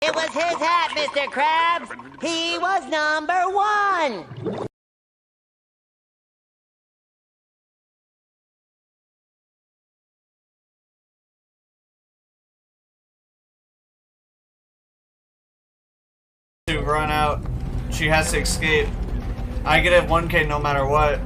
It was his hat, Mr. Krabs. He was number one. To run out. She has to escape. I get it 1K no matter what.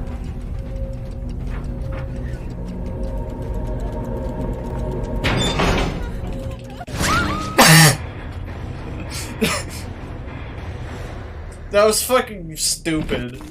That was fucking stupid.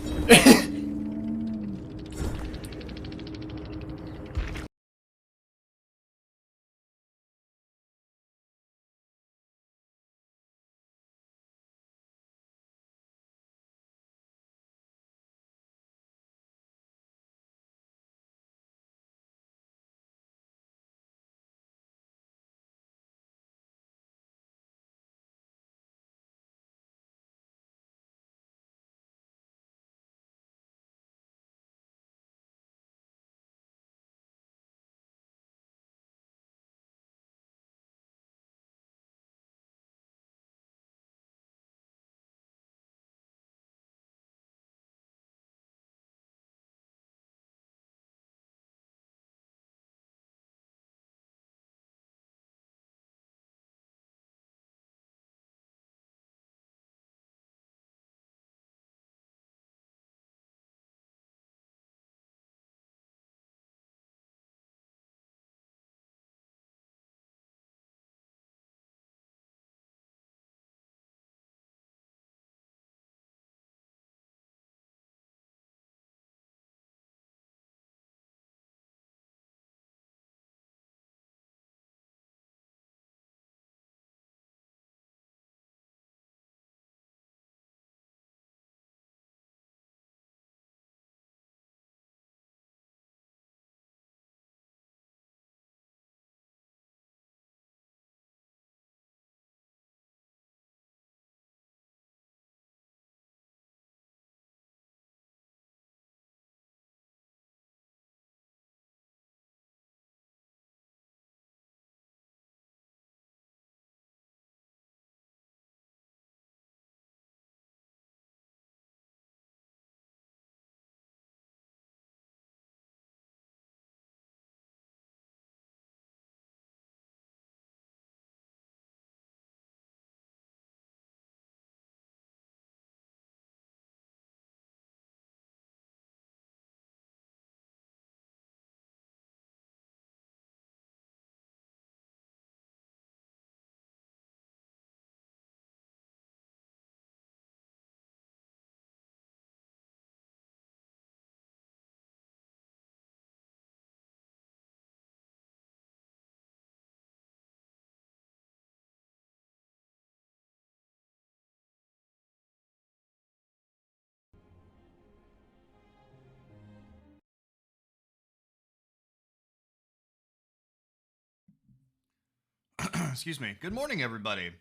Excuse me. Good morning, everybody.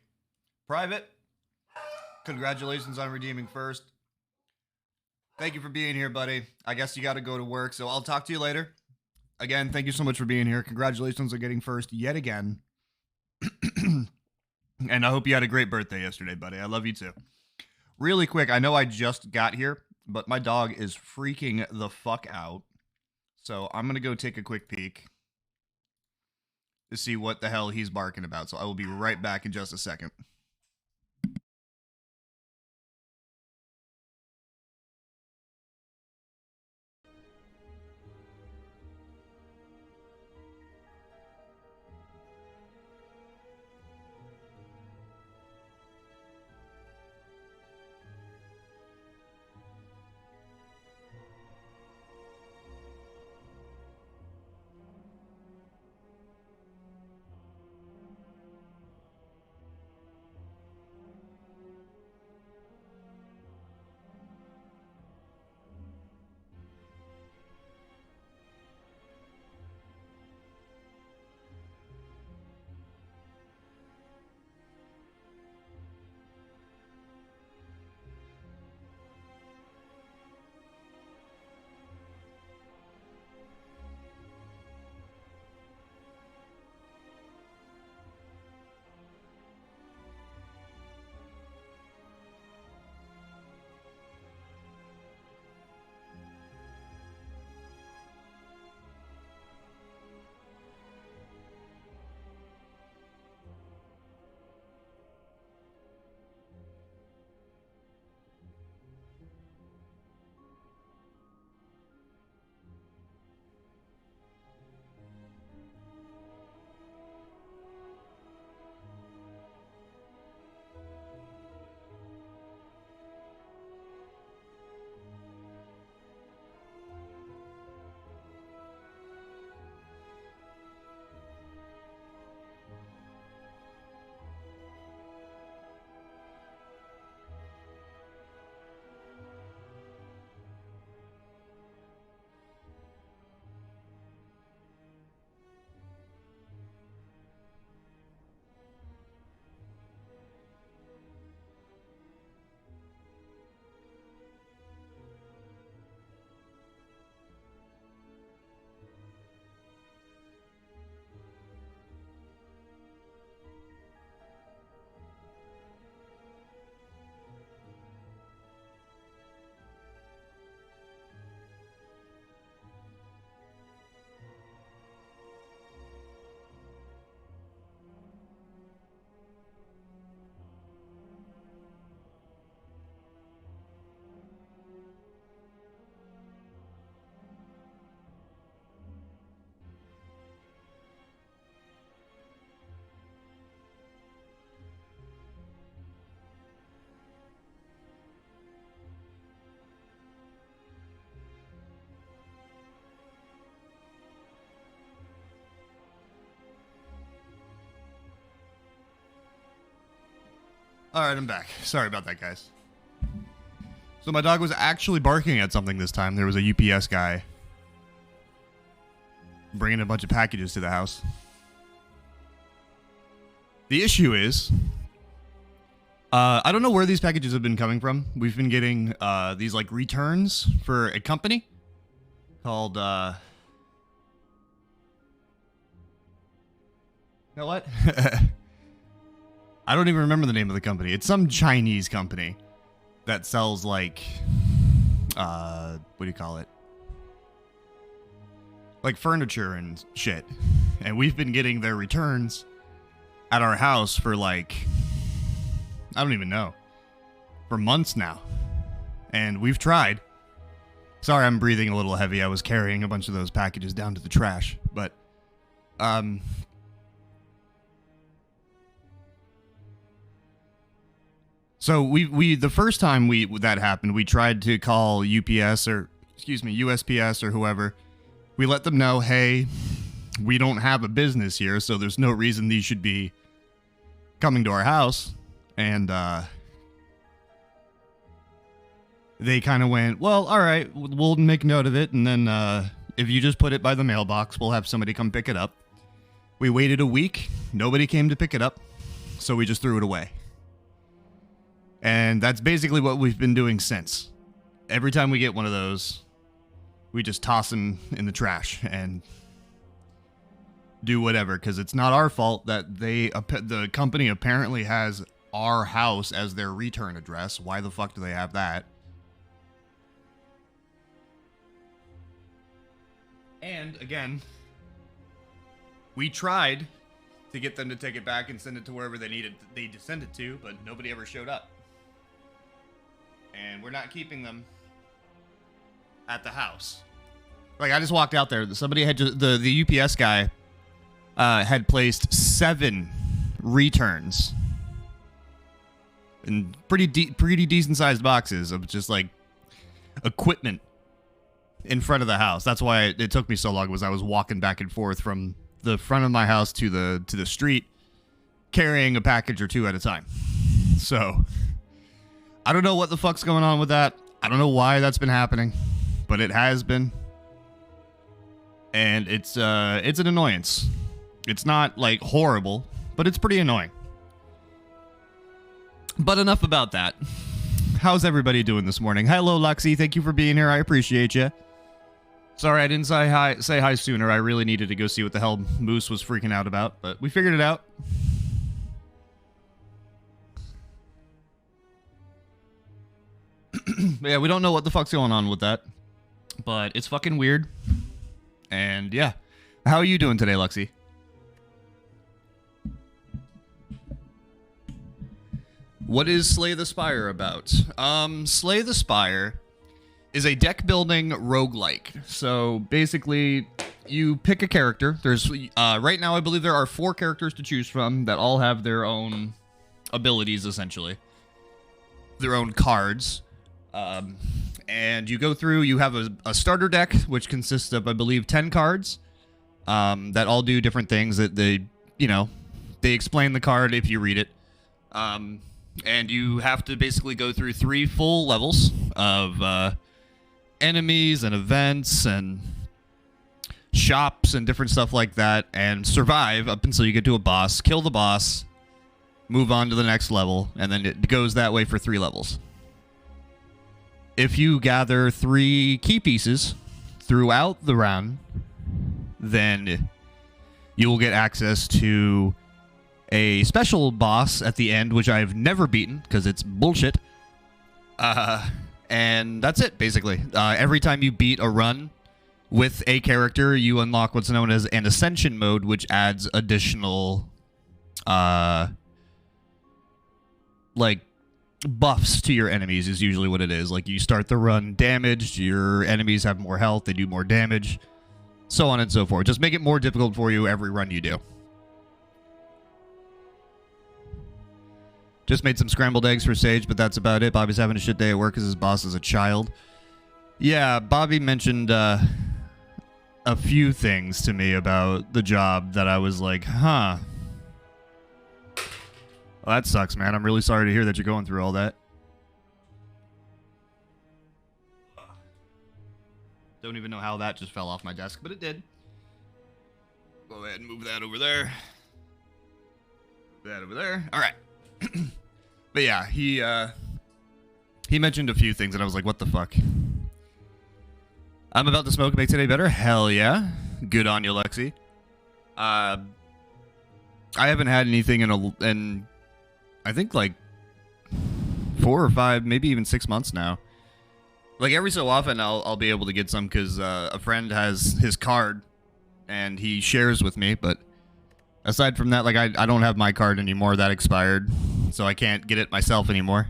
Private, congratulations on redeeming first. Thank you for being here, buddy. I guess you got to go to work, so I'll talk to you later. Again, thank you so much for being here. Congratulations on getting first yet again. And I hope you had a great birthday yesterday, buddy. I love you too. Really quick, I know I just got here, but my dog is freaking the fuck out. So I'm going to go take a quick peek to see what the hell he's barking about. So I will be right back in just a second. Alright, I'm back. Sorry about that, guys. So my dog was actually barking at something this time. There was a UPS guy bringing a bunch of packages to the house. The issue is, I don't know where these packages have been coming from. We've been getting these like returns for a company called, you know what? I don't even remember the name of the company. It's some Chinese company that sells like, what do you call it? Like furniture and shit. And we've been getting their returns at our house for like, I don't even know, for months now. And we've tried. Sorry, I'm breathing a little heavy. I was carrying a bunch of those packages down to the trash. But, so we the first time that happened, we tried to call UPS or, excuse me, USPS or whoever. We let them know, hey, we don't have a business here, so there's no reason these should be coming to our house. And they kind of went, well, all right, we'll make note of it, and then if you just put it by the mailbox, we'll have somebody come pick it up. We waited a week. Nobody came to pick it up, so we just threw it away. And that's basically what we've been doing since. Every time we get one of those, we just toss them in the trash and do whatever, because it's not our fault that the company apparently has our house as their return address. Why the fuck do they have that? And again, we tried to get them to take it back and send it to wherever they to send it to, but nobody ever showed up. And we're not keeping them at the house. Like, I just walked out there. Somebody had the UPS guy had placed 7 returns in pretty decent sized boxes of just like equipment in front of the house. That's why it took me so long, was I was walking back and forth from the front of my house to the street, carrying a package or two at a time. So I don't know what the fuck's going on with that. I don't know why that's been happening, but it has been. And it's an annoyance. It's not like horrible, but it's pretty annoying. But enough about that. How's everybody doing this morning? Hello, Luxie. Thank you for being here. I appreciate you. Sorry I didn't say hi sooner. I really needed to go see what the hell Moose was freaking out about, but we figured it out. Yeah, we don't know what the fuck's going on with that, but it's fucking weird. And yeah, how are you doing today, Luxie? What is Slay the Spire about? Slay the Spire is a deck building roguelike. So basically, you pick a character. There's right now I believe there are 4 characters to choose from that all have their own abilities, essentially. Their own cards. And you go through, you have a starter deck, which consists of, I believe, 10 cards that all do different things. That they explain the card if you read it. And you have to basically go through 3 full levels of enemies and events and shops and different stuff like that, and survive up until you get to a boss, kill the boss, move on to the next level, and then it goes that way for 3 levels. If you gather 3 key pieces throughout the round, then you will get access to a special boss at the end, which I've never beaten because it's bullshit. And that's it, basically. Every time you beat a run with a character, you unlock what's known as an Ascension mode, which adds additional, like, buffs to your enemies is usually what it is. Like, you start the run damaged, your enemies have more health, they do more damage, so on and so forth. Just make it more difficult for you every run you do. Just made some scrambled eggs for Sage, but that's about it. Bobby's having a shit day at work because his boss is a child. Yeah, Bobby mentioned a few things to me about the job that I was like, huh. Well, that sucks, man. I'm really sorry to hear that you're going through all that. Don't even know how that just fell off my desk, but it did. Go ahead and move that over there. Move that over there. All right. But yeah, he mentioned a few things, and I was like, what the fuck? I'm about to smoke and make today better? Hell yeah. Good on you, Lexi. I haven't had anything in I think like 4 or 5, maybe even 6 months now. Like every so often I'll be able to get some because a friend has his card and he shares with me, but aside from that, like I don't have my card anymore. That expired, so I can't get it myself anymore.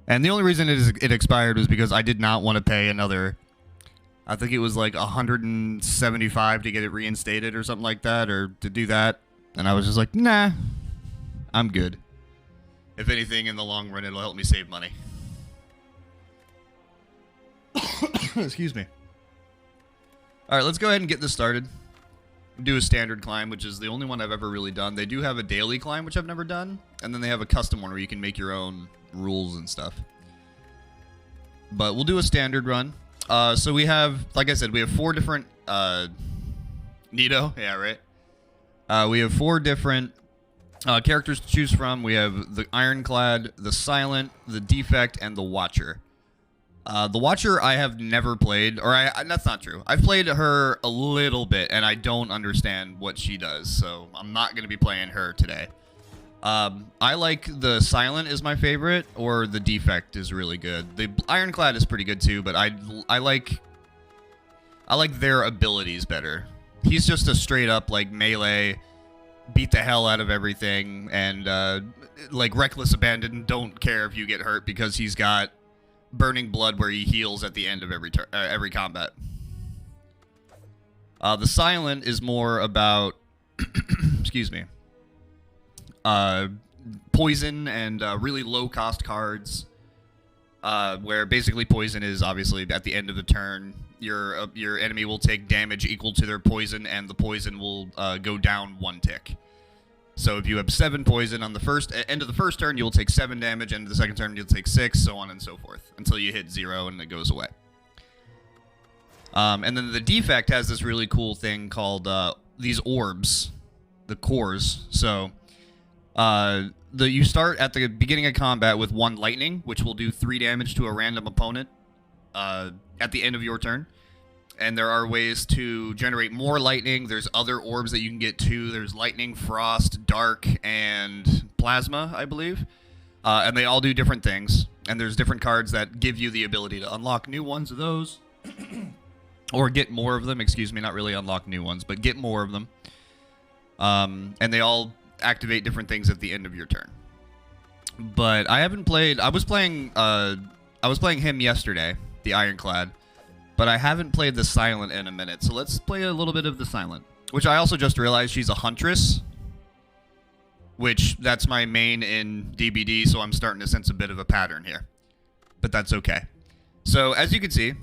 And the only reason it expired was because I did not want to pay another, I think it was like $175 to get it reinstated or something like that, or to do that. And I was just like, nah, I'm good. If anything, in the long run, it'll help me save money. Excuse me. All right, let's go ahead and get this started. Do a standard climb, which is the only one I've ever really done. They do have a daily climb, which I've never done. And then they have a custom one where you can make your own rules and stuff. But we'll do a standard run. So we have, like I said, we have 4 different... Nito? Yeah, right? We have 4 different characters to choose from. We have the Ironclad, the Silent, the Defect, and the Watcher. The Watcher I have never played, or that's not true. I've played her a little bit, and I don't understand what she does, so I'm not going to be playing her today. I like the Silent is my favorite, or the Defect is really good. The Ironclad is pretty good too, but I like their abilities better. He's just a straight up like melee, beat the hell out of everything, and like reckless abandon, don't care if you get hurt because he's got burning blood where he heals at the end of every combat. The Silent is more about excuse me, poison and really low cost cards, where basically poison is obviously at the end of the turn. Your enemy will take damage equal to their poison, and the poison will go down 1 tick. So if you have 7 poison on the end of the first turn, you'll take 7 damage. End of the second turn, you'll take 6, so on and so forth, until you hit 0 and it goes away. And then the Defect has this really cool thing called these orbs, the cores. So you start at the beginning of combat with 1 lightning, which will do 3 damage to a random opponent at the end of your turn. And there are ways to generate more lightning. There's other orbs that you can get too. There's lightning, frost, dark, and plasma, I believe. And they all do different things. And there's different cards that give you the ability to unlock new ones of those. Or get more of them. Excuse me, not really unlock new ones, but get more of them. And they all activate different things at the end of your turn. But I haven't played... I was playing him yesterday, the Ironclad. But I haven't played the Silent in a minute, so let's play a little bit of the Silent. Which I also just realized she's a Huntress. Which, that's my main in DBD, so I'm starting to sense a bit of a pattern here. But that's okay. So, as you can see,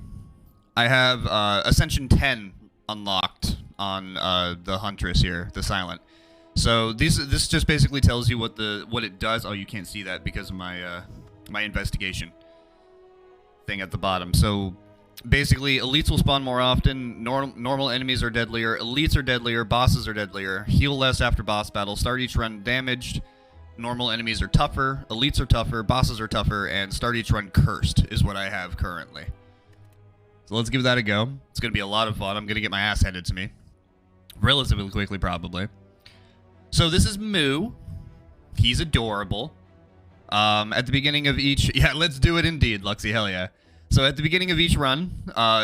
I have Ascension 10 unlocked on the Huntress here, the Silent. So, this just basically tells you what it does. Oh, you can't see that because of my my investigation thing at the bottom. So... basically, elites will spawn more often, normal enemies are deadlier, elites are deadlier, bosses are deadlier, heal less after boss battle, start each run damaged, normal enemies are tougher, elites are tougher, bosses are tougher, and start each run cursed is what I have currently. So let's give that a go. It's going to be a lot of fun. I'm going to get my ass handed to me. Relatively quickly, probably. So this is Moo. He's adorable. At the beginning of each... Yeah, let's do it indeed, Luxy. Hell yeah. So at the beginning of each run,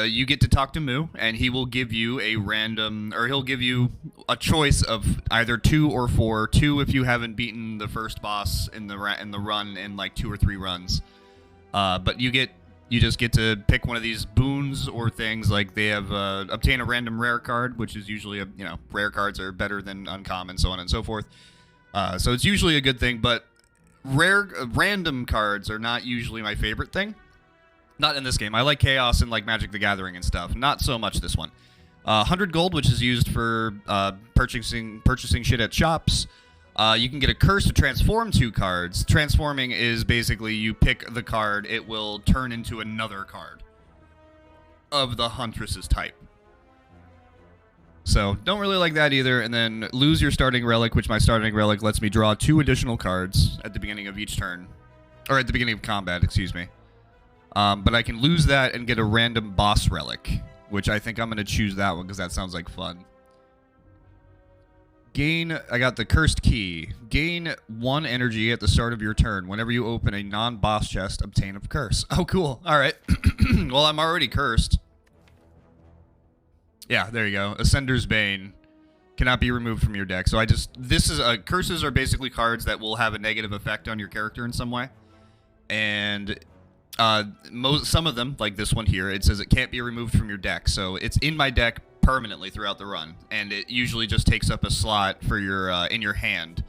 you get to talk to Moo, and he will give you a random, or he'll give you a choice of either 2 or 4. 2 if you haven't beaten the first boss in the run in like 2 or 3 runs. But you just get to pick one of these boons or things. Like they have obtain a random rare card, which is usually rare cards are better than uncommon, so on and so forth. So it's usually a good thing, but random cards are not usually my favorite thing. Not in this game. I like Chaos and like Magic the Gathering and stuff. Not so much this one. 100 gold, which is used for purchasing shit at shops. You can get a curse to transform 2 cards. Transforming is basically you pick the card, it will turn into another card of the Huntress's type. So, don't really like that either. And then lose your starting relic, which my starting relic lets me draw 2 additional cards at the beginning of each turn. Or at the beginning of combat, excuse me. But I can lose that and get a random boss relic, which I think I'm going to choose that one because that sounds like fun. I got the Cursed Key. Gain 1 energy at the start of your turn. Whenever you open a non-boss chest, obtain a curse. Oh, cool. All right. Well, I'm already cursed. Yeah, there you go. Ascender's Bane cannot be removed from your deck. So curses are basically cards that will have a negative effect on your character in some way. And some of them, like this one here, it says it can't be removed from your deck. So it's in my deck permanently throughout the run, and it usually just takes up a slot for your in your hand,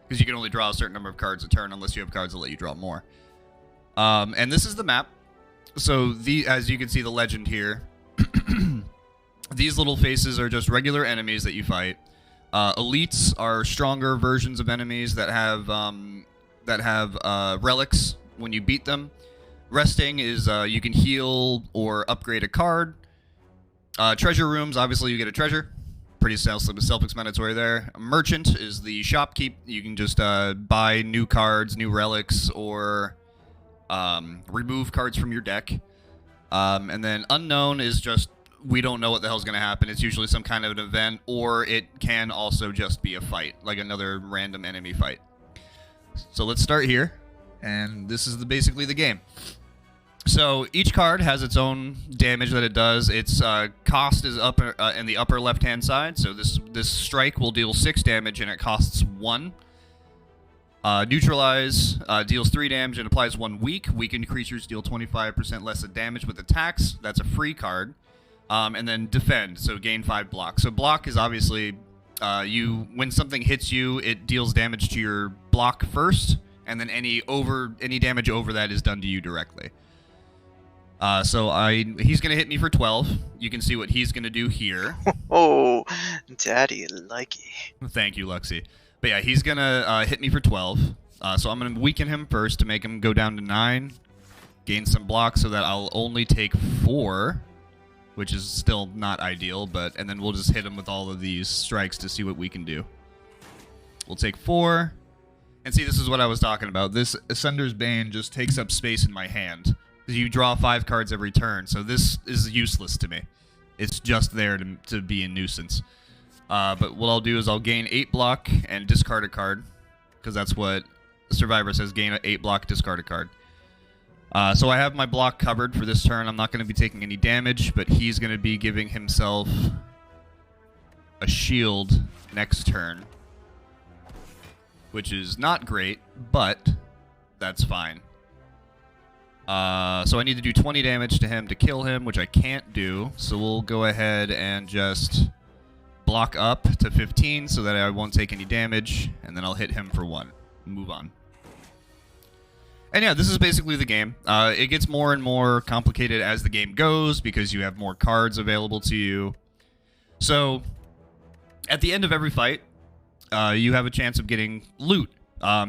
because you can only draw a certain number of cards a turn unless you have cards that let you draw more. And this is the map. So as you can see, the legend here. These little faces are just regular enemies that you fight. Elites are stronger versions of enemies that have relics when you beat them. Resting is you can heal or upgrade a card. Treasure rooms, obviously you get a treasure. Pretty self-explanatory there. Merchant is the shopkeep. You can just buy new cards, new relics, or remove cards from your deck. And then unknown is just, we don't know what the hell's going to happen. It's usually some kind of an event, or it can also just be a fight, like another random enemy fight. So let's start here, and this is basically the game. So each card has its own damage that it does. Its cost is up in the upper left-hand side. So this strike will deal 6 damage, and it costs 1. Neutralize deals 3 damage and applies 1 weak. Weakened creatures deal 25% less of damage with attacks. That's a free card. And then defend, so gain 5 block. So block is obviously when something hits you, it deals damage to your block first, and then any damage over that is done to you directly. He's gonna hit me for 12. You can see what he's gonna do here. Oh, daddy, likey. Thank you, Luxie. But yeah, he's gonna hit me for 12. So I'm gonna weaken him first to make him go down to 9. Gain some blocks so that I'll only take 4. Which is still not ideal, and then we'll just hit him with all of these strikes to see what we can do. We'll take 4. And see, this is what I was talking about. This Ascender's Bane just takes up space in my hand. You draw 5 cards every turn, so this is useless to me. It's just there to be a nuisance. But what I'll do is I'll gain 8 block and discard a card, because that's what Survivor says, gain 8 block, discard a card. So I have my block covered for this turn. I'm not going to be taking any damage, but he's going to be giving himself a shield next turn, which is not great, but that's fine. So I need to do 20 damage to him to kill him, which I can't do. So we'll go ahead and just block up to 15 so that I won't take any damage, and then I'll hit him for 1. Move on. And yeah, this is basically the game. It gets more and more complicated as the game goes because you have more cards available to you. So, at the end of every fight, you have a chance of getting loot.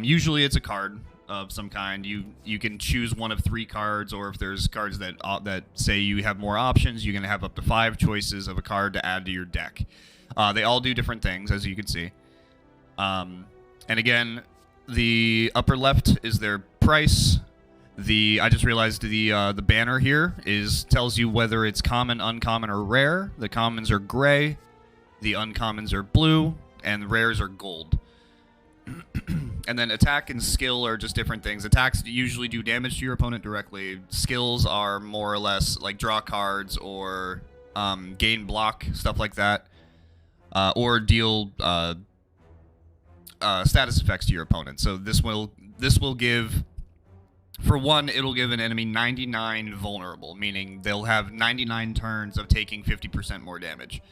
Usually it's a card of some kind. You can choose one of 3 cards, or if there's cards that say you have more options, you can have up to 5 choices of a card to add to your deck. They all do different things, as you can see. And again, the upper left is their price. I just realized the banner here tells you whether it's common, uncommon, or rare. The commons are gray, the uncommons are blue, and the rares are gold. And then attack and skill are just different things. Attacks usually do damage to your opponent directly. Skills are more or less like draw cards or gain block, stuff like that, or deal status effects to your opponent. So this will give, for 1, it'll give an enemy 99 vulnerable, meaning they'll have 99 turns of taking 50% more damage.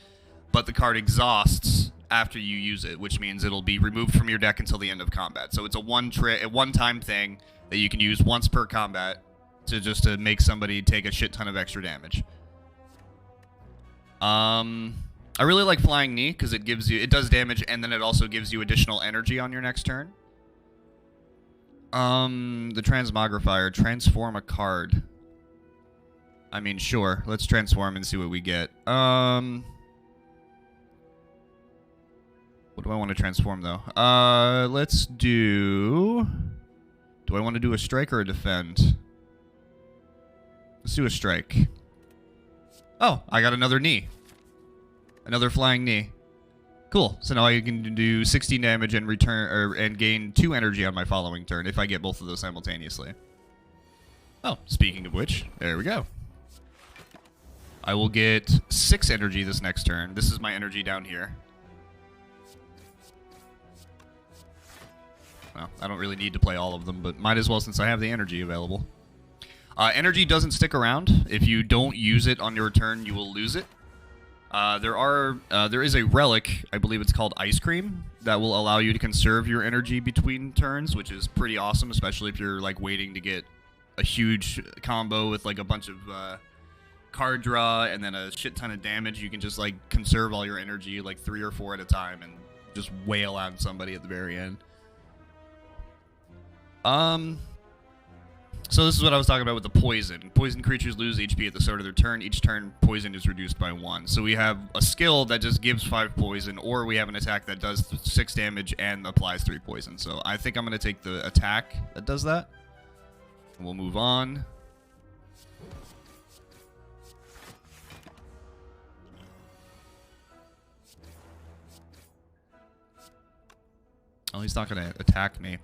But the card exhausts after you use it, which means it'll be removed from your deck until the end of combat. So it's a one-time thing that you can use once per combat to make somebody take a shit ton of extra damage. I really like Flying Knee because it does damage and then it also gives you additional energy on your next turn. The Transmogrifier, transform a card. I mean, sure. Let's transform and see what we get. What do I want to transform, though? Let's do... Do I want to do a strike or a defend? Let's do a strike. Oh, I got another knee. Another flying knee. Cool. So now I can do 16 damage and and gain 2 energy on my following turn if I get both of those simultaneously. Oh, speaking of which, there we go. I will get 6 energy this next turn. This is my energy down here. Well, I don't really need to play all of them, but might as well since I have the energy available. Energy doesn't stick around. If you don't use it on your turn, you will lose it. There is a relic, I believe it's called Ice Cream, that will allow you to conserve your energy between turns, which is pretty awesome, especially if you're like waiting to get a huge combo with like a bunch of card draw and then a shit ton of damage. You can just like conserve all your energy like 3 or 4 at a time and just wail on somebody at the very end. So this is what I was talking about with the poison. Poison creatures lose HP at the start of their turn. Each turn, poison is reduced by 1. So we have a skill that just gives 5 poison, or we have an attack that does 6 damage and applies 3 poison. So I think I'm going to take the attack that does that. And we'll move on. Oh, he's not going to attack me.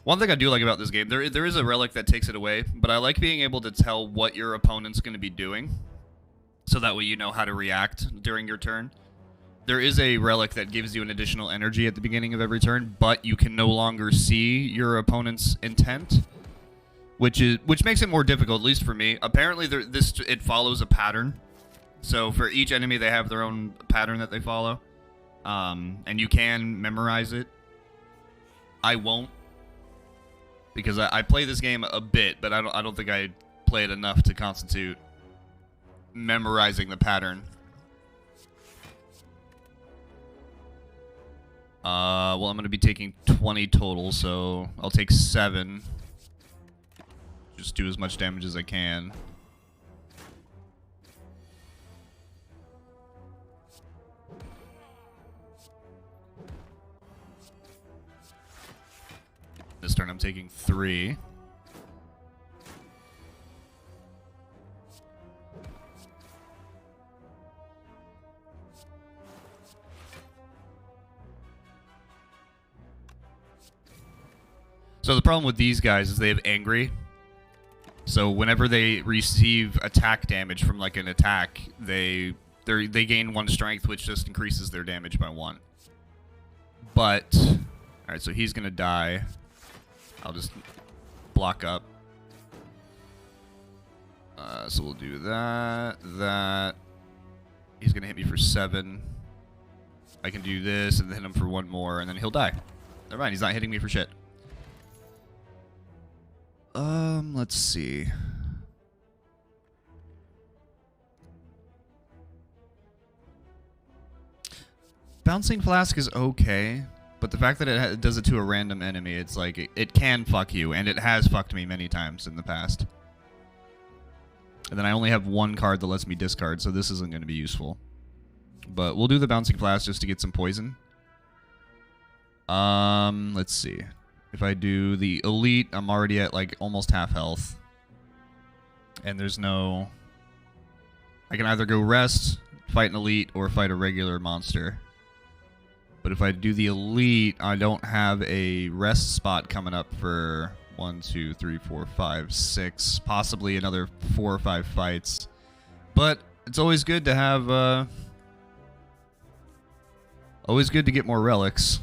One thing I do like about this game, there is a relic that takes it away, but I like being able to tell what your opponent's going to be doing, so that way you know how to react during your turn. There is a relic that gives you an additional energy at the beginning of every turn, but you can no longer see your opponent's intent, which makes it more difficult, at least for me. Apparently, it follows a pattern, so for each enemy they have their own pattern that they follow, and you can memorize it. I won't. Because I play this game a bit, but I don't think I play it enough to constitute memorizing the pattern. Well, I'm going to be taking 20 total, so I'll take 7. Just do as much damage as I can. This turn I'm taking 3. So the problem with these guys is they have angry. So whenever they receive attack damage from like an attack, they gain 1 strength, which just increases their damage by 1. But alright, so he's gonna die. I'll just block up. So we'll do that. He's going to hit me for 7. I can do this and then hit him for 1 more, and then he'll die. Never mind, he's not hitting me for shit. Let's see. Bouncing Flask is okay. But the fact that it does it to a random enemy, it's like, it can fuck you, and it has fucked me many times in the past. And then I only have 1 card that lets me discard, so this isn't going to be useful. But we'll do the Bouncing Flask just to get some poison. Let's see. If I do the Elite, I'm already at, like, almost half health. And there's no... I can either go Rest, fight an Elite, or fight a regular monster. But if I do the Elite, I don't have a rest spot coming up for 1, 2, 3, 4, 5, 6, possibly another 4 or 5 fights. But it's always good to have, always good to get more relics.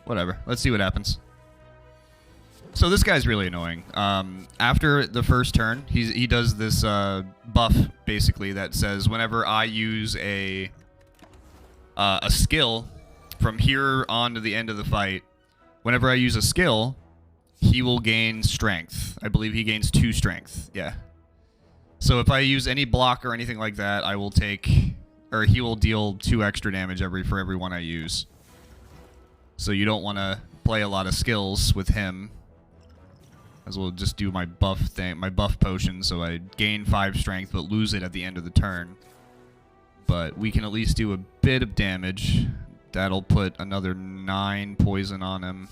Whatever. Let's see what happens. So this guy's really annoying. After the first turn, he does this buff, basically, that says whenever I use a skill... From here on to the end of the fight, whenever I use a skill, he will gain strength. I believe he gains 2 strength. Yeah. So if I use any block or anything like that, I will take or he will deal 2 extra damage for every one I use. So you don't want to play a lot of skills with him. As we'll just do my buff thing, my buff potion, so I gain 5 strength but lose it at the end of the turn. But we can at least do a bit of damage. That'll put another 9 poison on him.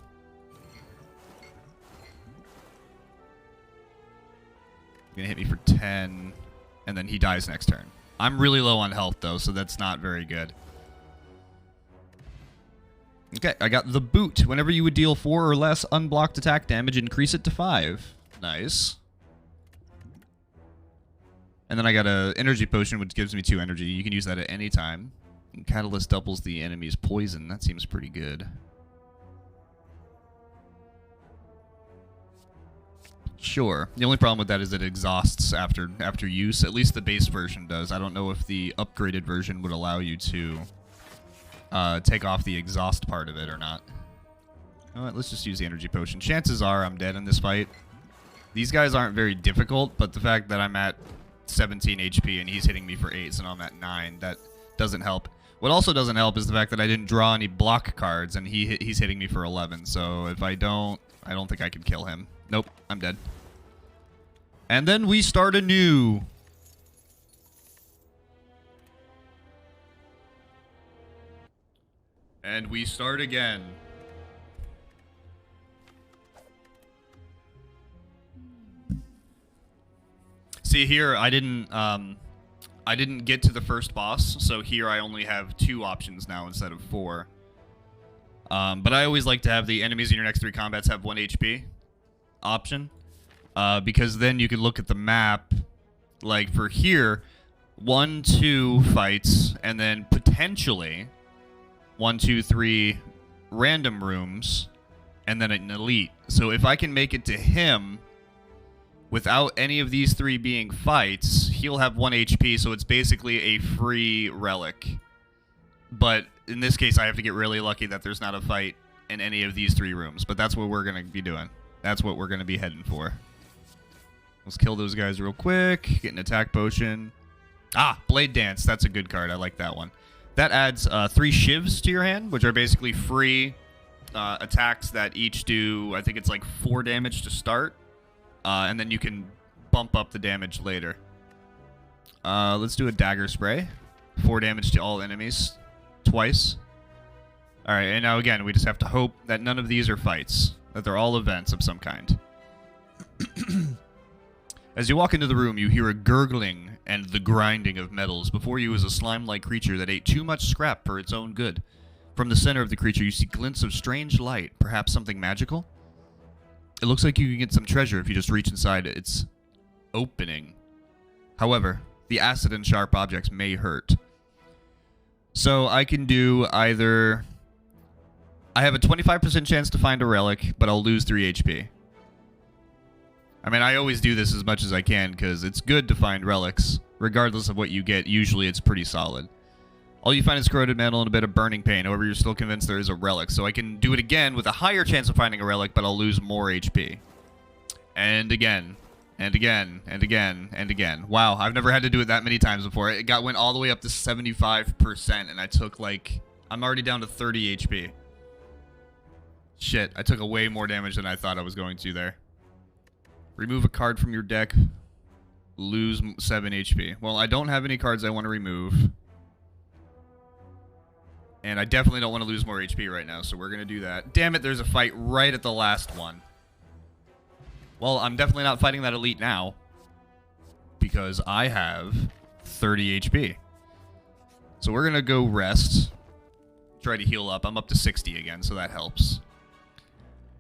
Gonna hit me for 10, and then he dies next turn. I'm really low on health though, so that's not very good. Okay, I got the boot. Whenever you would deal 4 or less unblocked attack damage, increase it to 5. Nice. And then I got a energy potion, which gives me 2 energy. You can use that at any time. And Catalyst doubles the enemy's poison. That seems pretty good. Sure. The only problem with that is it exhausts after use. At least the base version does. I don't know if the upgraded version would allow you to take off the exhaust part of it or not. You know what? Let's just use the energy potion. Chances are I'm dead in this fight. These guys aren't very difficult, but the fact that I'm at 17 HP and he's hitting me for 8, so I'm at 9, that doesn't help. What also doesn't help is the fact that I didn't draw any block cards and he's hitting me for 11. So if I don't think I can kill him. Nope, I'm dead. And then we start anew. And we start again. See here, I didn't get to the first boss, so here I only have 2 options now instead of 4. But I always like to have the enemies in your next 3 combats have 1 HP option, because then you can look at the map. Like for here, 1, 2 fights, and then potentially 1, 2, 3 random rooms, and then an elite. So if I can make it to him without any of these 3 being fights, he'll have 1 HP, so it's basically a free relic. But in this case, I have to get really lucky that there's not a fight in any of these 3 rooms. But that's what we're going to be doing. That's what we're going to be heading for. Let's kill those guys real quick. Get an attack potion. Ah, Blade Dance. That's a good card. I like that one. That adds 3 shivs to your hand, which are basically free attacks that each do, I think it's like 4 damage to start. And then you can bump up the damage later. Let's do a Dagger Spray. 4 damage to all enemies. Twice. Alright, and now again, we just have to hope that none of these are fights. That they're all events of some kind. As you walk into the room, you hear a gurgling and the grinding of metals. Before you is a slime-like creature that ate too much scrap for its own good. From the center of the creature, you see glints of strange light. Perhaps something magical? It looks like you can get some treasure if you just reach inside its opening. However, the acid and sharp objects may hurt. So I can do either... I have a 25% chance to find a relic, but I'll lose 3 HP. I mean, I always do this as much as I can, because it's good to find relics. Regardless of what you get, usually it's pretty solid. All you find is corroded metal and a bit of burning pain. However, you're still convinced there is a relic. So I can do it again with a higher chance of finding a relic, but I'll lose more HP. And again. And again. And again. And again. Wow, I've never had to do it that many times before. It went all the way up to 75%, and I took like... I'm already down to 30 HP. Shit, I took a way more damage than I thought I was going to there. Remove a card from your deck. Lose 7 HP. Well, I don't have any cards I want to remove. And I definitely don't want to lose more HP right now, so we're going to do that. Damn it, there's a fight right at the last one. Well, I'm definitely not fighting that elite now. Because I have 30 HP. So we're going to go rest. Try to heal up. I'm up to 60 again, so that helps.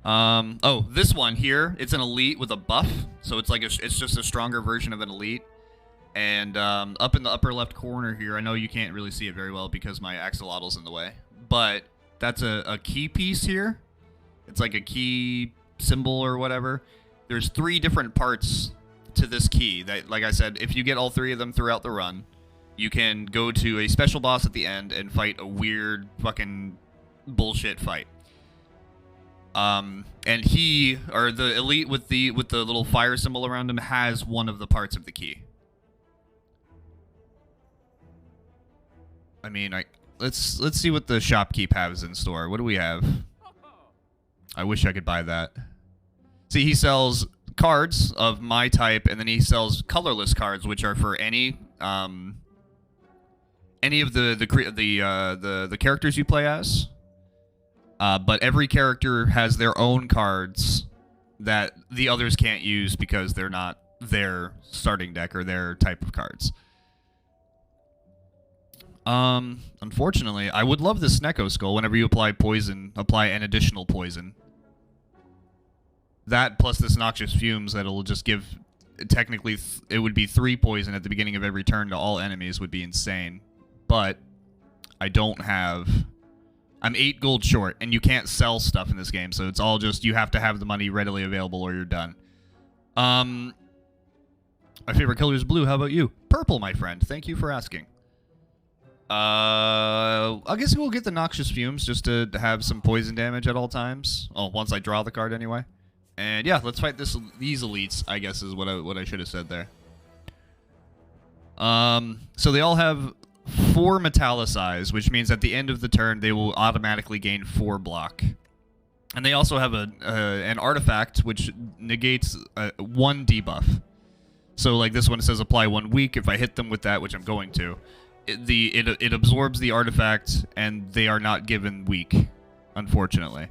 Oh, this one here, it's an elite with a buff. So it's like it's just a stronger version of an elite. And up in the upper left corner here, I know you can't really see it very well because my axolotl's in the way. But that's a key piece here. It's like a key symbol or whatever. There's 3 different parts to this key that, like I said, if you get all 3 of them throughout the run, you can go to a special boss at the end and fight a weird fucking bullshit fight. And he, or the elite with the little fire symbol around him, has one of the parts of the key. I mean, let's see what the shopkeep has in store. What do we have? I wish I could buy that. See, he sells cards of my type, and then he sells colorless cards, which are for any of the characters you play as. But every character has their own cards that the others can't use because they're not their starting deck or their type of cards. Unfortunately, I would love this Snecko Skull. Whenever you apply poison, apply an additional poison. That plus this Noxious Fumes that'll just give... Technically, it would be 3 poison at the beginning of every turn to all enemies would be insane. But I don't have... I'm 8 gold short, and you can't sell stuff in this game, so it's all just you have to have the money readily available or you're done. My favorite color is blue. How about you? Purple, my friend. Thank you for asking. I guess we'll get the Noxious Fumes just to have some poison damage at all times. Oh, once I draw the card anyway. And yeah, let's fight these elites, I guess is what I should have said there. So they all have 4 Metallicize, which means at the end of the turn they will automatically gain 4 block. And they also have an artifact which negates 1 debuff. So like this one says apply 1 weak. If I hit them with that, which I'm going to, it absorbs the artifact and they are not given weak, unfortunately.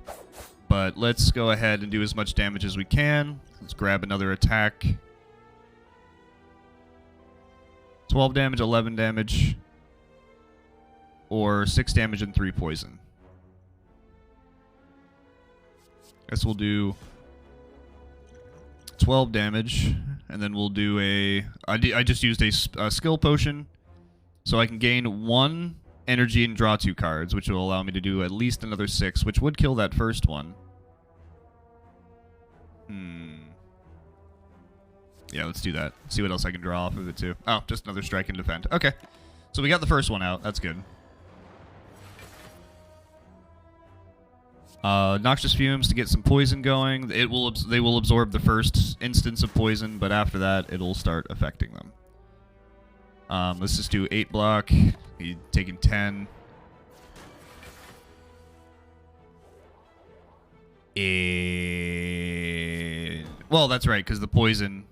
But let's go ahead and do as much damage as we can. Let's grab another attack. 12 damage, 11 damage, or 6 damage and 3 poison. Guess we'll do 12 damage, and then we'll do a... I just used a skill potion, so I can gain 1 energy and draw 2 cards, which will allow me to do at least another 6, which would kill that first one. Yeah, let's do that. See what else I can draw off of it, too. Oh, just another strike and defend. Okay. So we got the first one out. That's good. Noxious Fumes to get some poison going. They will absorb the first instance of poison, but after that, it'll start affecting them. Let's just do 8 block. He's taking 10. Well, that's right, because the poison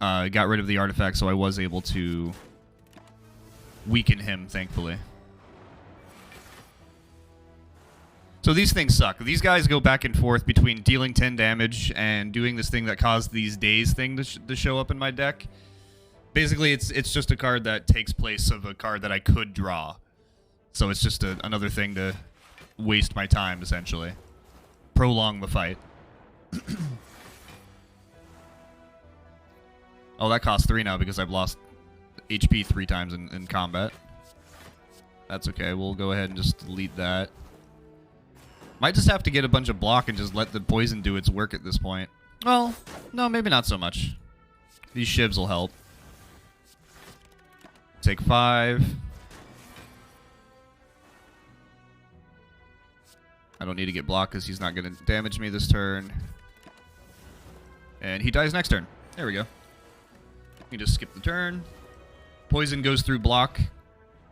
got rid of the artifact, so I was able to weaken him, thankfully. So these things suck. These guys go back and forth between dealing 10 damage and doing this thing that caused these days thing to show up in my deck. Basically, it's just a card that takes place of a card that I could draw. So it's just another thing to waste my time, essentially. Prolong the fight. Oh, that costs 3 now because I've lost HP 3 times in combat. That's okay. We'll go ahead and just delete that. Might just have to get a bunch of block and just let the poison do its work at this point. Well, no, maybe not so much. These shivs will help. Take 5. I don't need to get blocked because he's not going to damage me this turn. And he dies next turn. There we go. You can just skip the turn. Poison goes through block.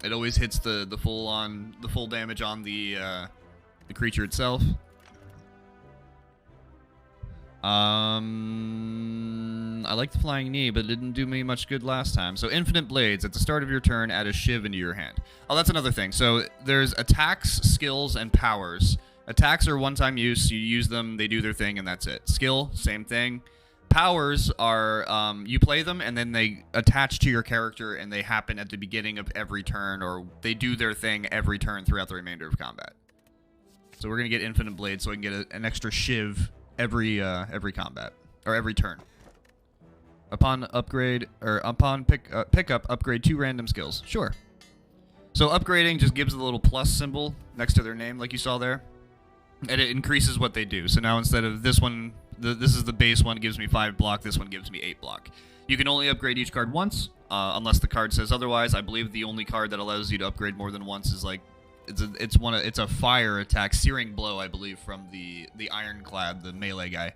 It always hits the full damage on the creature itself. I like the Flying Knee, but it didn't do me much good last time. So Infinite Blades. At the start of your turn, add a shiv into your hand. Oh, that's another thing. So there's attacks, skills, and powers. Attacks are one-time use. You use them, they do their thing, and that's it. Skill, same thing. Powers are, you play them, and then they attach to your character, and they happen at the beginning of every turn, or they do their thing every turn throughout the remainder of combat. So we're going to get Infinite Blade so I can get an extra shiv every combat, or every turn. Upon upgrade, or upon pickup, upgrade 2 random skills. Sure. So upgrading just gives a little plus symbol next to their name, like you saw there. And it increases what they do. So now instead of this one, this is the base one, gives me 5 block, this one gives me 8 block. You can only upgrade each card once, unless the card says otherwise. I believe the only card that allows you to upgrade more than once is like, it's a fire attack, Searing Blow, I believe, from the Ironclad, the melee guy.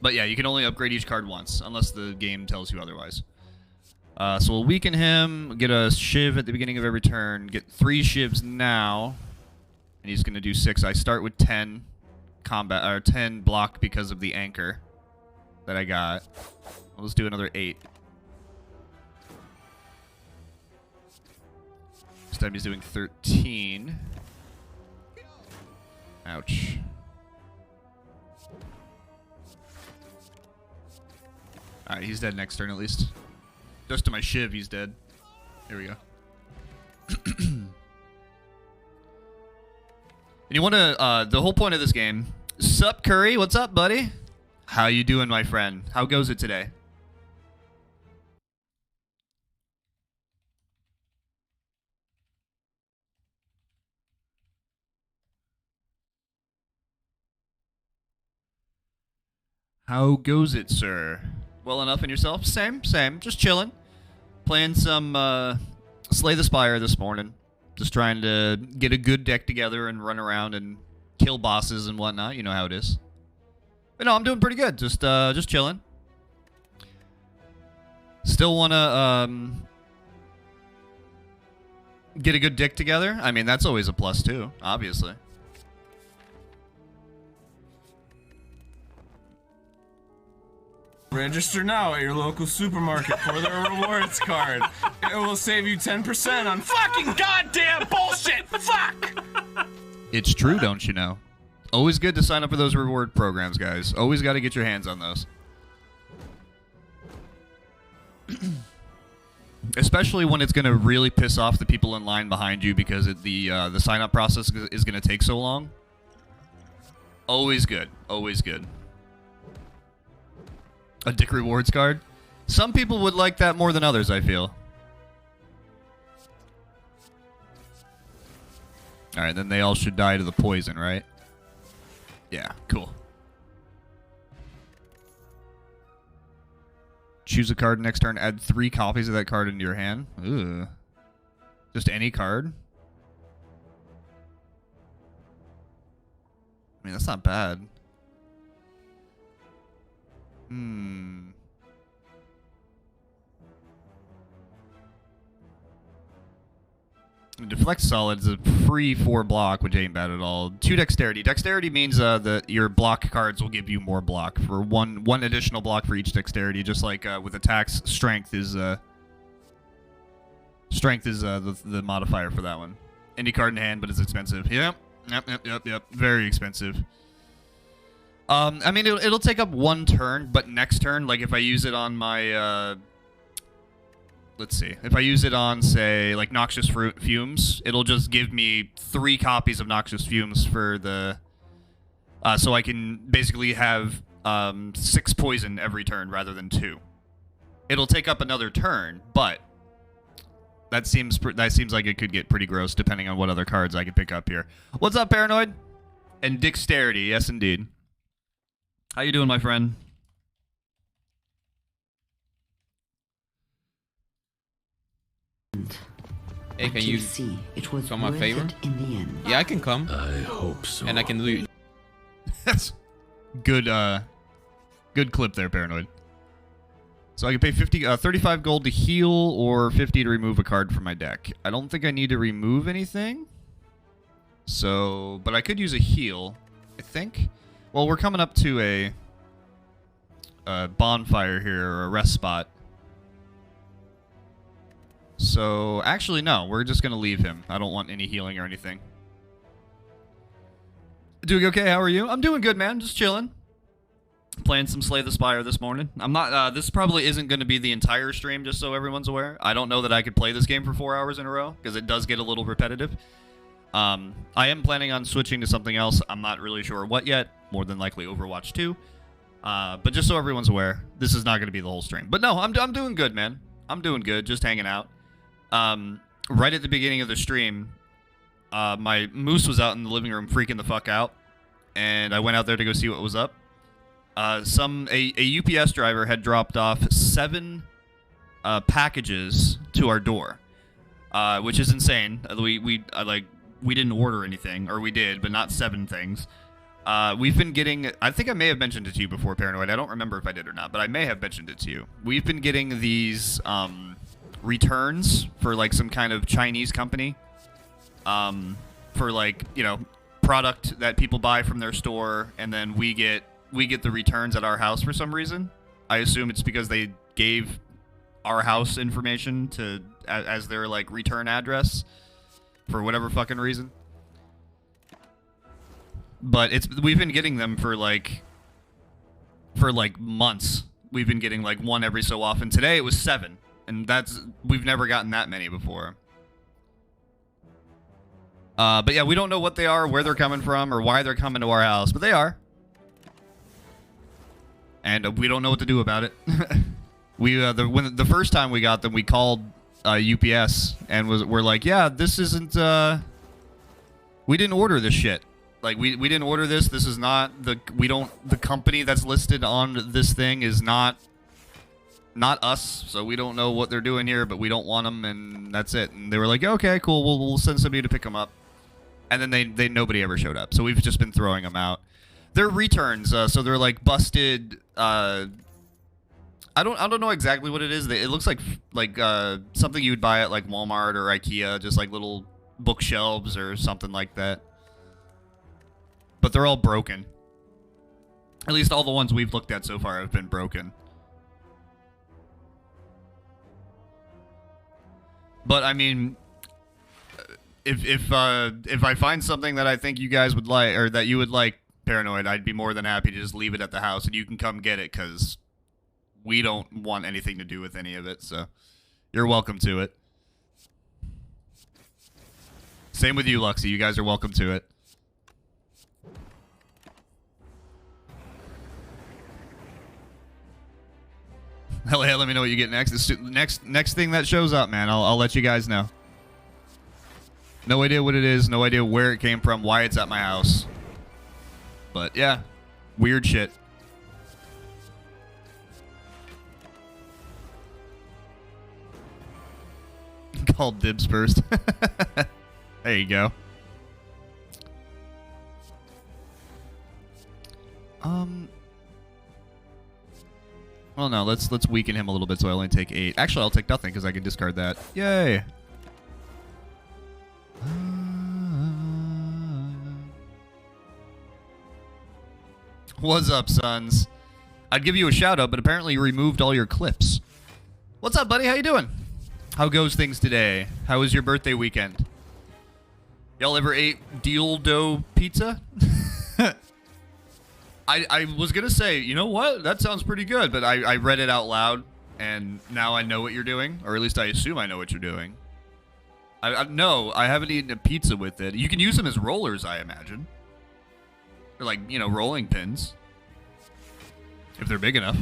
But yeah, you can only upgrade each card once, unless the game tells you otherwise. So we'll weaken him, get a shiv at the beginning of every turn, get 3 shivs now, and he's going to do 6. I start with 10 combat, or 10 block because of the anchor that I got. Let's do another 8. This time he's doing 13. Ouch. Alright, he's dead next turn at least. Just to my shiv, he's dead. There we go. And you want to, the whole point of this game... Sup, Curry? What's up, buddy? How you doing, my friend? How goes it today? How goes it, sir? Well enough, and yourself? Same. Just chilling. Playing some Slay the Spire this morning. Just trying to get a good deck together and run around and kill bosses and whatnot. You know how it is. But no, I'm doing pretty good. Just chilling. Still want to get a good deck together. I mean, that's always a plus too, obviously. Register now at your local supermarket for the rewards card. It will save you 10% on fucking goddamn bullshit! Fuck! It's true, don't you know? Always good to sign up for those reward programs, guys. Always got to get your hands on those. Especially when it's going to really piss off the people in line behind you because the sign-up process is going to take so long. Always good. Always good. A dick rewards card? Some people would like that more than others, I feel. Alright, then they all should die to the poison, right? Yeah, cool. Choose a card next turn, add 3 copies of that card into your hand. Ugh. Just any card? I mean, that's not bad. Deflect Solid is a free 4 block, which ain't bad at all. 2 Dexterity. Dexterity means that your block cards will give you more block for one additional block for each Dexterity. Just like with attacks, Strength is the modifier for that one. Any card in hand, but it's expensive. Yep. Very expensive. I mean, it'll take up 1 turn, but next turn, like if I use it on my, let's see, if I use it on, say, like Noxious Fumes, it'll just give me 3 copies of Noxious Fumes for the, so I can basically have 6 poison every turn rather than 2. It'll take up another turn, but that seems like it could get pretty gross depending on what other cards I could pick up here. What's up, Paranoid? And Dexterity, yes indeed. How you doing, my friend? Hey, can you see it was come my favor? In the end. Yeah, I can come. I hope so. And I can loot. That's good. Good clip there, Paranoid. So I can pay 35 gold to heal or 50 to remove a card from my deck. I don't think I need to remove anything. So, but I could use a heal, I think. Well, we're coming up to a bonfire here, or a rest spot. So, actually, no. We're just going to leave him. I don't want any healing or anything. Doing okay? How are you? I'm doing good, man. Just chilling. Playing some Slay the Spire this morning. I'm not, this probably isn't going to be the entire stream, just so everyone's aware. I don't know that I could play this game for 4 hours in a row, because it does get a little repetitive. I am planning on switching to something else. I'm not really sure what yet. More than likely Overwatch 2. But just so everyone's aware, this is not going to be the whole stream. But no, I'm doing good, man. I'm doing good, just hanging out. Right at the beginning of the stream, my moose was out in the living room freaking the fuck out. And I went out there to go see what was up. A UPS driver had dropped off 7 packages to our door. Which is insane. We didn't order anything, or we did, but not 7 things. We've been getting, I think I may have mentioned it to you before, Paranoid. I don't remember if I did or not, but I may have mentioned it to you. We've been getting these returns for like some kind of Chinese company. For like, you know, product that people buy from their store, and then we get the returns at our house for some reason. I assume it's because they gave our house information to as their like return address for whatever fucking reason. But we've been getting them for like months. We've been getting like one every so often. Today it was 7, and we've never gotten that many before. But yeah, we don't know what they are, where they're coming from, or why they're coming to our house, but they are. And we don't know what to do about it. When the first time we got them, we called UPS and we're like, yeah, this isn't. We didn't order this shit. Like we didn't order this. This is not the company that's listed on this thing is not us. So we don't know what they're doing here, but we don't want them, and that's it. And they were like, okay, cool. We'll send somebody to pick them up. And then nobody ever showed up. So we've just been throwing them out. They're returns, so they're like busted. I don't know exactly what it is. It looks like something you'd buy at like Walmart or IKEA, just like little bookshelves or something like that. But they're all broken. At least all the ones we've looked at so far have been broken. But I mean, if I find something that I think you guys would like, or that you would like, Paranoid, I'd be more than happy to just leave it at the house and you can come get it, because we don't want anything to do with any of it, so you're welcome to it. Same with you, Luxy. You guys are welcome to it. Hell yeah, let me know what you get next. Next thing that shows up, man, I'll let you guys know. No idea what it is, no idea where it came from, why it's at my house. But yeah, weird shit. Called dibs first. There you go. Well, no, let's weaken him a little bit so I only take 8. Actually, I'll take nothing because I can discard that. Yay! What's up, sons? I'd give you a shout out, but apparently you removed all your clips. What's up, buddy? How you doing? How goes things today? How was your birthday weekend? Y'all ever ate dildo pizza? I was gonna say, you know what? That sounds pretty good, but I read it out loud, and now I know what you're doing, or at least I assume I know what you're doing. No, I haven't eaten a pizza with it. You can use them as rollers, I imagine. They're like, you know, rolling pins. If they're big enough.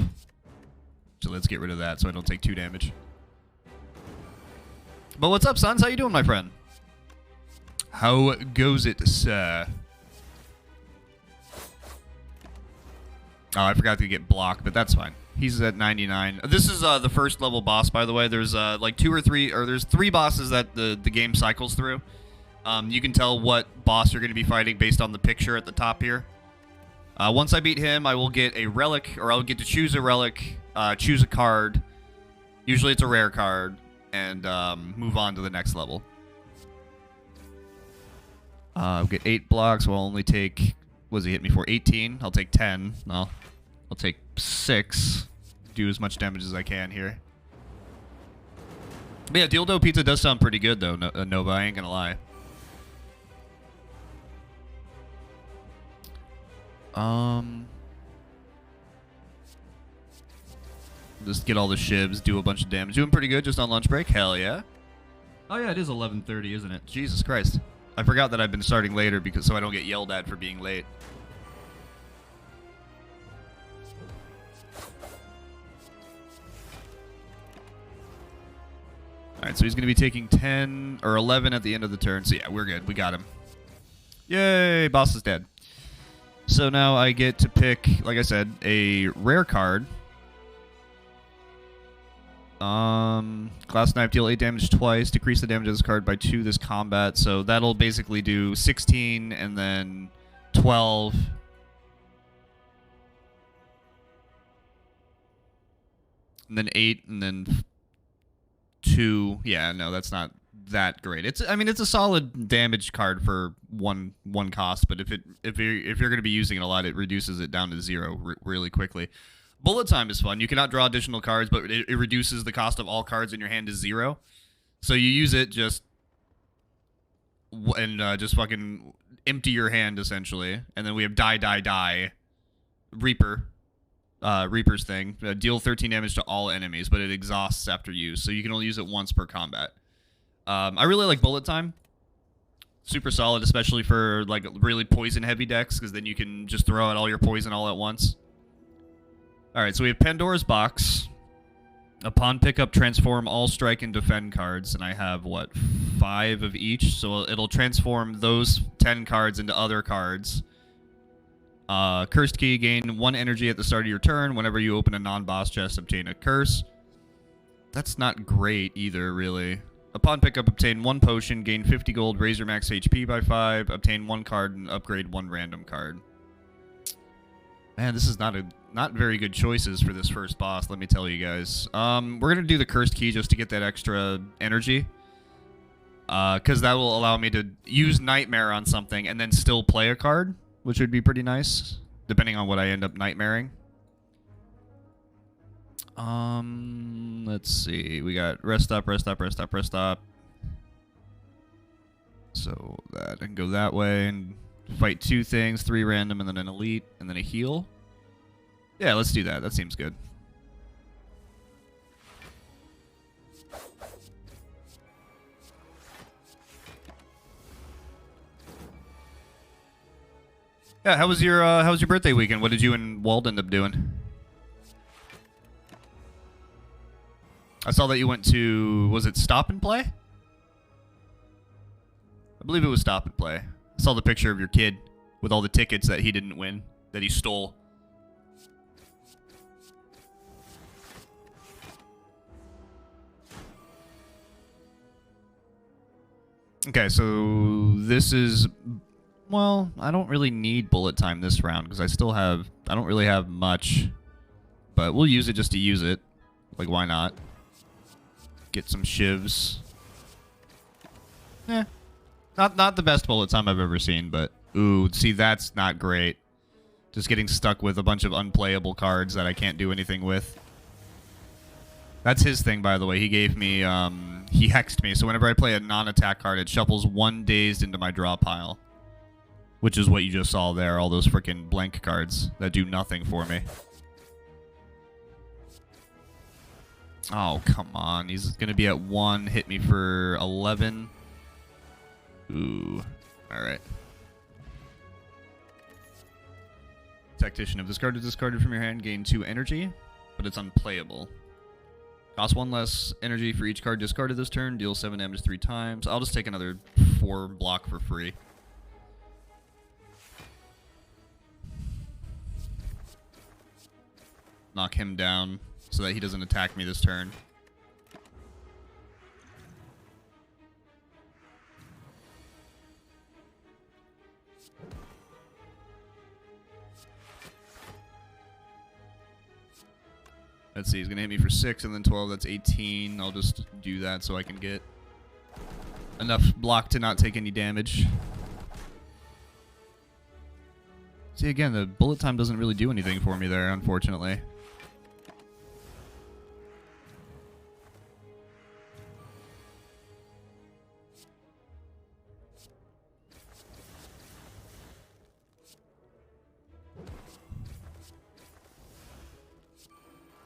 So let's get rid of that so I don't take 2 damage. But what's up, sons? How you doing, my friend? How goes it, sir? Oh, I forgot to get blocked, but that's fine. He's at 99. This is the first level boss, by the way. There's like 2 or 3, or there's 3 bosses that the game cycles through. You can tell what boss you're going to be fighting based on the picture at the top here. Once I beat him, I will get a relic, or I'll get to choose a relic, choose a card. Usually it's a rare card, and move on to the next level. I'll get 8 blocks. We'll only take, what does he hit me for? 18. I'll take 10. No, I'll take 6. Do as much damage as I can here. But yeah, dildo pizza does sound pretty good, though, Nova. I ain't gonna lie. Just get all the shivs, do a bunch of damage. Doing pretty good just on lunch break. Hell yeah. Oh yeah, it is 11:30, isn't it? Jesus Christ. I forgot that I've been starting later because so I don't get yelled at for being late. Alright, so he's going to be taking 10 or 11 at the end of the turn. So yeah, we're good. We got him. Yay, boss is dead. So now I get to pick, like I said, a rare card. Glass Knife, deal 8 damage twice. Decrease the damage of this card by 2 this combat. So that'll basically do 16 and then 12. And then 8 and then 2. 2. Yeah, no, that's not that great. I mean, it's a solid damage card for one cost, but if you're going to be using it a lot, it reduces it down to 0 really quickly. Bullet time is fun. You cannot draw additional cards, but it reduces the cost of all cards in your hand to 0. So you use it just fucking empty your hand essentially, and then we have die Reaper. Reaper's thing. Deal 13 damage to all enemies, but it exhausts after use, so you can only use it once per combat. I really like bullet time. Super solid, especially for like really poison heavy decks, because then you can just throw out all your poison all at once. Alright, so we have Pandora's Box. Upon pickup, transform all strike and defend cards, and I have, what, 5 of each? So it'll transform those 10 cards into other cards. Cursed Key, gain 1 energy at the start of your turn. Whenever you open a non-boss chest, obtain a curse. That's not great either, really. Upon pickup, obtain 1 potion, gain 50 gold, raise your max HP by 5, obtain 1 card, and upgrade 1 random card. Man, this is not very good choices for this first boss, let me tell you guys. We're going to do the Cursed Key just to get that extra energy. Because that will allow me to use Nightmare on something and then still play a card, which would be pretty nice, depending on what I end up nightmaring. Let's see. We got rest stop. So that I can go that way and fight 2 things, 3 random, and then an elite, and then a heal. Yeah, let's do that. That seems good. Yeah, how was your birthday weekend? What did you and Wald end up doing? I saw that you went to, was it Stop and Play? I believe it was Stop and Play. I saw the picture of your kid with all the tickets that he didn't win, that he stole. Okay, so this is, well, I don't really need bullet time this round because I don't really have much, but we'll use it just to use it. Like, why not? Get some shivs. Eh. Not the best bullet time I've ever seen, but ooh, see, that's not great. Just getting stuck with a bunch of unplayable cards that I can't do anything with. That's his thing, by the way. He gave me, he hexed me, so whenever I play a non-attack card, it shuffles 1 dazed into my draw pile. Which is what you just saw there, all those freaking blank cards that do nothing for me. Oh, come on. He's going to be at 1, hit me for 11. Ooh. Alright. Tactician. If this card is discarded from your hand, gain 2 energy, but it's unplayable. Cost 1 less energy for each card discarded this turn. Deal 7 damage 3 times. I'll just take another 4 block for free. Knock him down so that he doesn't attack me this turn. Let's see, he's going to hit me for 6 and then 12. That's 18. I'll just do that so I can get enough block to not take any damage. See, again, the bullet time doesn't really do anything for me there, unfortunately.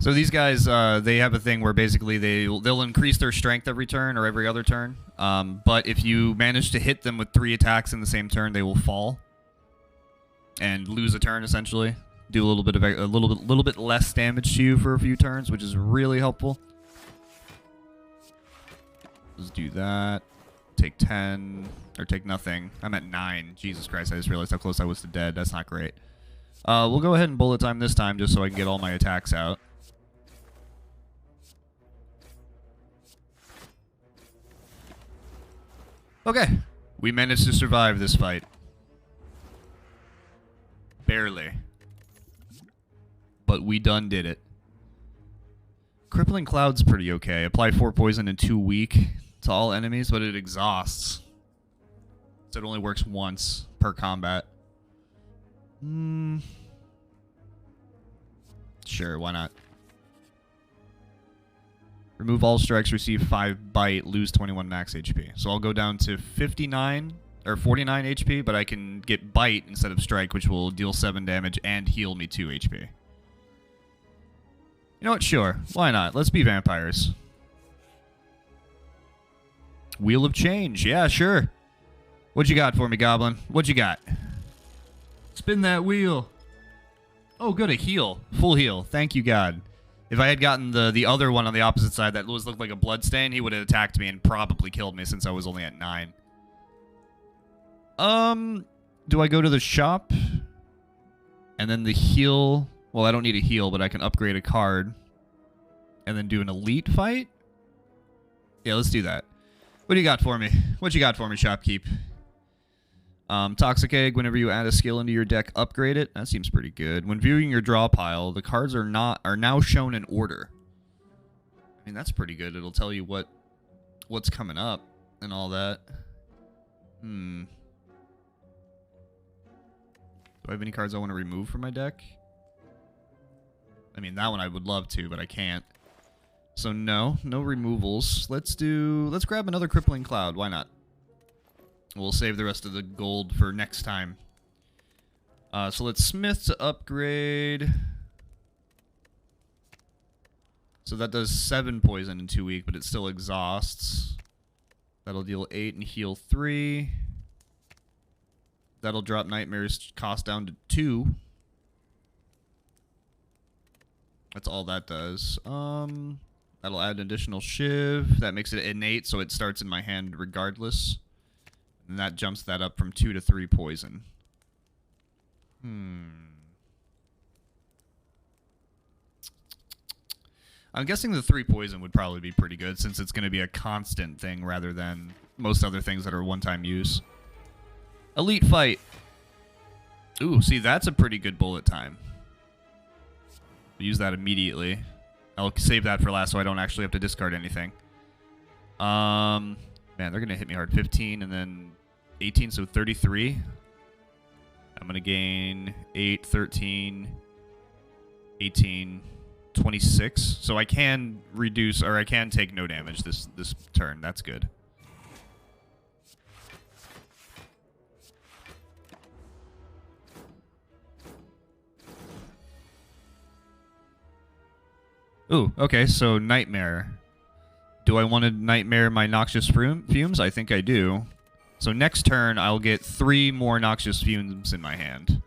So these guys, they have a thing where basically they'll increase their strength every turn or every other turn. But if you manage to hit them with 3 attacks in the same turn, they will fall and lose a turn essentially. Do a little bit less damage to you for a few turns, which is really helpful. Let's do that. Take 10 or take nothing. I'm at 9. Jesus Christ! I just realized how close I was to dead. That's not great. We'll go ahead and bullet time this time just so I can get all my attacks out. Okay, we managed to survive this fight. Barely. But we done did it. Crippling Cloud's pretty okay. Apply 4 poison in 2 weak to all enemies, but it exhausts. So it only works once per combat. Sure, why not? Remove all strikes, receive 5 bite, lose 21 max HP. So I'll go down to 59 or 49 HP, but I can get bite instead of strike, which will deal 7 damage and heal me 2 HP. You know what? Sure. Why not? Let's be vampires. Wheel of Change. Yeah, sure. What you got for me, Goblin? What you got? Spin that wheel. Oh, good, a heal. Full heal. Thank you, God. If I had gotten the other one on the opposite side that looked like a bloodstain, he would have attacked me and probably killed me since I was only at 9. Do I go to the shop? And then the heal... Well, I don't need a heal, but I can upgrade a card. And then do an elite fight? Yeah, let's do that. What do you got for me? What you got for me, Shopkeep? Toxic Egg, whenever you add a skill into your deck, upgrade it. That seems pretty good. When viewing your draw pile, the cards are now shown in order. I mean, that's pretty good. It'll tell you what's coming up and all that. Do I have any cards I want to remove from my deck? I mean, that one I would love to, but I can't. So no removals. Let's grab another Crippling Cloud. Why not? We'll save the rest of the gold for next time. So let's smith to upgrade. So that does 7 poison in 2 weeks, but it still exhausts. That'll deal 8 and heal 3. That'll drop Nightmare's cost down to 2. That's all that does. That'll add an additional Shiv. That makes it innate, so it starts in my hand regardless. And that jumps that up from 2 to 3 poison. I'm guessing the 3 poison would probably be pretty good, since it's going to be a constant thing rather than most other things that are one-time use. Elite Fight. Ooh, see, that's a pretty good bullet time. Use that immediately. I'll save that for last so I don't actually have to discard anything. Man, they're going to hit me hard. 15 and then 18, so 33. I'm going to gain 8, 13, 18, 26. So I can reduce, or I can take no damage this turn. That's good. Ooh, okay, so Nightmare. Do I want to Nightmare my Noxious Fumes? I think I do. So next turn, I'll get 3 more Noxious Fumes in my hand.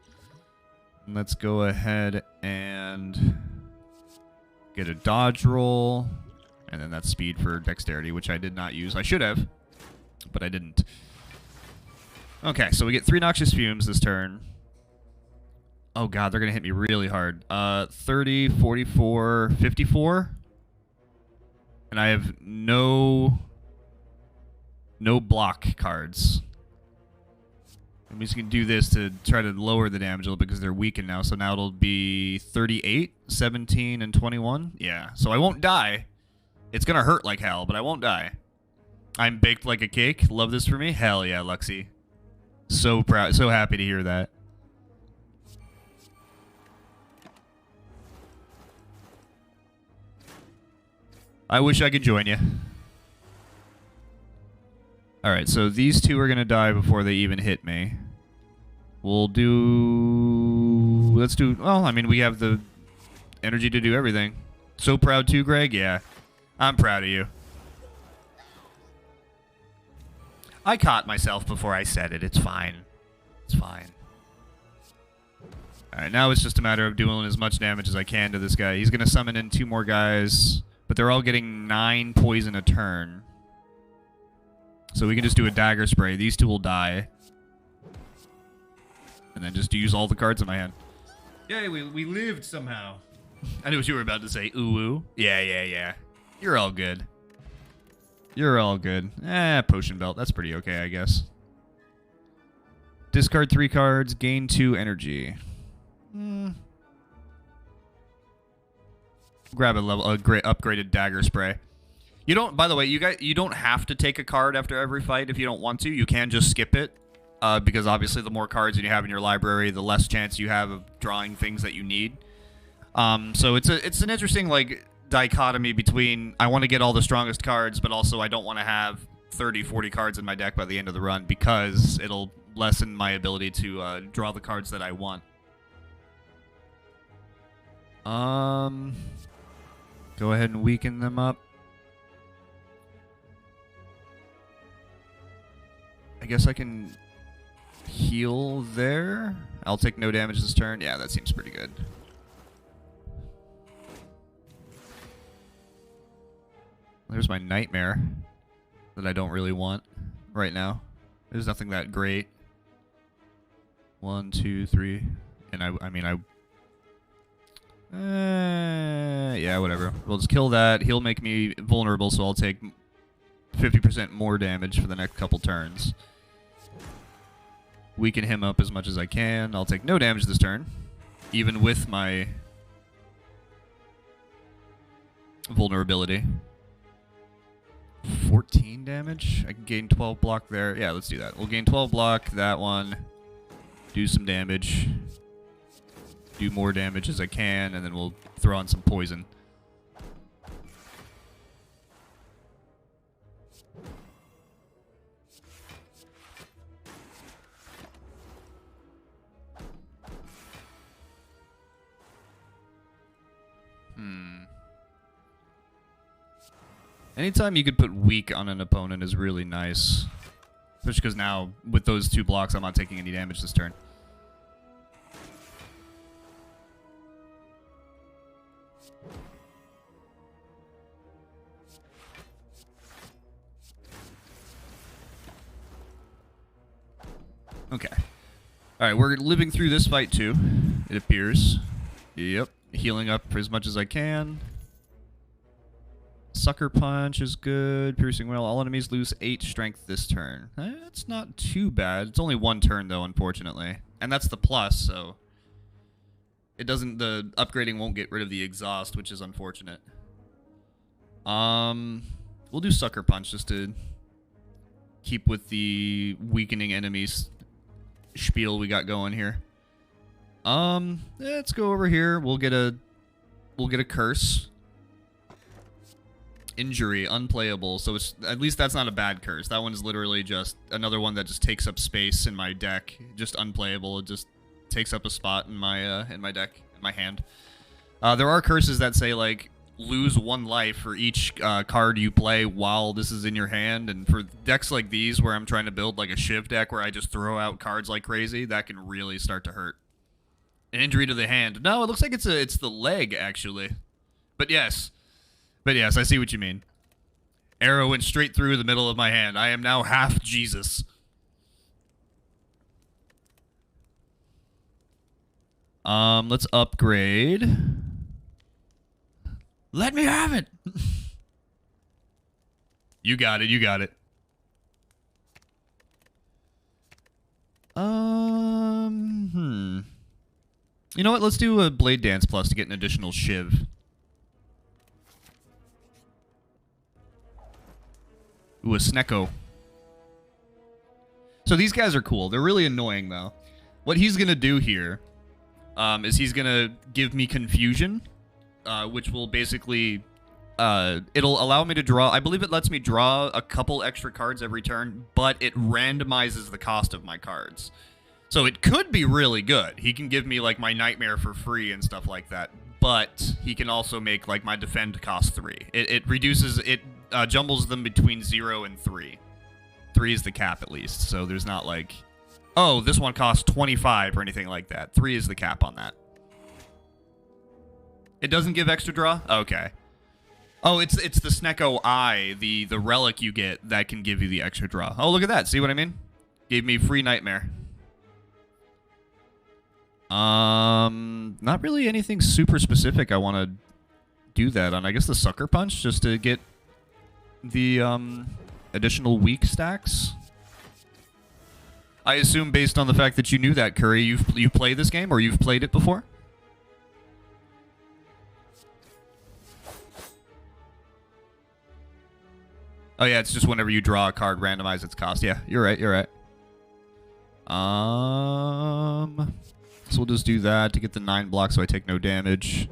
Let's go ahead and get a dodge roll. And then that's speed for dexterity, which I did not use. I should have, but I didn't. Okay, so we get 3 Noxious Fumes this turn. Oh god, they're going to hit me really hard. 30, 44, 54. And I have no block cards. I'm just going to do this to try to lower the damage a little bit because they're weakened now. So now it'll be 38, 17, and 21. Yeah, so I won't die. It's going to hurt like hell, but I won't die. I'm baked like a cake. Love this for me? Hell yeah, Luxie. So proud, so happy to hear that. I wish I could join you. Alright, so these 2 are going to die before they even hit me. We'll do... Let's do... Well, I mean, we have the energy to do everything. So proud too, Greg? Yeah. I'm proud of you. I caught myself before I said it. It's fine. It's fine. Alright, now it's just a matter of doing as much damage as I can to this guy. He's going to summon in 2 more guys... But they're all getting 9 poison a turn. So we can just do a dagger spray. These 2 will die. And then just use all the cards in my hand. Yay, we lived somehow. I knew what you were about to say. Ooh, ooh. Yeah. You're all good. You're all good. Potion belt. That's pretty okay, I guess. Discard 3 cards. Gain 2 energy. grab a great upgraded dagger spray. You don't, by the way, you don't have to take a card after every fight if you don't want to. You can just skip it, because obviously the more cards you have in your library, the less chance you have of drawing things that you need. So it's an interesting like dichotomy between I want to get all the strongest cards, but also I don't want to have 30, 40 cards in my deck by the end of the run because it'll lessen my ability to draw the cards that I want. Go ahead and weaken them up. I guess I can heal there. I'll take no damage this turn. Yeah, that seems pretty good. There's my nightmare that I don't really want right now. There's nothing that great. 1, 2, 3. And I mean, yeah, whatever. We'll just kill that. He'll make me vulnerable, so I'll take 50% more damage for the next couple turns. Weaken him up as much as I can. I'll take no damage this turn, even with my vulnerability. 14 damage? I can gain 12 block there. Yeah, let's do that. We'll gain 12 block, that one. Do some damage. Do more damage as I can, and then we'll throw on some poison. Anytime you could put weak on an opponent is really nice. Especially because now, with those 2 blocks, I'm not taking any damage this turn. Okay. Alright, we're living through this fight too, it appears. Yep. Healing up as much as I can. Sucker Punch is good. Piercing Well. All enemies lose 8 strength this turn. That's not too bad. It's only 1 turn, though, unfortunately. And that's the plus, so... It doesn't... The upgrading won't get rid of the exhaust, which is unfortunate. We'll do Sucker Punch just to keep with the weakening enemies spiel we got going here. Let's go over here. We'll get a curse. Injury, unplayable. So it's, at least that's not a bad curse. That one's literally just another one that just takes up space in my deck. Just unplayable. It just takes up a spot in my deck, in my hand. There are curses that say like lose 1 life for each card you play while this is in your hand. And for decks like these where I'm trying to build like a Shiv deck where I just throw out cards like crazy, that can really start to hurt. An injury to the hand. No, it looks like it's the leg actually. But yes. But yes, I see what you mean. Arrow went straight through the middle of my hand. I am now half Jesus. Let's upgrade. Let me have it. You got it, you got it. You know what? Let's do a Blade Dance Plus to get an additional Shiv. Ooh, a Snecko. So these guys are cool. They're really annoying, though. What he's going to do here is he's going to give me Confusion, which will basically... it'll allow me to draw... I believe it lets me draw a couple extra cards every turn, but it randomizes the cost of my cards. So it could be really good. He can give me, like, my Nightmare for free and stuff like that. But he can also make, like, my Defend cost 3. It reduces... It jumbles them between 0 and 3. 3 is the cap, at least. So there's not, like... Oh, this one costs 25 or anything like that. 3 is the cap on that. It doesn't give extra draw? Okay. Oh, it's the Snecko Eye, the relic you get that can give you the extra draw. Oh, look at that. See what I mean? Gave me free Nightmare. Not really anything super specific I want to do that on. I guess the Sucker Punch, just to get the additional weak stacks. I assume based on the fact that you knew that, Curry, you play this game, or you've played it before? Oh yeah, it's just whenever you draw a card, randomize its cost. Yeah, you're right. You're right. So we'll just do that to get the 9 blocks, so I take no damage.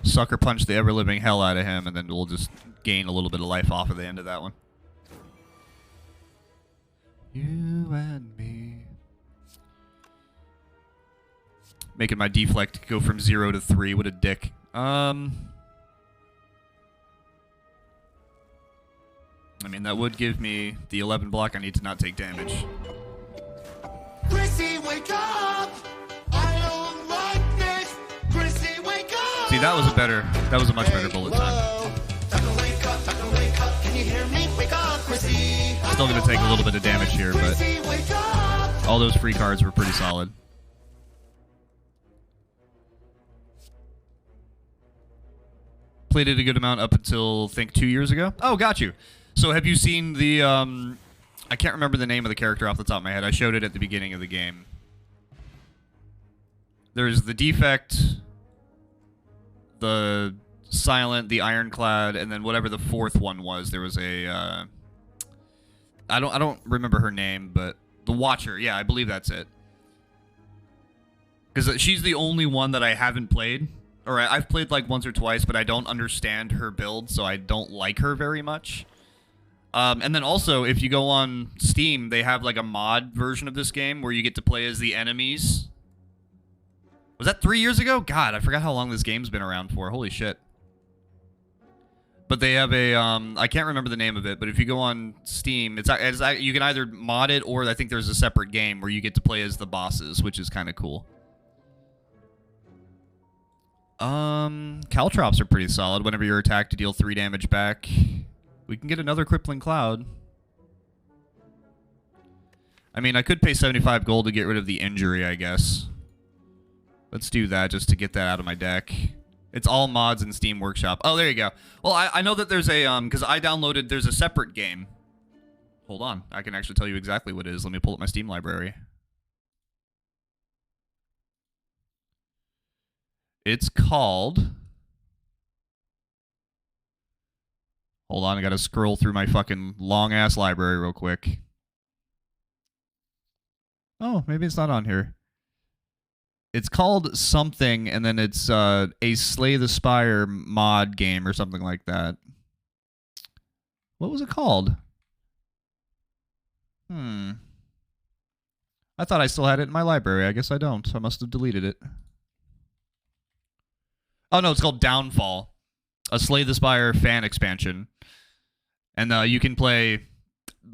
Sucker punch the ever living hell out of him, and then we'll just gain a little bit of life off at the end of that one. You and me. Making my deflect go from 0 to 3. What a dick. I mean, that would give me the 11 block I need to not take damage. Chrissy, wake up! I don't like this! Chrissy, wake up! See, that was a much better bullet time. Wake up, wake up, can you hear me? Wake up, Chrissy! Still gonna take a little bit of damage here, but Chrissy, wake up! all those free cards were pretty solid. Played it a good amount up until, I think, 2 years ago. Oh, got you. So have you seen the, I can't remember the name of the character off the top of my head. I showed it at the beginning of the game. There's the Defect, the Silent, the Ironclad, and then whatever the fourth one was. There was a, I don't remember her name, but the Watcher. Yeah, I believe that's it. Because she's the only one that I haven't played. Or I've played like once or twice, but I don't understand her build, so I don't like her very much. And then also, if you go on Steam, they have like a mod version of this game where you get to play as the enemies. Was that 3 years ago? God, I forgot how long this game's been around for. Holy shit. But they have a, I can't remember the name of it, but if you go on Steam, it's you can either mod it, or I think there's a separate game where you get to play as the bosses, which is kind of cool. Caltrops are pretty solid. Whenever you're attacked to deal 3 damage back. We can get another Crippling Cloud. I mean, I could pay 75 gold to get rid of the injury, I guess. Let's do that just to get that out of my deck. It's all mods in Steam Workshop. Oh, there you go. Well, I know that there's a, because I downloaded, there's a separate game. Hold on. I can actually tell you exactly what it is. Let me pull up my Steam library. It's called... Hold on, I gotta scroll through my fucking long-ass library real quick. Oh, maybe it's not on here. It's called something, and then it's a Slay the Spire mod game or something like that. What was it called? I thought I still had it in my library. I guess I don't. I must have deleted it. Oh, no, it's called Downfall. A Slay the Spire fan expansion. And you can play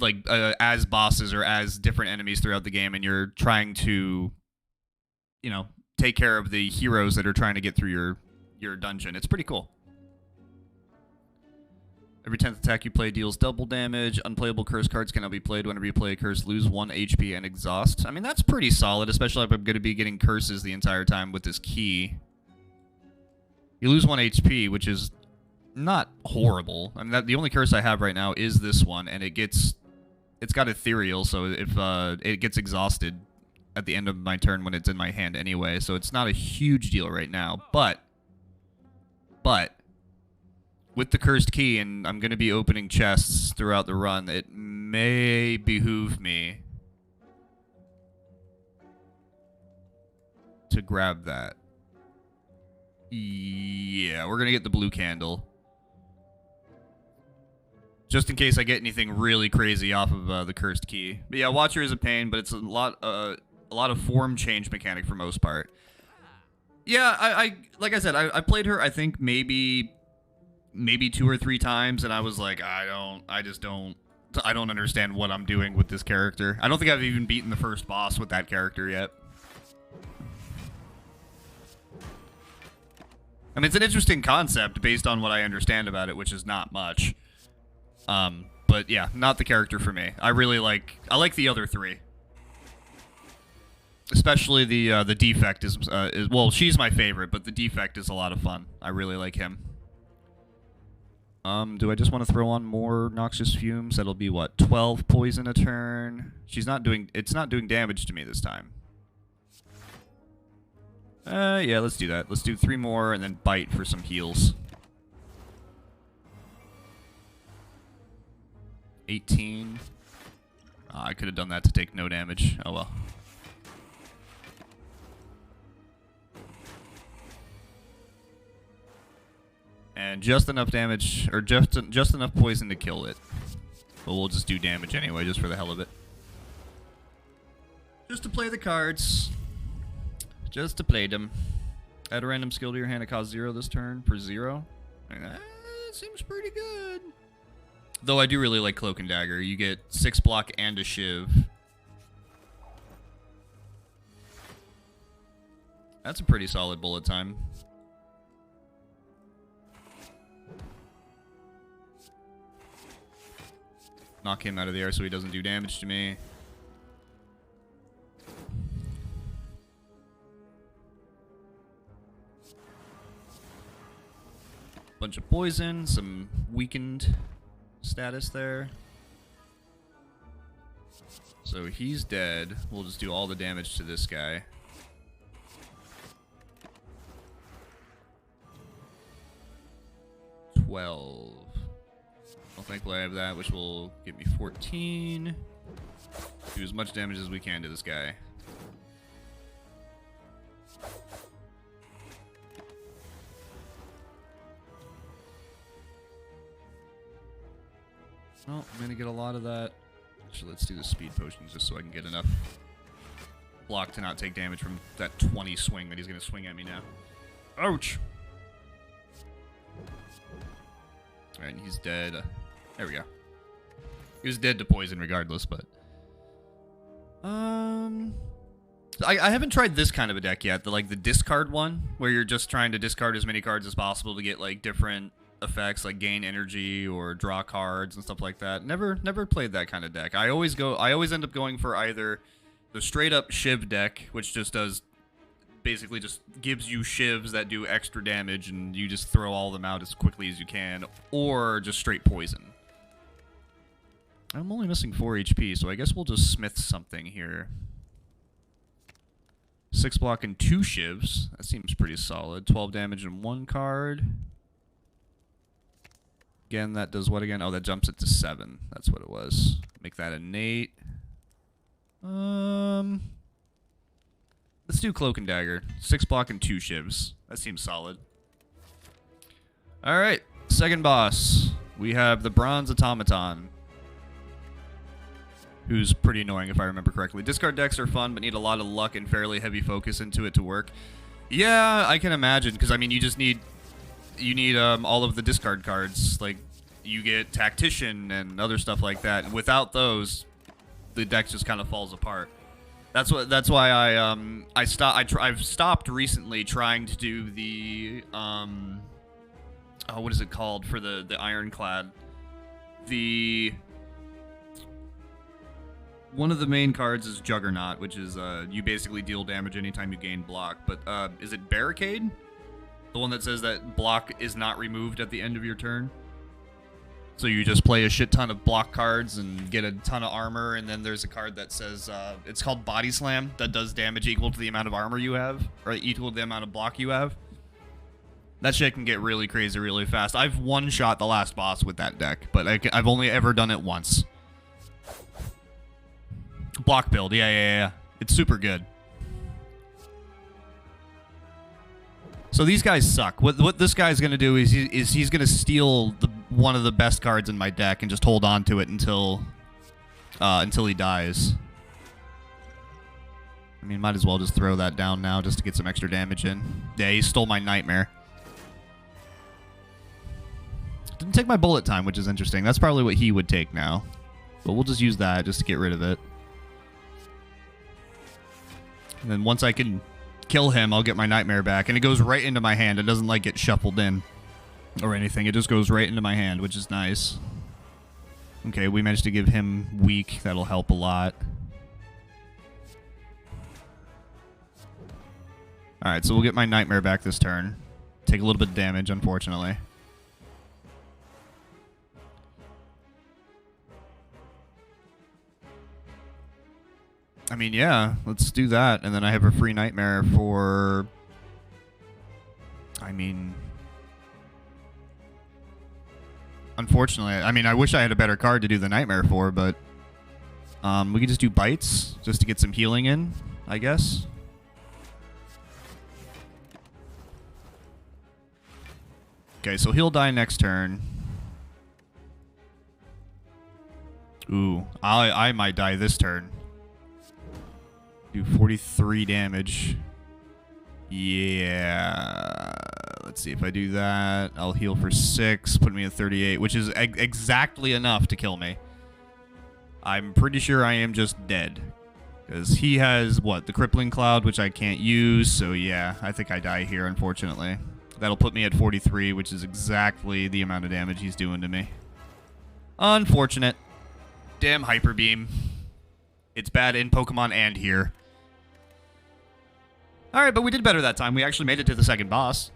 like as bosses or as different enemies throughout the game, and you're trying to, you know, take care of the heroes that are trying to get through your dungeon. It's pretty cool. Every 10th attack you play deals double damage. Unplayable curse cards cannot be played. Whenever you play a curse, lose 1 HP and exhaust. I mean, that's pretty solid, especially if I'm going to be getting curses the entire time with this key. You lose 1 HP, which is not horrible. I mean, the only curse I have right now is this one, and it's got ethereal, so if it gets exhausted at the end of my turn when it's in my hand anyway, so it's not a huge deal right now. But with the cursed key, and I'm going to be opening chests throughout the run, it may behoove me to grab that. Yeah, we're going to get the blue candle. Just in case I get anything really crazy off of the cursed key. But yeah, Watcher is a pain, but it's a lot of form change mechanic for most part. Yeah, I like I said, I played her, I think maybe 2 or 3 times, and I was like, I don't understand what I'm doing with this character. I don't think I've even beaten the first boss with that character yet. I mean, it's an interesting concept based on what I understand about it, which is not much. But yeah, not the character for me. I like the other 3. Especially the Defect is well, she's my favorite, but the Defect is a lot of fun. I really like him. Do I just want to throw on more Noxious Fumes? That'll be what, 12 poison a turn? It's not doing damage to me this time. Yeah, let's do that. Let's do 3 more and then Bite for some heals. 18. I could have done that to take no damage. Oh well. And just enough damage, or just enough poison to kill it. But we'll just do damage anyway, just for the hell of it. Just to play the cards. Just to play them. Add a random skill to your hand that costs 0 this turn for 0. And that seems pretty good. Though I do really like Cloak and Dagger. You get 6 block and a shiv. That's a pretty solid bullet time. Knock him out of the air so he doesn't do damage to me. Bunch of poison, some weakened status there. So he's dead. We'll just do all the damage to this guy. $12. Well, thankfully I have that, which will get me 14. Do as much damage as we can to this guy. Well, I'm gonna get a lot of that. Actually, let's do the speed potions just so I can get enough block to not take damage from that 20 swing that he's gonna swing at me now. Ouch! Alright, he's dead. There we go. He was dead to poison regardless, but... I haven't tried this kind of a deck yet, the discard one, where you're just trying to discard as many cards as possible to get like different effects, like gain energy or draw cards and stuff like that. Never played that kind of deck. I always end up going for either the straight up Shiv deck, which just does basically just gives you shivs that do extra damage and you just throw all of them out as quickly as you can, or just straight poison. I'm only missing 4 HP, so I guess we'll just smith something here. 6 block and 2 shivs. That seems pretty solid. 12 damage in 1 card. Again, that does what again? Oh, that jumps it to 7. That's what it was. Make that a Nate. Let's do Cloak and Dagger. 6 block and 2 shivs. That seems solid. Alright, second boss. We have the Bronze Automaton, who's pretty annoying if I remember correctly. Discard decks are fun, but need a lot of luck and fairly heavy focus into it to work. Yeah, I can imagine, because I mean, you need all of the discard cards. Like, you get Tactician and other stuff like that. And without those, the deck just kind of falls apart. That's why I've stopped recently trying to do the what is it called for the Ironclad? One of the main cards is Juggernaut, which is you basically deal damage anytime you gain block. But is it Barricade? The one that says that block is not removed at the end of your turn? So you just play a shit ton of block cards and get a ton of armor, and then there's a card that says, it's called Body Slam, that does damage equal to the amount of armor you have, or equal to the amount of block you have. That shit can get really crazy really fast. I've one-shot the last boss with that deck, but I've only ever done it once. Block build, yeah. It's super good. So these guys suck. What this guy's gonna do is he's gonna steal one of the best cards in my deck and just hold on to it until he dies. I mean, might as well just throw that down now just to get some extra damage in. Yeah, he stole my Nightmare. Didn't take my bullet time, which is interesting. That's probably what he would take now. But we'll just use that just to get rid of it. And then once I can kill him, I'll get my Nightmare back. And it goes right into my hand. It doesn't, like, get shuffled in or anything. It just goes right into my hand, which is nice. Okay, we managed to give him weak. That'll help a lot. Alright, so we'll get my Nightmare back this turn. Take a little bit of damage, unfortunately. I mean, yeah, let's do that. And then I have a free Nightmare for... I mean... unfortunately. I mean, I wish I had a better card to do the Nightmare for, but we could just do Bites just to get some healing in, I guess. Okay, so he'll die next turn. Ooh, I might die this turn. Do 43 damage. Yeah. Let's see if I do that. I'll heal for 6, put me at 38, which is exactly enough to kill me. I'm pretty sure I am just dead. Because he has, what, the Crippling Cloud, which I can't use. So yeah, I think I die here, unfortunately. That'll put me at 43, which is exactly the amount of damage he's doing to me. Unfortunate. Damn Hyper Beam. It's bad in Pokemon and here. Alright, but we did better that time. We actually made it to the second boss.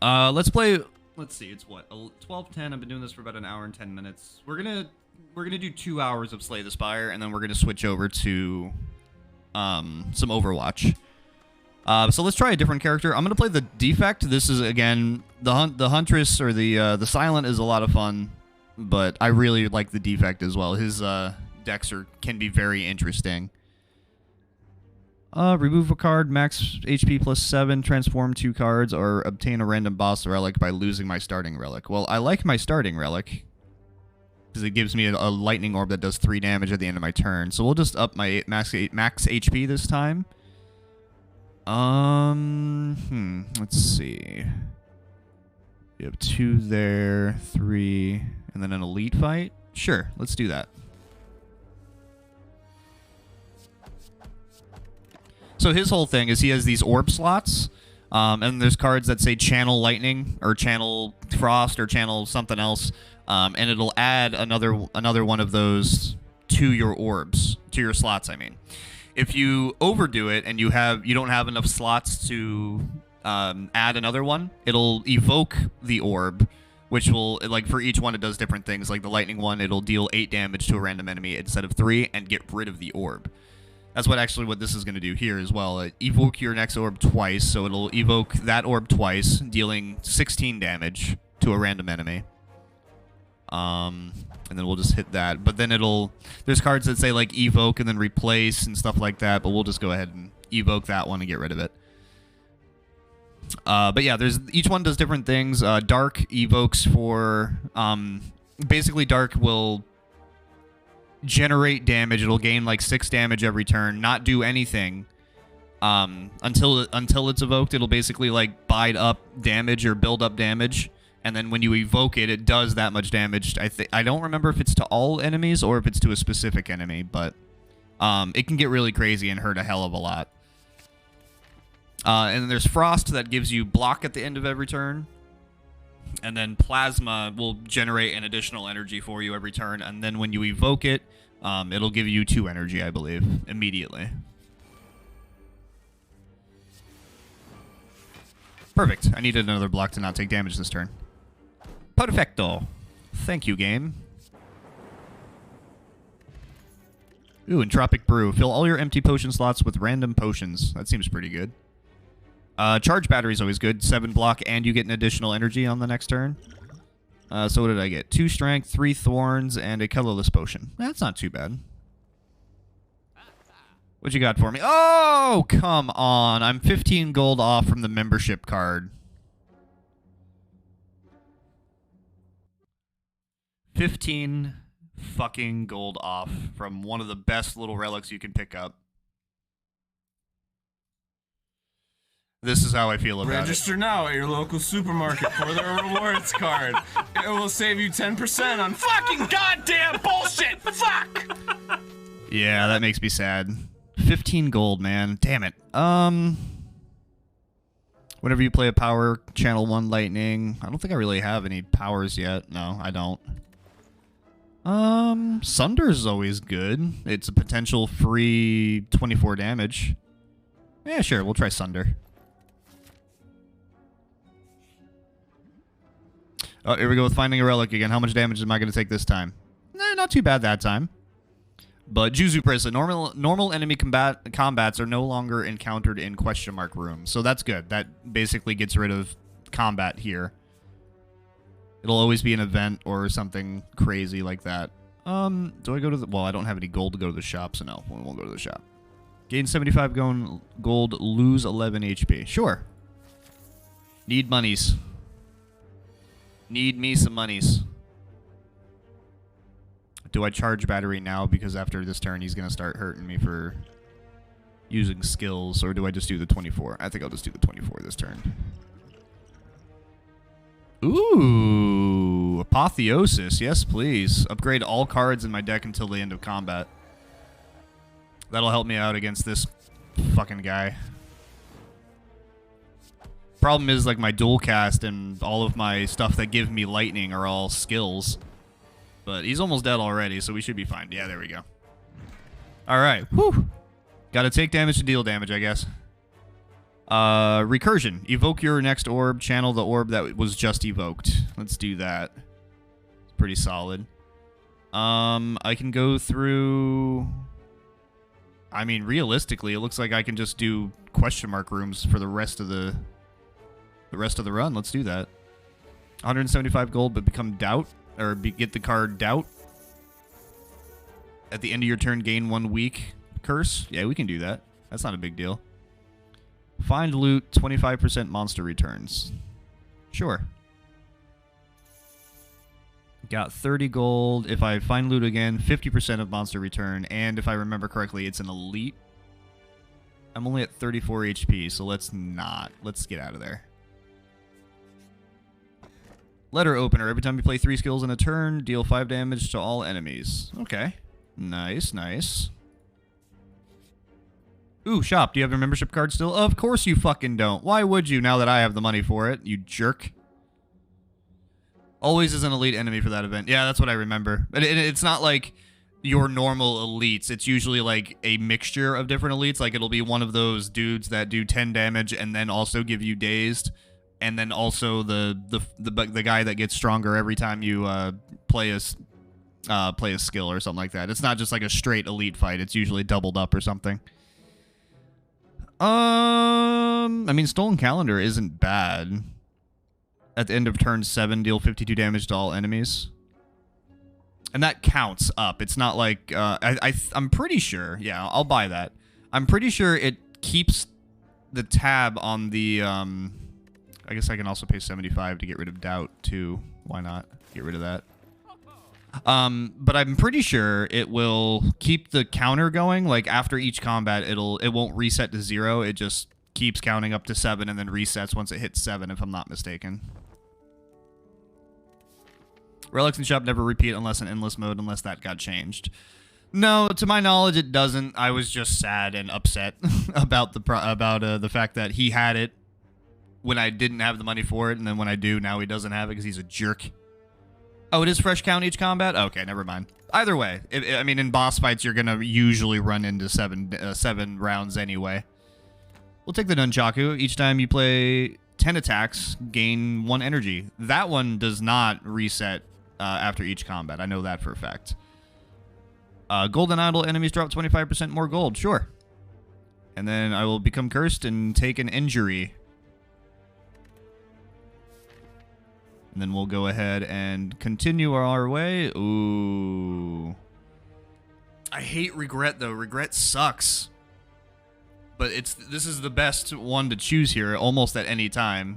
Let's play... Let's see, it's what? 12:10. I've been doing this for about an hour and 10 minutes. We're gonna do 2 hours of Slay the Spire, and then we're gonna switch over to some Overwatch. So let's try a different character. I'm gonna play the Defect. This is, again, the Huntress, or the Silent is a lot of fun, but I really like the Defect as well. His decks can be very interesting. Remove a card, max HP plus 7, transform 2 cards, or obtain a random boss relic by losing my starting relic. Well, I like my starting relic, because it gives me a lightning orb that does 3 damage at the end of my turn. So we'll just up my max HP this time. Let's see. We have 2 there, 3, and then an elite fight. Sure, let's do that. So his whole thing is he has these orb slots, and there's cards that say Channel Lightning, or Channel Frost, or Channel something else, and it'll add another one of those to your orbs, to your slots, I mean. If you overdo it and you don't have enough slots to add another one, it'll evoke the orb, which will, like, for each one it does different things. Like the lightning one, it'll deal 8 damage to a random enemy instead of 3 and get rid of the orb. That's what this is going to do here as well. Evoke your next orb twice, so it'll evoke that orb twice, dealing 16 damage to a random enemy. And then we'll just hit that. But then there's cards that say, like, evoke and then replace and stuff like that, but we'll just go ahead and evoke that one and get rid of it. But yeah, each one does different things. Dark evokes for... basically, Dark will generate damage. It'll gain like 6 damage every turn, not do anything until it's evoked. It'll basically like bide up damage or build up damage, and then when you evoke it, it does that much damage. I don't remember if it's to all enemies or if it's to a specific enemy, but it can get really crazy and hurt a hell of a lot. And then there's Frost that gives you block at the end of every turn. And then Plasma will generate an additional energy for you every turn. And then when you evoke it, it'll give you 2 energy, I believe, immediately. Perfect. I needed another block to not take damage this turn. Perfecto. Thank you, game. Ooh, Entropic Brew. Fill all your empty potion slots with random potions. That seems pretty good. Charge Battery is always good. 7 block, and you get an additional energy on the next turn. So what did I get? 2 strength, 3 thorns, and a colorless potion. That's not too bad. What you got for me? Oh, come on. I'm 15 gold off from the membership card. 15 fucking gold off from one of the best little relics you can pick up. This is how I feel about Register now at your local supermarket for the rewards card. It will save you 10% on fucking goddamn bullshit! Fuck! Yeah, that makes me sad. 15 gold, man. Damn it. Whenever you play a power, channel 1 lightning. I don't think I really have any powers yet. No, I don't. Sunder is always good. It's a potential free 24 damage. Yeah, sure, we'll try Sunder. Oh, here we go with finding a relic again. How much damage am I going to take this time? Not too bad that time. But Juzu Prissa, normal enemy combats are no longer encountered in question mark rooms. So that's good. That basically gets rid of combat here. It'll always be an event or something crazy like that. Do I go to the... Well, I don't have any gold to go to the shop, so no, we won't go to the shop. Gain 75 gold, lose 11 HP. Sure. Need monies. Need me some monies. Do I charge battery now? Because after this turn, he's going to start hurting me for using skills. Or do I just do the 24? I think I'll just do the 24 this turn. Ooh, Apotheosis. Yes, please. Upgrade all cards in my deck until the end of combat. That'll help me out against this fucking guy. Problem is, like, my dual cast and all of my stuff that give me lightning are all skills. But he's almost dead already, so we should be fine. Yeah, there we go. Alright. Whew. Gotta take damage to deal damage, I guess. Recursion. Evoke your next orb. Channel the orb that was just evoked. Let's do that. It's pretty solid. I can go through... I mean, realistically, it looks like I can just do question mark rooms for the rest of the run. Let's do that. 175 gold, but become doubt, or get the card doubt. At the end of your turn, gain 1 week curse. Yeah, we can do that. That's not a big deal. Find loot, 25% monster returns. Sure. Got 30 gold. If I find loot again, 50% of monster return. And if I remember correctly, it's an elite. I'm only at 34 HP, so let's not. Let's get out of there. Letter opener. Every time you play 3 skills in a turn, deal 5 damage to all enemies. Okay. Nice, nice. Ooh, shop. Do you have a membership card still? Of course you fucking don't. Why would you now that I have the money for it, you jerk? Always is an elite enemy for that event. Yeah, that's what I remember. But it's not like your normal elites. It's usually like a mixture of different elites. Like it'll be one of those dudes that do 10 damage and then also give you dazed. And then also the guy that gets stronger every time you play a skill or something like that. It's not just like a straight elite fight. It's usually doubled up or something. I mean, Stolen Calendar isn't bad. At the end of turn 7, deal 52 damage to all enemies. And that counts up. It's not like... I'm pretty sure... Yeah, I'll buy that. I'm pretty sure it keeps the tab on the... I guess I can also pay 75 to get rid of Doubt, too. Why not? Get rid of that. But I'm pretty sure it will keep the counter going. Like, after each combat, it won't reset to 0. It just keeps counting up to 7 and then resets once it hits 7, if I'm not mistaken. Relics in shop never repeat unless in endless mode, unless that got changed. No, to my knowledge, it doesn't. I was just sad and upset about the fact that he had it when I didn't have the money for it, and then when I do, now he doesn't have it because he's a jerk. Oh, it is fresh count each combat? Okay, never mind. Either way, I mean, in boss fights, you're going to usually run into 7 rounds anyway. We'll take the Nunchaku. Each time you play 10 attacks, gain 1 energy. That one does not reset after each combat. I know that for a fact. Golden Idol enemies drop 25% more gold. Sure. And then I will become cursed and take an injury. And then we'll go ahead and continue our way. Ooh. I hate regret, though. Regret sucks. But this is the best one to choose here, almost at any time.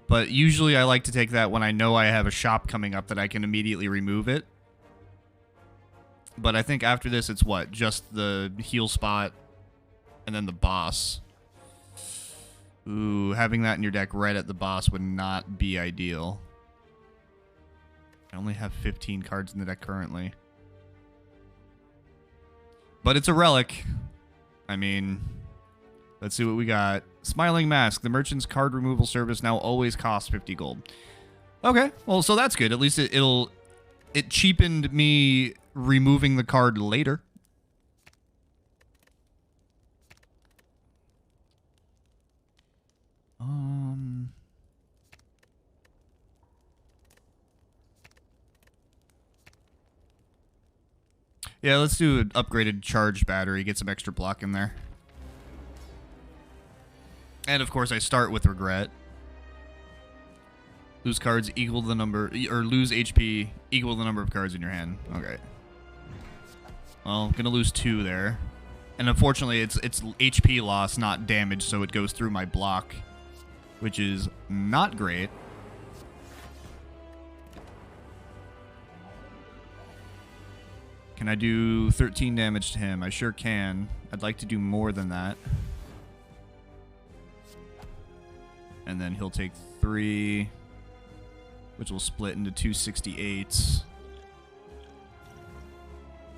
But usually I like to take that when I know I have a shop coming up that I can immediately remove it. But I think after this, it's what? Just the heal spot and then the boss. Ooh, having that in your deck right at the boss would not be ideal. I only have 15 cards in the deck currently. But it's a relic. I mean, let's see what we got. Smiling Mask. The merchant's card removal service now always costs 50 gold. Okay, well, so that's good. At least it cheapened me removing the card later. Yeah, let's do an upgraded charged battery. Get some extra block in there. And, of course, I start with regret. Lose cards equal the number, or lose HP equal the number of cards in your hand. Okay. Well, gonna lose 2 there. And unfortunately, it's HP loss, not damage, so it goes through my block, which is not great. Can I do 13 damage to him? I sure can. I'd like to do more than that. And then he'll take 3, which will split into 268s.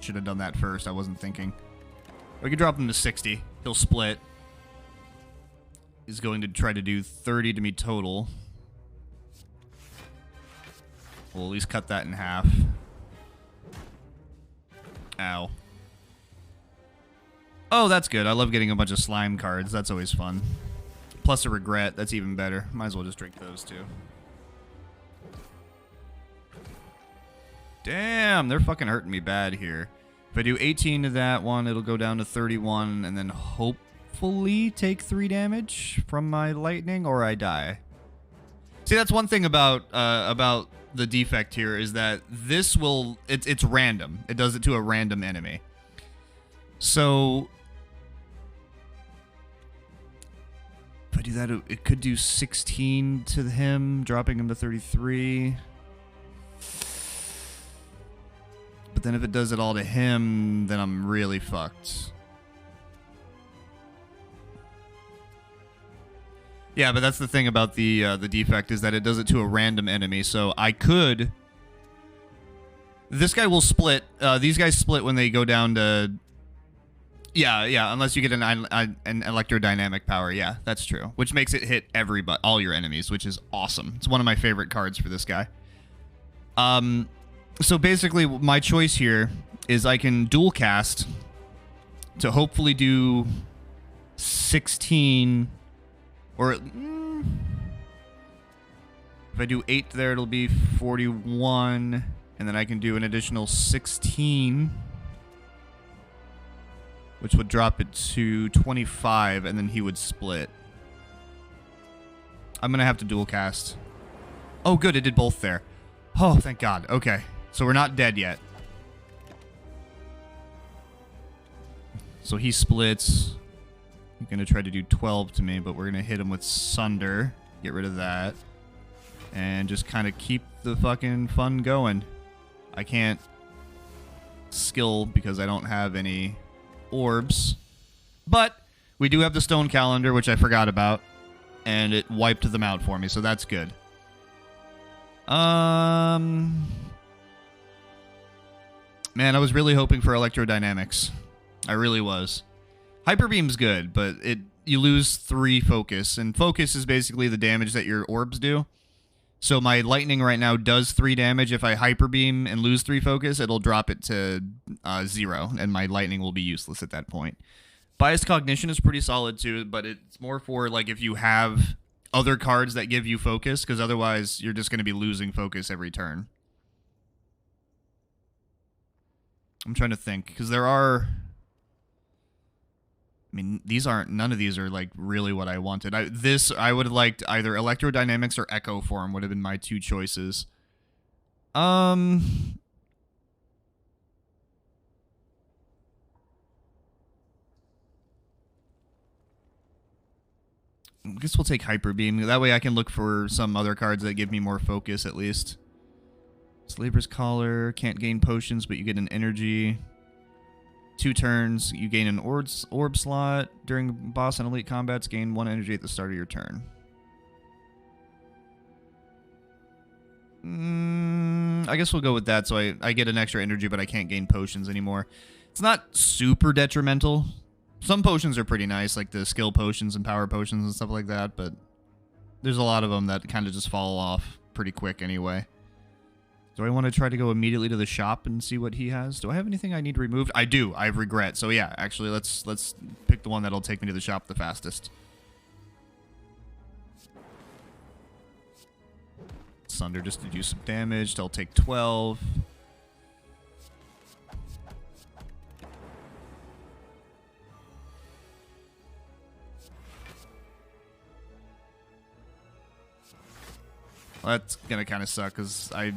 Should have done that first. I wasn't thinking. We could drop him to 60. He'll split. He's going to try to do 30 to me total. We'll at least cut that in half. Ow. Oh, that's good. I love getting a bunch of slime cards. That's always fun. Plus a regret. That's even better. Might as well just drink those too. Damn, they're fucking hurting me bad here. If I do 18 to that one, it'll go down to 31, and then hopefully take 3 damage from my lightning, or I die. See, that's one thing about the defect here, is that this will... It's random. It does it to a random enemy. So... if I do that, it could do 16 to him, dropping him to 33... But then if it does it all to him, then I'm really fucked. Yeah, but that's the thing about the defect, is that it does it to a random enemy. So I could... This guy will split. These guys split when they go down to... Yeah, unless you get an electrodynamic power. Yeah, that's true. Which makes it hit all your enemies, which is awesome. It's one of my favorite cards for this guy. So basically, my choice here is I can dual cast to hopefully do 16, or if I do 8 there, it'll be 41, and then I can do an additional 16, which would drop it to 25, and then he would split. I'm going to have to dual cast. Oh, good, it did both there. Oh, thank God. Okay. So we're not dead yet. So he splits. He's going to try to do 12 to me, but we're going to hit him with Sunder. Get rid of that. And just kind of keep the fucking fun going. I can't skill because I don't have any orbs. But we do have the stone calendar, which I forgot about. And it wiped them out for me, so that's good. Man, I was really hoping for electrodynamics. I really was. Hyper Beam's good, but you lose 3 focus, and focus is basically the damage that your orbs do. So my lightning right now does 3 damage. If I Hyper Beam and lose 3 focus, it'll drop it to 0, and my lightning will be useless at that point. Biased Cognition is pretty solid too, but it's more for like if you have other cards that give you focus, because otherwise you're just going to be losing focus every turn. I'm trying to think, because there are... I mean, none of these are, like, really what I wanted. I would have liked either Electrodynamics or Echo Form would have been my 2 choices. I guess we'll take Hyper Beam. That way I can look for some other cards that give me more focus, at least. Slaver's Collar, can't gain potions, but you get an energy. 2 turns, you gain an orb slot. During boss and elite combats, gain 1 energy at the start of your turn. I guess we'll go with that, so I get an extra energy, but I can't gain potions anymore. It's not super detrimental. Some potions are pretty nice, like the skill potions and power potions and stuff like that, but there's a lot of them that kind of just fall off pretty quick anyway. Do I want to try to go immediately to the shop and see what he has? Do I have anything I need removed? I do. I have regret. So yeah, actually, let's pick the one that'll take me to the shop the fastest. Sunder just to do some damage. They'll take 12. Well, that's gonna kind of suck because I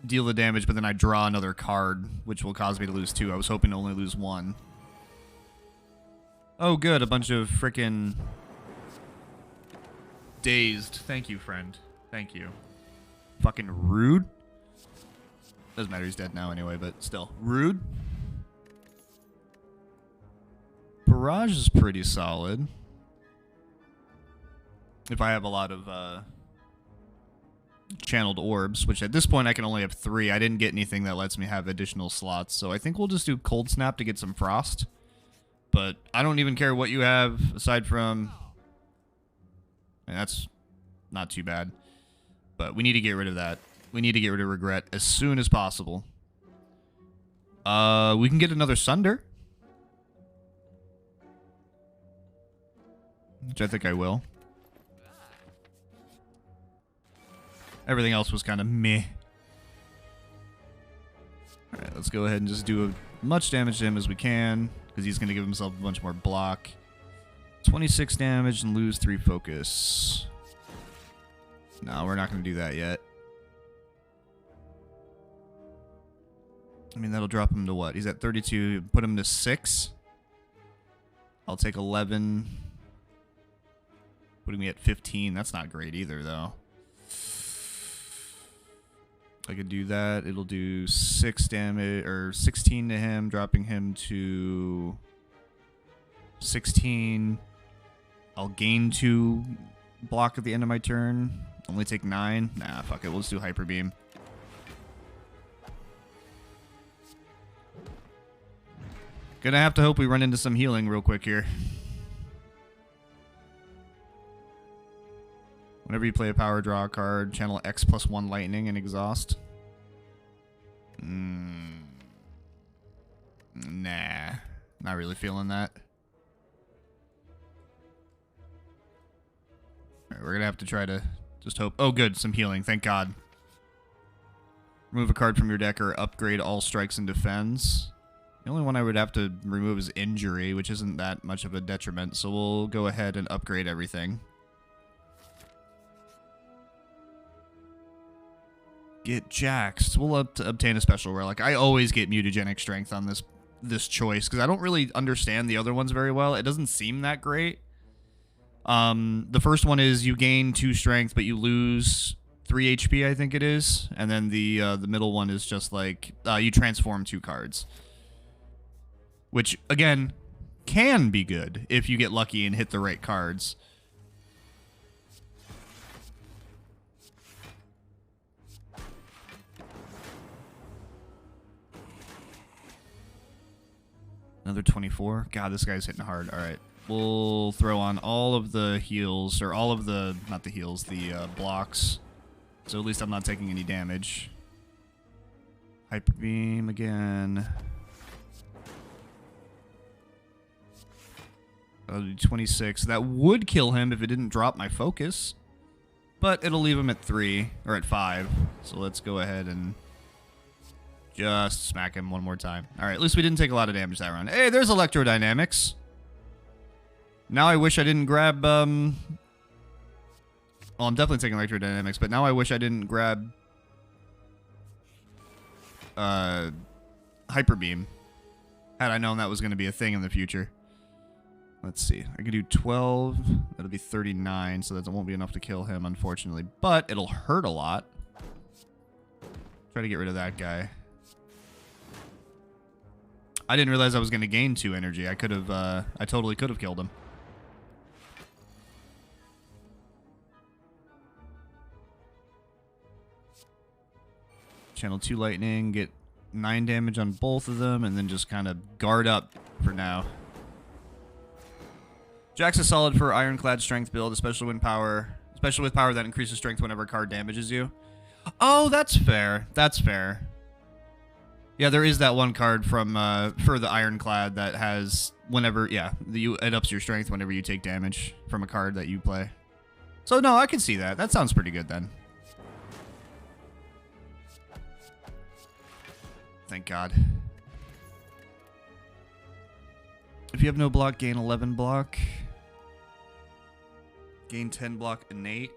deal the damage, but then I draw another card, which will cause me to lose 2. I was hoping to only lose 1. Oh, good. A bunch of frickin' dazed. Thank you, friend. Thank you. Fucking rude. Doesn't matter. He's dead now anyway, but still. Rude. Barrage is pretty solid. If I have a lot of channeled orbs, which at this point I can only have 3. I didn't get anything that lets me have additional slots, so I think we'll just do Cold Snap to get some frost. But I don't even care what you have aside from... I mean, that's not too bad. But we need to get rid of that. We need to get rid of Regret as soon as possible. We can get another Sunder. Which I think I will. Everything else was kind of meh. Alright, let's go ahead and just do as much damage to him as we can, because he's going to give himself a bunch more block. 26 damage and lose 3 focus. No, we're not going to do that yet. I mean, that'll drop him to what? He's at 32. Put him to 6. I'll take 11. Putting me at 15. That's not great either, though. I could do that. It'll do 6 damage, or 16 to him, dropping him to 16. I'll gain 2 block at the end of my turn. Only take 9. Nah, fuck it. We'll just do Hyper Beam. Gonna have to hope we run into some healing real quick here. Whenever you play a power, draw a card, channel X plus 1 lightning and exhaust. Nah. Not really feeling that. Alright, we're gonna have to try to just hope. Oh, good. Some healing. Thank God. Remove a card from your deck or upgrade all strikes and defends. The only one I would have to remove is injury, which isn't that much of a detriment, so we'll go ahead and upgrade everything. Get Jaxed. We'll obtain a special relic. I always get mutagenic strength on this choice because I don't really understand the other ones very well. It doesn't seem that great. The first one is you gain 2 strength, but you lose 3 HP, I think it is. And then the middle one is just like you transform 2 cards, which again can be good if you get lucky and hit the right cards. Another 24. God, this guy's hitting hard. All right. We'll throw on all of the heals, or all of the, not the heals, the blocks. So at least I'm not taking any damage. Hyper Beam again. That'll do 26. That would kill him if it didn't drop my focus. But it'll leave him at 3, or at 5. So let's go ahead and just smack him one more time. Alright, at least we didn't take a lot of damage that round. Hey, there's electrodynamics. Now I wish I didn't grab, well, I'm definitely taking electrodynamics, but now I wish I didn't grab Hyper Beam. Had I known that was going to be a thing in the future. Let's see. I can do 12. That'll be 39, so that won't be enough to kill him, unfortunately. But it'll hurt a lot. Try to get rid of that guy. I didn't realize I was going to gain 2 energy. I could have, I totally could have killed him. Channel 2 lightning, get 9 damage on both of them, and then just kind of guard up for now. Jax is solid for Ironclad strength build, especially with power that increases strength whenever a card damages you. Oh, that's fair. That's fair. Yeah, there is that one card from for the Ironclad that has whenever, yeah, it ups your strength whenever you take damage from a card that you play. So no, I can see that. That sounds pretty good then. Thank God. If you have no block, gain 11 block. Gain 10 block innate.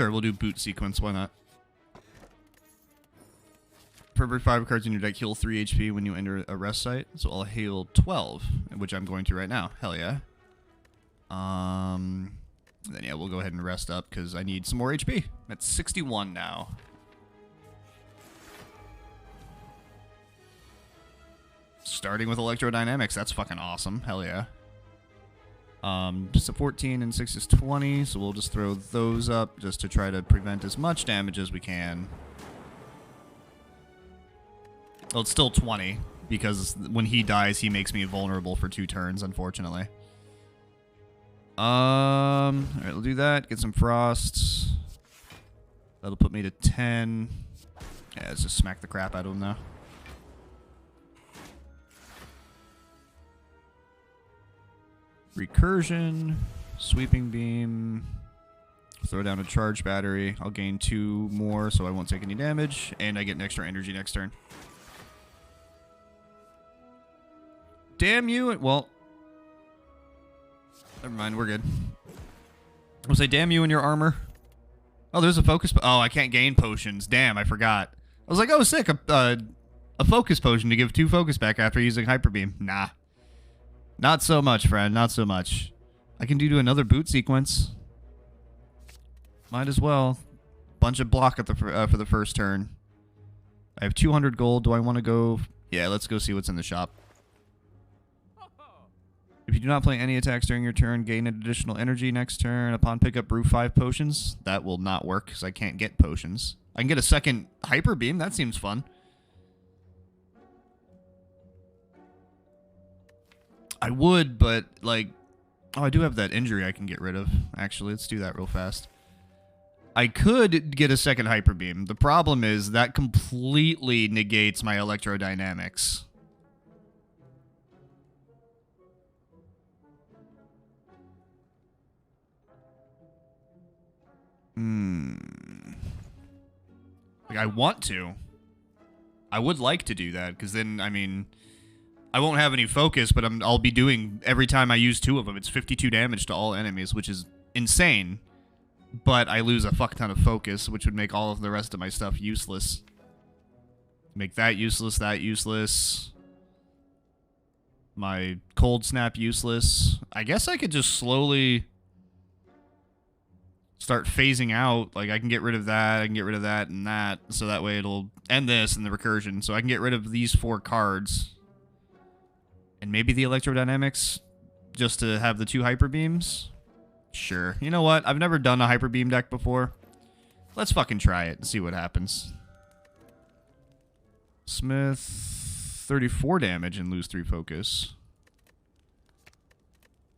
Sure, we'll do boot sequence. Why not? Per every 5 cards in your deck, heal 3 HP when you enter a rest site. So I'll heal 12, which I'm going to right now. Hell yeah. Then yeah, we'll go ahead and rest up because I need some more HP. I'm at 61 now. Starting with electrodynamics, that's fucking awesome. Hell yeah. Just a 14 and 6 is 20, so we'll just throw those up just to try to prevent as much damage as we can. Well, it's still 20, because when he dies, he makes me vulnerable for 2 turns, unfortunately. Alright, we'll do that. Get some frosts. That'll put me to 10. Yeah, let's just smack the crap out of him now. Recursion, sweeping beam, throw down a charge battery. I'll gain 2 more so I won't take any damage, and I get an extra energy next turn. Damn you! Well, never mind, we're good. I'll say damn you and your armor. Oh, there's a focus. Oh, I can't gain potions. Damn, I forgot. I was like, oh, sick. A focus potion to give 2 focus back after using hyper beam. Nah. Not so much, friend. Not so much. I can do another boot sequence. Might as well. Bunch of block at the for the first turn. I have 200 gold. Do I want to go? Yeah, let's go see what's in the shop. If you do not play any attacks during your turn, gain an additional energy next turn. Upon pickup, brew 5 potions. That will not work because I can't get potions. I can get a second hyper beam. That seems fun. I would, but, like... Oh, I do have that injury I can get rid of. Actually, let's do that real fast. I could get a second hyper beam. The problem is that completely negates my electrodynamics. Like, I want to. I would like to do that, because then, I mean... I won't have any focus, but I'll be doing, every time I use 2 of them, it's 52 damage to all enemies, which is insane. But I lose a fuck ton of focus, which would make all of the rest of my stuff useless. Make that useless, that useless. My cold snap useless. I guess I could just slowly start phasing out. Like, I can get rid of that, I can get rid of that, and that. So that way it'll end this and the recursion. So I can get rid of these 4 cards. And maybe the electrodynamics, just to have the 2 hyper beams? Sure. You know what? I've never done a hyper beam deck before. Let's fucking try it and see what happens. Smith, 34 damage and lose 3 focus.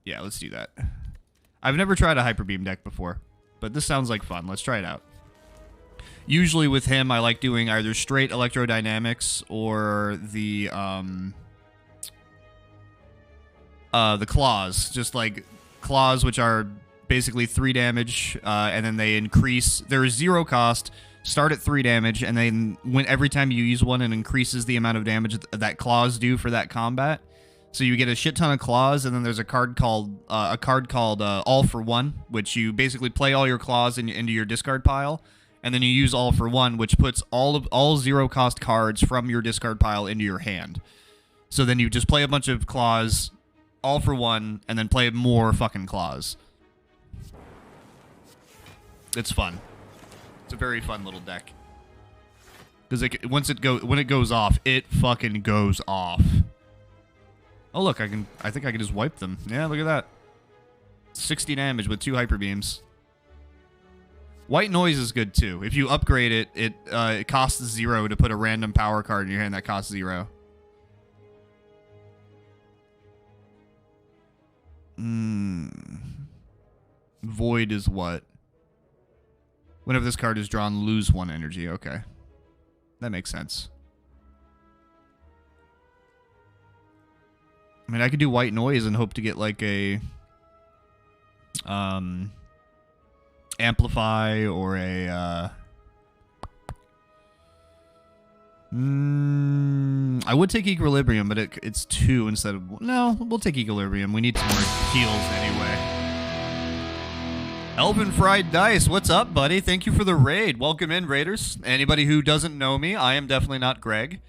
Yeah, let's do that. I've never tried a hyper beam deck before, but this sounds like fun. Let's try it out. Usually with him, I like doing either straight electrodynamics or the claws, just like claws, which are basically 3 damage, and then they increase. They're 0 cost, start at 3 damage, and then every time you use one, it increases the amount of damage that claws do for that combat. So you get a shit ton of claws, and then there's a card called All for One, which you basically play all your claws into your discard pile, and then you use All for One, which puts all 0 cost cards from your discard pile into your hand. So then you just play a bunch of claws. All for One, and then play more fucking claws. It's fun. It's a very fun little deck. Because when it goes off, it fucking goes off. Oh look, I think I can just wipe them. Yeah, look at that. 60 damage with 2 hyper beams. White Noise is good too. If you upgrade it, it costs 0 to put a random power card in your hand that costs 0. Void is what? Whenever this card is drawn, lose 1 energy. Okay. That makes sense. I mean, I could do White Noise and hope to get like a Amplify or a I would take Equilibrium, but it's 2 instead of... No, we'll take Equilibrium. We need some more heals anyway. Elvin Fried Dice, what's up, buddy? Thank you for the raid. Welcome in, Raiders. Anybody who doesn't know me, I am definitely not Greg.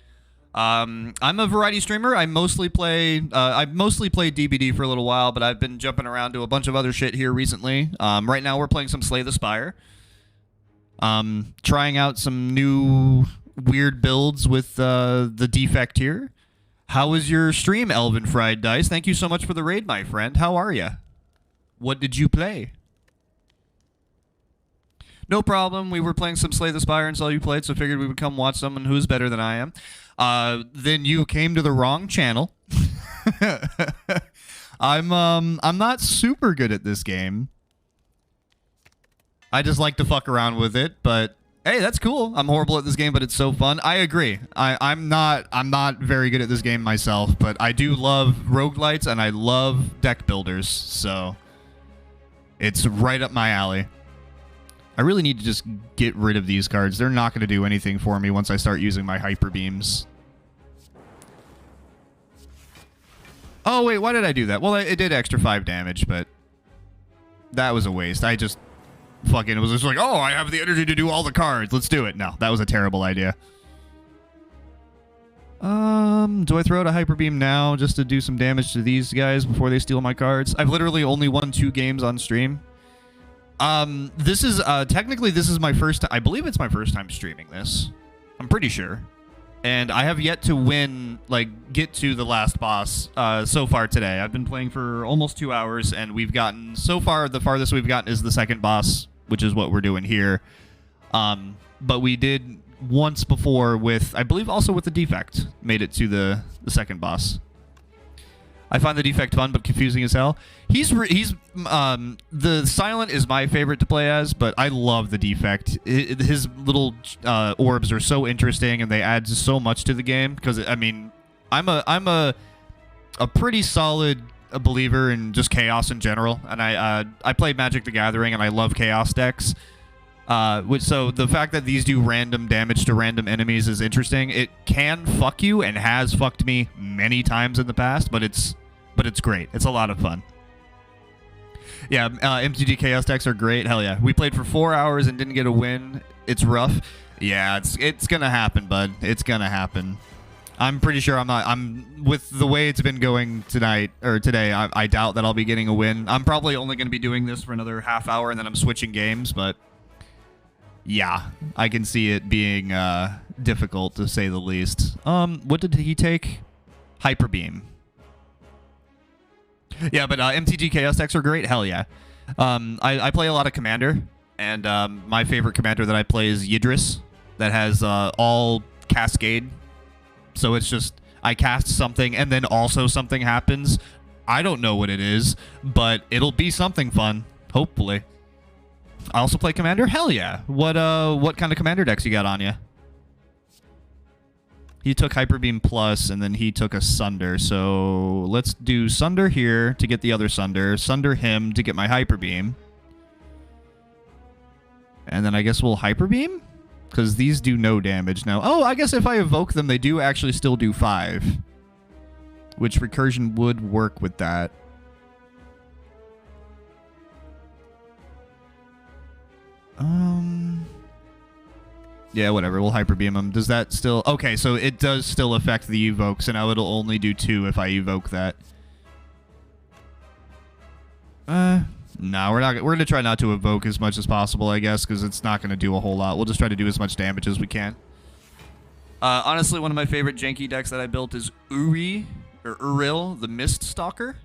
I'm a variety streamer. I mostly play DBD for a little while, but I've been jumping around to a bunch of other shit here recently. Right now we're playing some Slay the Spire. Trying out some new weird builds with the defect here. How was your stream, Elvin Fried Dice? Thank you so much for the raid, my friend. How are you? What did you play? No problem. We were playing some Slay the Spire and saw you played, so figured we would come watch someone who's better than I am. Then you came to the wrong channel. I'm not super good at this game. I just like to fuck around with it, but hey, that's cool. I'm horrible at this game, but it's so fun. I agree. I'm not very good at this game myself, but I do love roguelites and I love deck builders, so it's right up my alley. I really need to just get rid of these cards. They're not going to do anything for me once I start using my hyper beams. Oh, wait, why did I do that? Well, it did extra 5 damage, but that was a waste. I just fucking was just like, oh, I have the energy to do all the cards. Let's do it. No, that was a terrible idea. Do I throw out a hyper beam now just to do some damage to these guys before they steal my cards? I've literally only won 2 games on stream. This is, technically this is my first, I believe it's my first time streaming this. I'm pretty sure. And I have yet to win, like, get to the last boss, so far today. I've been playing for almost 2 hours, and we've gotten, so far, the farthest we've gotten is the second boss, which is what we're doing here. But we did once before with, I believe also with the defect, made it to the second boss. I find the defect fun but confusing as hell. The silent is my favorite to play as, but I love the defect. His little orbs are so interesting and they add so much to the game. Because I mean, I'm a pretty solid believer in just chaos in general, and I play Magic the Gathering and I love chaos decks. So the fact that these do random damage to random enemies is interesting. It can fuck you and has fucked me many times in the past, but it's great. It's a lot of fun. Yeah, MTG Chaos decks are great. Hell yeah. We played for 4 hours and didn't get a win. It's rough. Yeah, it's gonna happen, bud. It's gonna happen. I'm pretty sure I'm with the way it's been going tonight, or today, I doubt that I'll be getting a win. I'm probably only going to be doing this for another half hour and then I'm switching games, but yeah, I can see it being difficult to say the least. What did he take? Hyper Beam. Yeah, but MTG Chaos decks are great. Hell yeah. I play a lot of Commander, and my favorite Commander that I play is Yidris, that has all Cascade. So it's just, I cast something, and then also something happens. I don't know what it is, but it'll be something fun, hopefully. I also play Commander? Hell yeah. What kind of Commander decks you got on you? He took Hyper Beam Plus, and then he took a Sunder. So let's do Sunder here to get the other Sunder. Sunder him to get my Hyper Beam. And then I guess we'll Hyper Beam? Because these do no damage now. Oh, I guess if I evoke them, they do actually still do 5. Which recursion would work with that. Yeah, whatever. We'll Hyper Beam him. Does that still... Okay, so it does still affect the evoke, so now it'll only do 2 if I evoke that. No, we're going to try not to evoke as much as possible, I guess, because it's not going to do a whole lot. We'll just try to do as much damage as we can. Honestly, one of my favorite janky decks that I built is Uri, or Uril, the Mist Stalker.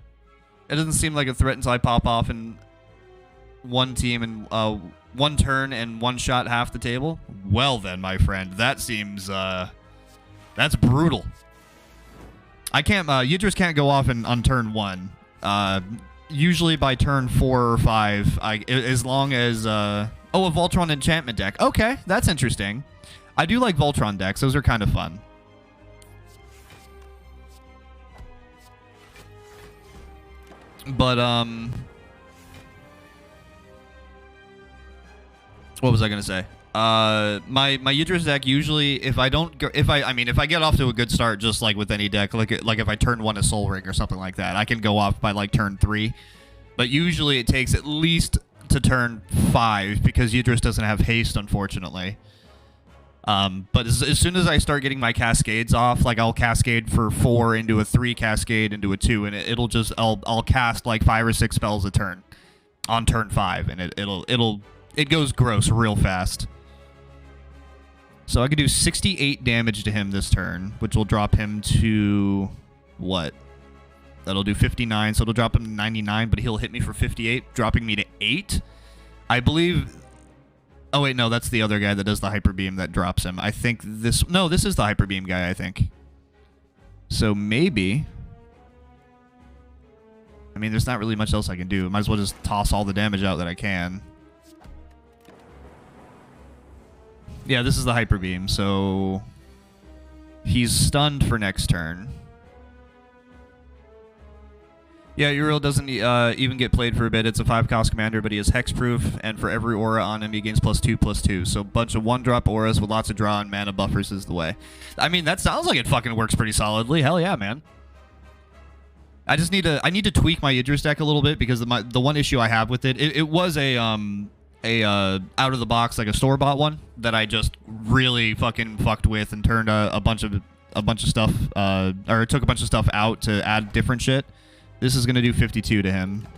It doesn't seem like a threat until I pop off in one team and one turn and one shot half the table. Well then, my friend, that seems that's brutal. I can't Yidris can't go off on turn 1. Usually by turn 4 or 5, as long as a Voltron enchantment deck. Okay, that's interesting. I do like Voltron decks. Those are kind of fun. But what was I gonna say? My Yidris deck usually, if I get off to a good start, just like with any deck, like if I turn 1 a Soul Ring or something like that, I can go off by like turn 3. But usually it takes at least to turn 5 because Yidris doesn't have haste, unfortunately. But as soon as I start getting my cascades off, like I'll cascade for 4 into a 3 cascade into a 2, and it'll just I'll cast like 5 or 6 spells a turn on turn 5, and it goes gross real fast. So I could do 68 damage to him this turn, which will drop him to what? That'll do 59, so it'll drop him to 99, but he'll hit me for 58, dropping me to 8. I believe... Oh, wait, no, that's the other guy that does the Hyper Beam that drops him. I think this... No, this is the Hyper Beam guy, I think. So maybe... I mean, there's not really much else I can do. Might as well just toss all the damage out that I can. Yeah, this is the Hyper Beam, so... He's stunned for next turn. Yeah, Uriel doesn't even get played for a bit. It's a 5-cost commander, but he is hexproof, and for every aura on him, he gains +2/+2. So a bunch of 1-drop auras with lots of draw and mana buffers is the way. I mean, that sounds like it fucking works pretty solidly. Hell yeah, man. I just need to tweak my Idris deck a little bit because the one issue I have with it was a out of the box, like a store-bought one that I just really fucking fucked with and turned a bunch of stuff or took a bunch of stuff out to add different shit. This is going to do 52 to him.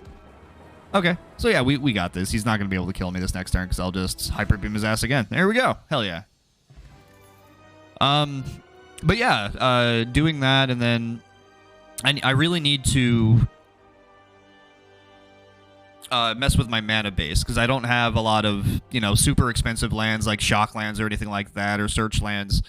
Okay. So, yeah, we got this. He's not going to be able to kill me this next turn because I'll just Hyper Beam his ass again. There we go. Hell yeah. But, yeah, doing that, and then I really need to mess with my mana base because I don't have a lot of, super expensive lands like shock lands or anything like that, or search lands.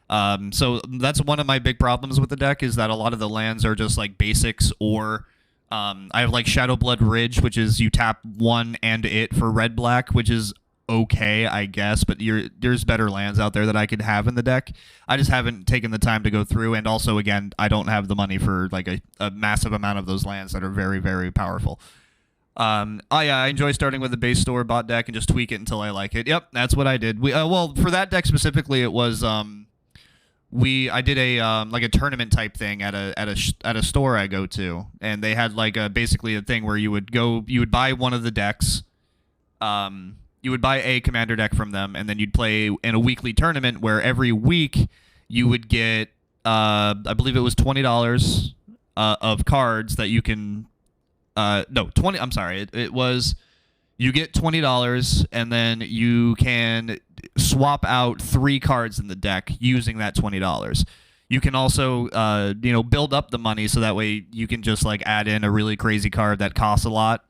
So that's one of my big problems with the deck is that a lot of the lands are just like basics, or I have like Shadowblood Ridge, which is you tap 1 and it for red-black, which is okay, I guess, but there's better lands out there that I could have in the deck. I just haven't taken the time to go through, and also, again, I don't have the money for like a massive amount of those lands that are very, very powerful. I enjoy starting with the base store-bought deck and just tweak it until I like it. Yep, that's what I did. Well, for that deck specifically, it was... I did a tournament type thing at a store I go to, and they had like basically a thing where you would buy one of the decks, you would buy a commander deck from them, and then you'd play in a weekly tournament where every week you would get I believe it was $20 of cards that you can no 20 I'm sorry it was you get $20 and then you can swap out 3 cards in the deck using that $20. You can also, build up the money so that way you can just like add in a really crazy card that costs a lot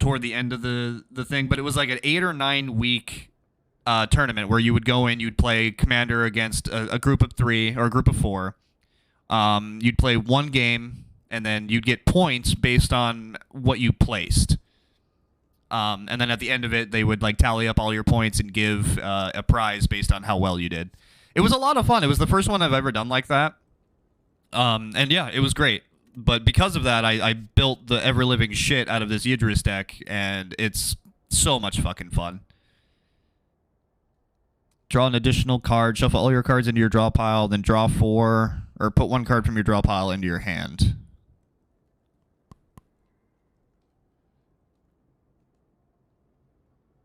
toward the end of the thing. But it was like an 8 or 9 week tournament where you would go in, you'd play Commander against a group of 3 or a group of 4. You'd play 1 game, and then you'd get points based on what you placed. And then at the end of it, they would like tally up all your points and give a prize based on how well you did. It was a lot of fun. It was the first one I've ever done like that. And yeah, it was great. But because of that, I built the ever-living shit out of this Yidris deck, and it's so much fucking fun. Draw an additional card, shuffle all your cards into your draw pile, then draw 4, or put 1 card from your draw pile into your hand.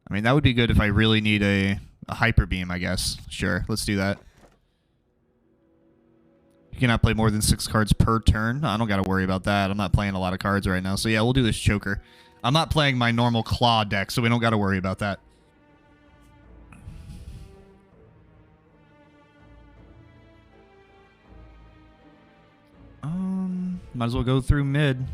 I mean, that would be good if I really need a Hyper Beam, I guess. Sure, let's do that. You cannot play more than 6 cards per turn. I don't got to worry about that. I'm not playing a lot of cards right now. So yeah, we'll do this Choker. I'm not playing my normal Claw deck, so we don't got to worry about that. Might as well go through mid.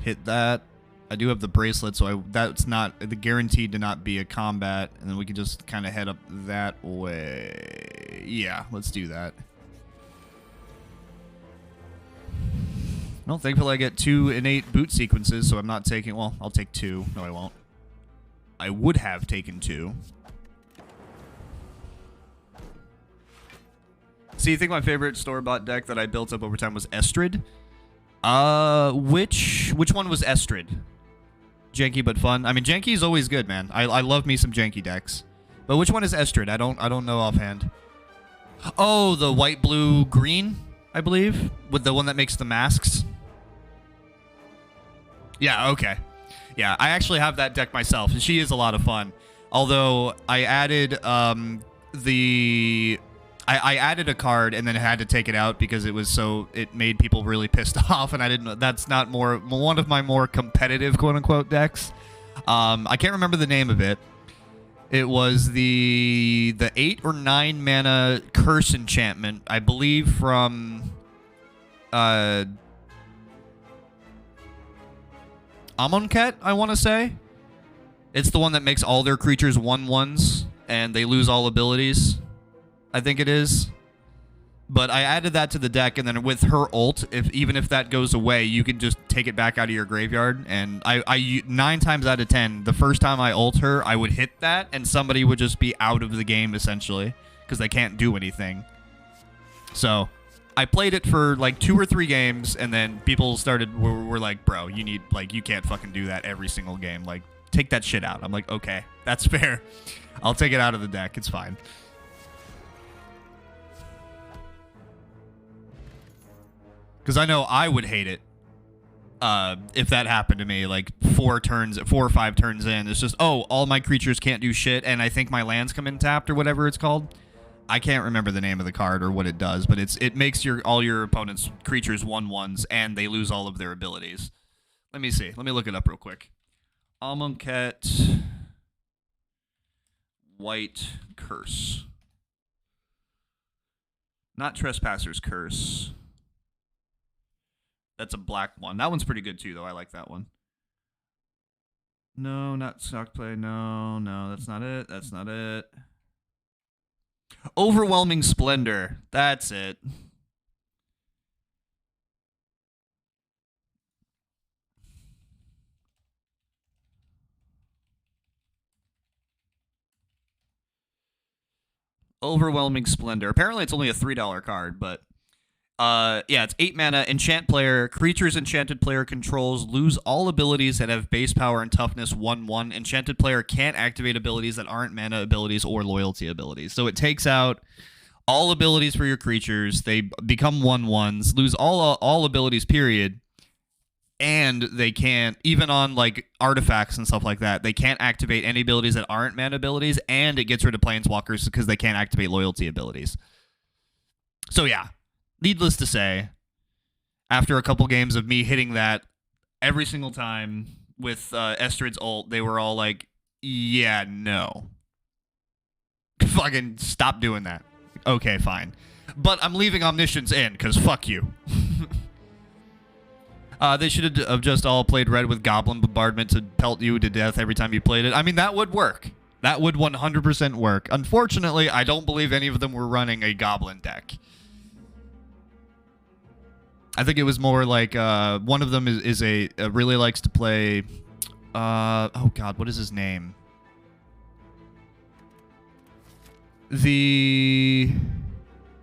Hit that. I do have the bracelet, so that's not guaranteed to not be a combat, and then we can just kind of head up that way. Yeah, let's do that. Well, thankfully I get 2 innate boot sequences, so I'm not taking... Well, I'll take 2. No, I won't. I would have taken 2. See, you think my favorite store-bought deck that I built up over time was Estrid? Which one was Estrid? Janky but fun. I mean, janky is always good, man. I love me some janky decks. But which one is Estrid? I don't know offhand. Oh, the white, blue, green, I believe, with the one that makes the masks. Yeah, okay. Yeah, I actually have that deck myself, and she is a lot of fun. Although I added I added a card and then had to take it out because it made people really pissed off, and I didn't. That's not one of my more competitive quote unquote decks. I can't remember the name of it. It was the 8 or 9 mana curse enchantment, I believe, from Amonkhet, I want to say. It's the one that makes all their creatures 1/1s and they lose all abilities. I think it is. But I added that to the deck, and then with her ult, even if that goes away, you can just take it back out of your graveyard. And I 9 times out of 10, the first time I ult her, I would hit that, and somebody would just be out of the game, essentially, because they can't do anything. So I played it for like 2 or 3 games, and then people were like, bro, you can't fucking do that every single game. Like, take that shit out. I'm like, okay, that's fair. I'll take it out of the deck. It's fine. Because I know I would hate it if that happened to me, like 4 or 5 turns in. It's just, oh, all my creatures can't do shit, and I think my lands come in tapped or whatever it's called. I can't remember the name of the card or what it does, but it makes all your opponent's creatures 1/1s, and they lose all of their abilities. Let me see. Let me look it up real quick. Amonkhet White Curse. Not Trespasser's Curse. That's a black one. That one's pretty good too, though. I like that one. No, not Stock Play. No, that's not it. That's not it. Overwhelming Splendor. That's it. Overwhelming Splendor. Apparently, it's only a $3 card, but yeah, it's 8 mana. Enchant player. Creatures enchanted player controls lose all abilities that have base power and toughness 1/1. Enchanted player can't activate abilities that aren't mana abilities or loyalty abilities. So it takes out all abilities for your creatures. They become 1/1s, lose all abilities, period. And they can't, even on like artifacts and stuff like that, they can't activate any abilities that aren't mana abilities, and it gets rid of planeswalkers because they can't activate loyalty abilities. So yeah. Needless to say, after a couple games of me hitting that every single time with Estrid's ult, they were all like, yeah, no. Fucking stop doing that. Okay, fine. But I'm leaving Omniscience in, because fuck you. They should have just all played red with Goblin Bombardment to pelt you to death every time you played it. I mean, that would work. That would 100% work. Unfortunately, I don't believe any of them were running a Goblin deck. I think it was more like one of them is really likes to play. Oh God, what is his name?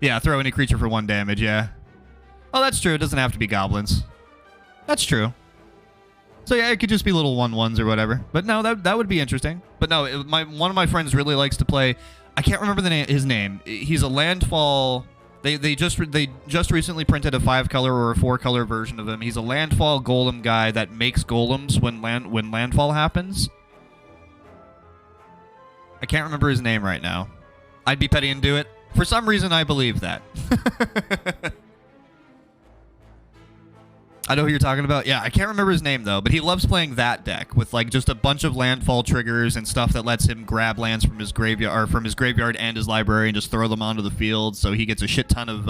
Yeah, throw any creature for 1 damage. Yeah. Oh, that's true. It doesn't have to be goblins. That's true. So yeah, it could just be little 1/1s or whatever. But no, that would be interesting. But no, one of my friends really likes to play. I can't remember his name. He's a landfall. They just recently printed a 5-color or a 4-color version of him. He's a landfall golem guy that makes golems when landfall happens. I can't remember his name right now. I'd be petty and do it. For some reason, I believe that. I know who you're talking about. Yeah, I can't remember his name, though, but he loves playing that deck with like just a bunch of landfall triggers and stuff that lets him grab lands from his graveyard and his library and just throw them onto the field, so he gets a shit ton of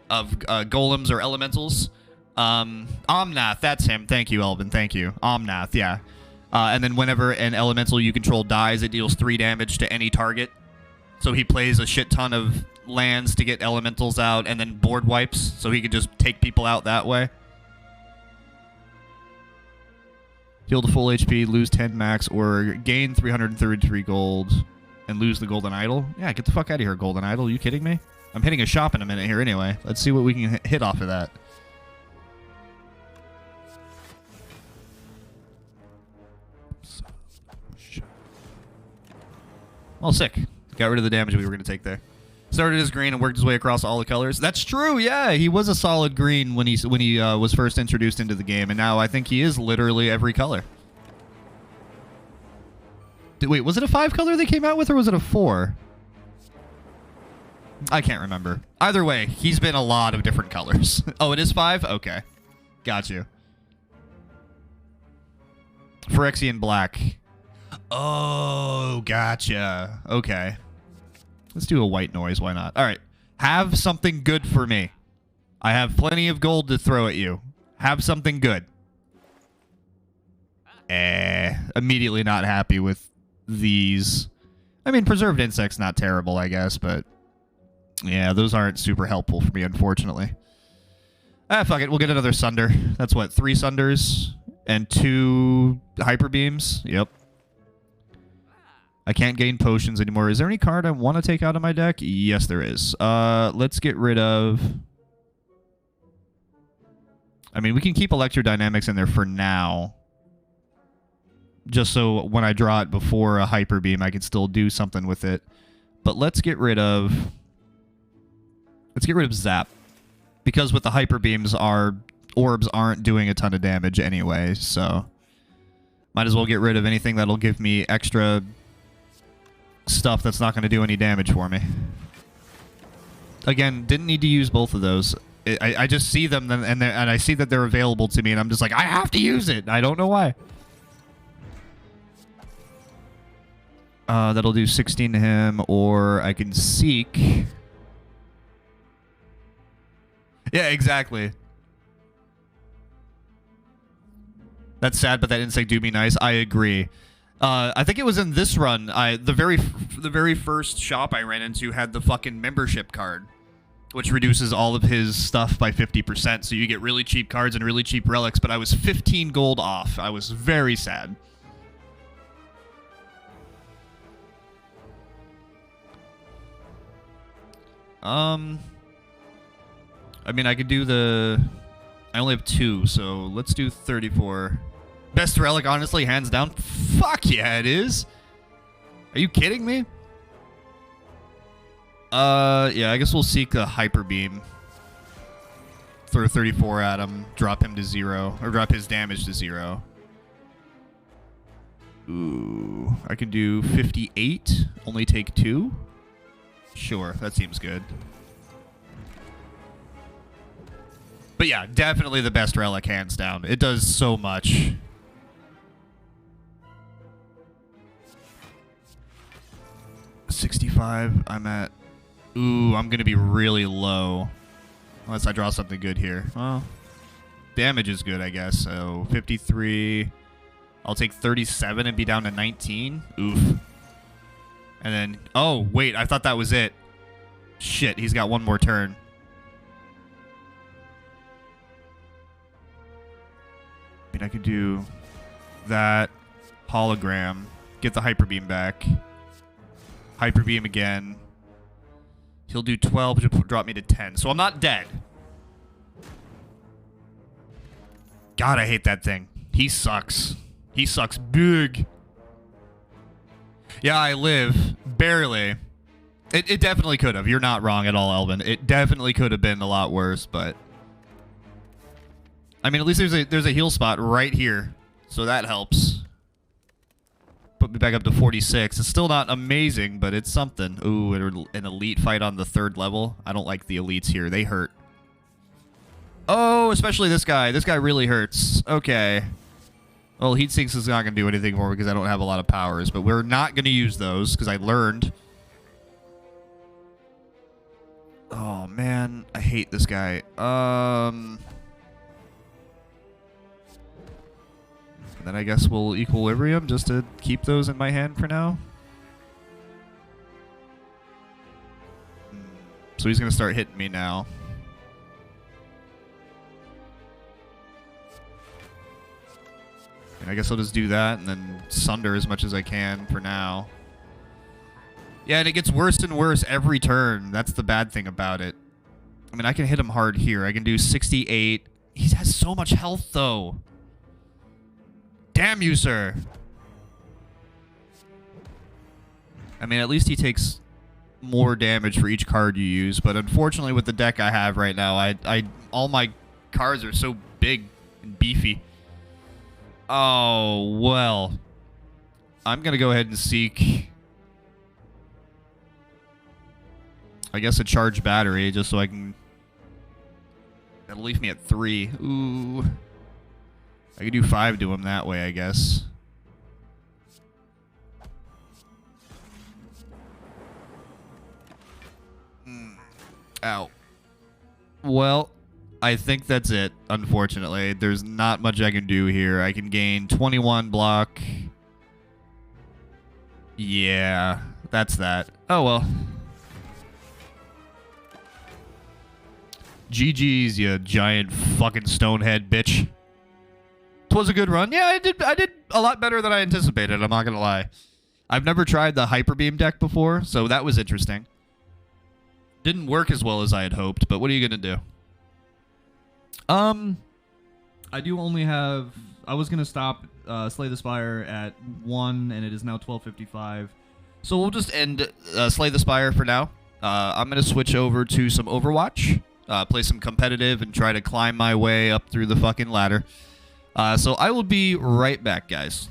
golems or elementals. Omnath, that's him. Thank you, Elvin. Thank you. Omnath, yeah. And then whenever an elemental you control dies, it deals 3 damage to any target. So he plays a shit ton of lands to get elementals out, and then board wipes, so he could just take people out that way. Heal to full HP, lose 10 max, or gain 333 gold, and lose the golden idol. Yeah, get the fuck out of here, golden idol. Are you kidding me? I'm hitting a shop in a minute here anyway. Let's see what we can hit off of that. Well, sick. Got rid of the damage we were going to take there. Started as green and worked his way across all the colors. That's true. Yeah, he was a solid green when he was first introduced into the game, and now I think he is literally every color. Wait, was it a 5 color they came out with, or was it a 4? I can't remember. Either way, he's been a lot of different colors. Oh, it is 5? Okay. Got you. Phyrexian black. Oh, gotcha. Okay. Let's do a white noise. Why not? All right. Have something good for me. I have plenty of gold to throw at you. Have something good. Immediately not happy with these. I mean, preserved insects not terrible, I guess, but yeah, those aren't super helpful for me, unfortunately. Fuck it. We'll get another Sunder. That's what, 3 Sunders and 2 Hyper Beams? Yep. I can't gain potions anymore. Is there any card I want to take out of my deck? Yes, there is. Let's get rid of... I mean, we can keep Electrodynamics in there for now. Just so when I draw it before a Hyper Beam, I can still do something with it. But let's get rid of... Let's get rid of Zap. Because with the Hyper Beams, our orbs aren't doing a ton of damage anyway, so... Might as well get rid of anything that'll give me extra... stuff that's not going to do any damage for me. Again, didn't need to use both of those. I just see them and I see that they're available to me, and I'm just like, I have to use it. I don't know why. That'll do 16 to him, or I can seek. Yeah, exactly. That's sad, but that insect do be nice. I agree. I think it was in this run. The very first shop I ran into had the fucking membership card, which reduces all of his stuff by 50%. So you get really cheap cards and really cheap relics. But I was 15 gold off. I was very sad. I mean, I could do the... I only have 2, so let's do 34. Best relic, honestly, hands down. Fuck yeah, it is. Are you kidding me? Yeah, I guess we'll seek a Hyper Beam. Throw 34 at him, drop him to 0, or drop his damage to 0. Ooh, I can do 58, only take 2. Sure, that seems good. But yeah, definitely the best relic, hands down. It does so much. 65, I'm at... Ooh, I'm going to be really low. Unless I draw something good here. Well, damage is good, I guess. So, 53. I'll take 37 and be down to 19. Oof. And then... Oh, wait, I thought that was it. Shit, he's got one more turn. I mean, I could do that. Hologram. Get the Hyper Beam back. Hyper Beam again. He'll do 12, which will drop me to 10. So I'm not dead. God, I hate that thing. He sucks. He sucks big. Yeah, I live. Barely. It definitely could have. You're not wrong at all, Elvin. It definitely could have been a lot worse, but... I mean, at least there's a heal spot right here. So that helps. Put me back up to 46. It's still not amazing, but it's something. Ooh, an elite fight on the 3rd level. I don't like the elites here. They hurt. Oh, especially this guy. This guy really hurts. Okay. Well, Heat Sinks is not going to do anything for me because I don't have a lot of powers, but we're not going to use those because I learned. Oh, man. I hate this guy. Then I guess we'll Equilibrium just to keep those in my hand for now. So he's going to start hitting me now. And I guess I'll just do that and then Sunder as much as I can for now. Yeah, and it gets worse and worse every turn. That's the bad thing about it. I mean, I can hit him hard here. I can do 68. He has so much health, though. Damn you, sir. I mean, at least he takes more damage for each card you use, but unfortunately with the deck I have right now, all my cards are so big and beefy. Oh, well. I'm going to go ahead and seek, I guess, a charged battery just so I can... That'll leave me at 3. Ooh. I could do 5 to him that way, I guess. Ow. Well, I think that's it, unfortunately. There's not much I can do here. I can gain 21 block. Yeah, that's that. Oh, well. GG's, you giant fucking stonehead bitch. Twas a good run. Yeah, I did a lot better than I anticipated, I'm not gonna lie. I've never tried the Hyper Beam deck before, so that was interesting. Didn't work as well as I had hoped, but what are you gonna do? I do only have... I was gonna stop Slay the Spire at 1, and it is now 12:55. So we'll just end Slay the Spire for now. I'm gonna switch over to some Overwatch. Play some competitive and try to climb my way up through the fucking ladder. So I will be right back, guys.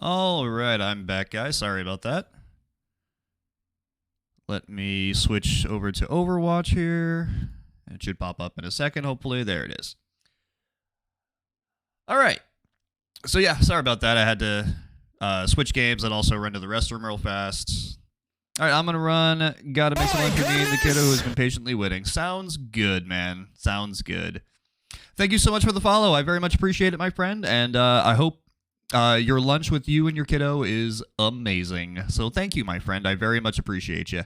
All right, I'm back, guys. Sorry about that. Let me switch over to Overwatch here. It should pop up in a second, hopefully. There it is. All right. So, yeah, sorry about that. I had to switch games and also run to the restroom real fast. All right, I'm gonna run. Gotta make some lunch for me and the kiddo who's been patiently waiting. Sounds good, man. Sounds good. Thank you so much for the follow. I very much appreciate it, my friend, and I hope your lunch with you and your kiddo is amazing. So thank you, my friend. I very much appreciate you.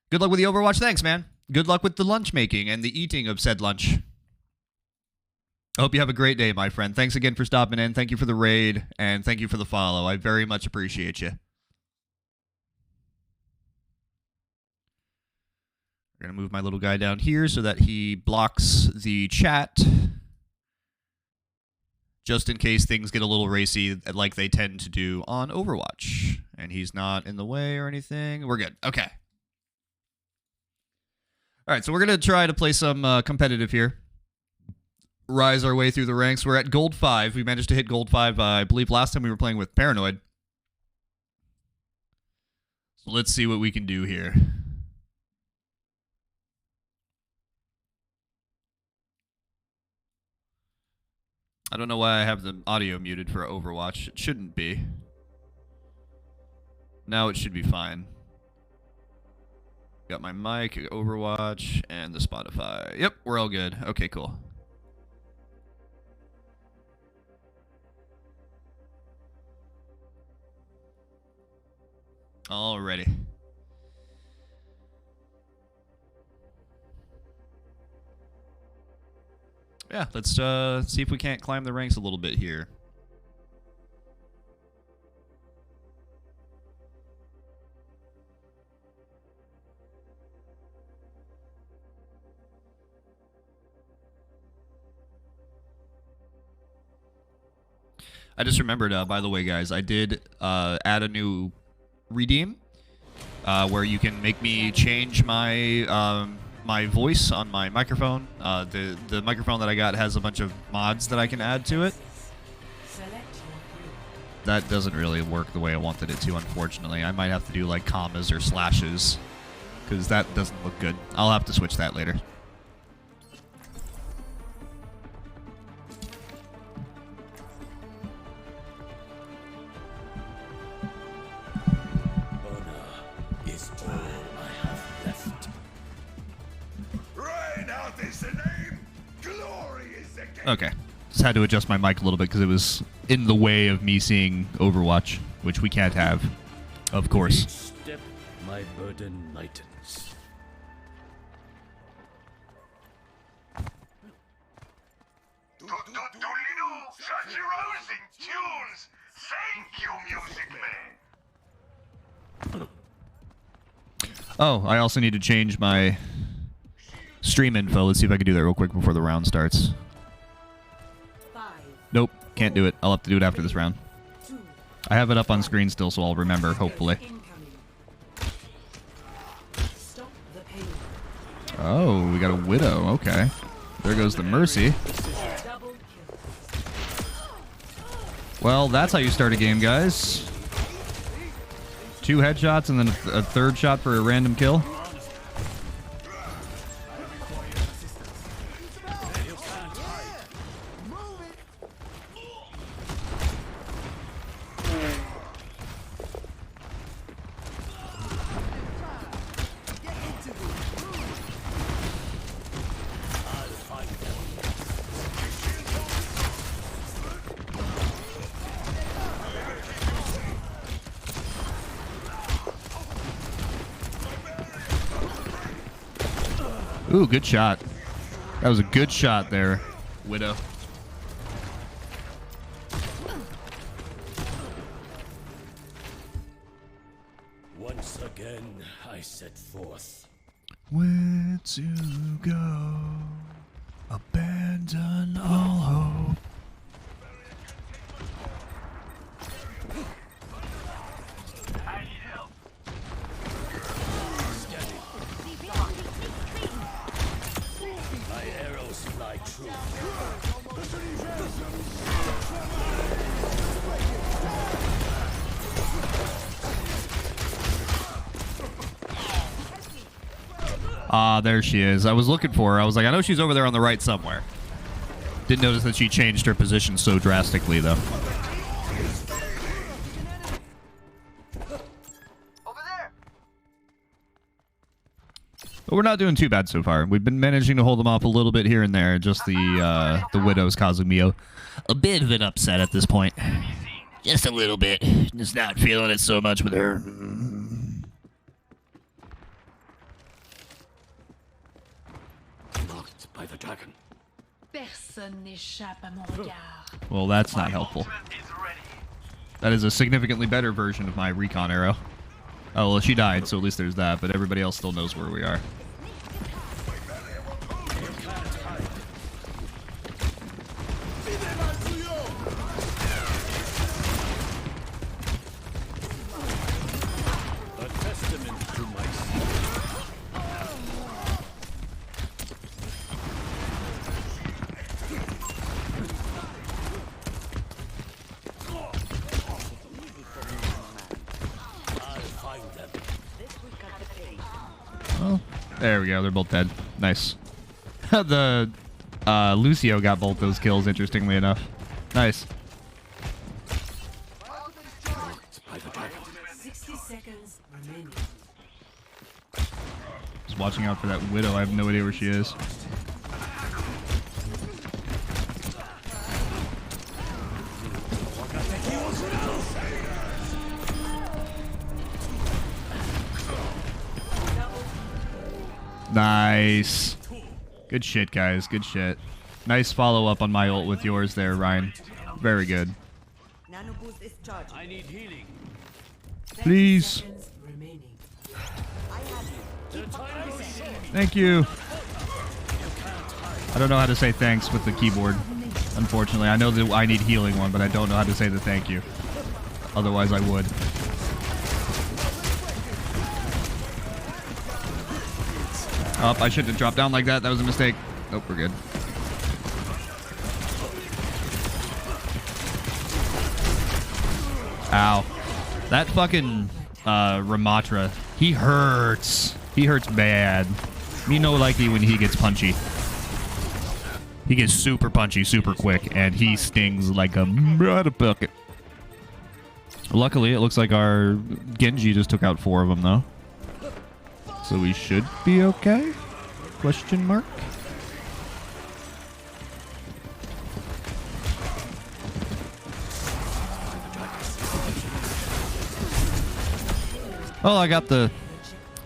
Good luck with the Overwatch. Thanks, man. Good luck with the lunch making and the eating of said lunch. I hope you have a great day, my friend. Thanks again for stopping in. Thank you for the raid, and thank you for the follow. I very much appreciate you. We're going to move my little guy down here so that he blocks the chat, just in case things get a little racy like they tend to do on Overwatch. And he's not in the way or anything. We're good. Okay. All right, so we're going to try to play some competitive here. Rise our way through the ranks. We're at Gold 5. We managed to hit Gold 5, I believe, last time we were playing with Paranoid. So let's see what we can do here. I don't know why I have the audio muted for Overwatch. It shouldn't be. Now it should be fine. Got my mic, Overwatch, and the Spotify. Yep, we're all good. Okay, cool. Alrighty. Yeah, let's see if we can't climb the ranks a little bit here. I just remembered, by the way, guys, I did add a new redeem where you can make me change my my voice on my microphone. The microphone that I got has a bunch of mods that I can add to it. That doesn't really work the way I wanted it to, unfortunately. I might have to do like commas or slashes because that doesn't look good. I'll have to switch that later. Okay. Just had to adjust my mic a little bit because it was in the way of me seeing Overwatch, which we can't have, of course. Each step, my burden lightens. Such rousing tunes! Thank you, Music Man! Oh, I also need to change my stream info. Let's see if I can do that real quick before the round starts. Nope, can't do it. I'll have to do it after this round. I have it up on screen still, so I'll remember, hopefully. Oh, we got a Widow. Okay. There goes the Mercy. Well, that's how you start a game, guys. 2 headshots and then a third shot for a random kill. Ooh, good shot. That was a good shot there, Widow. Once again, I set forth. Where to go? Abandon all hope. My arrows fly true. Ah, there she is. I was looking for her. I was like, I know she's over there on the right somewhere. Didn't notice that she changed her position so drastically, though. Over there! But we're not doing too bad so far. We've been managing to hold them off a little bit here and there. Just the Widow's causing me a bit of an upset at this point. Just a little bit. Just not feeling it so much with her. Marked by the dragon. Personne n'échappe à mon regard. Well, that's not helpful. That is a significantly better version of my recon arrow. Oh, well, she died, so at least there's that, but everybody else still knows where we are. A testament to my Oh, there we go. They're both dead. Nice. The Lucio got both those kills, interestingly enough. Nice. 60 seconds remaining. Just watching out for that Widow. I have no idea where she is. Nice. Good shit, guys. Good shit. Nice follow-up on my ult with yours there, Ryan. Very good. I need healing. Please. Thank you. I don't know how to say thanks with the keyboard, unfortunately. I know the I need healing one, but I don't know how to say the thank you. Otherwise, I would. Oh, I shouldn't have dropped down like that. That was a mistake. Nope, we're good. Ow. That fucking Ramatra, he hurts. He hurts bad. Me no likey when he gets punchy. He gets super punchy super quick, and he stings like a bucket. Luckily, it looks like our Genji just took out 4 of them, though. So we should be okay? Question mark? Well, I got the...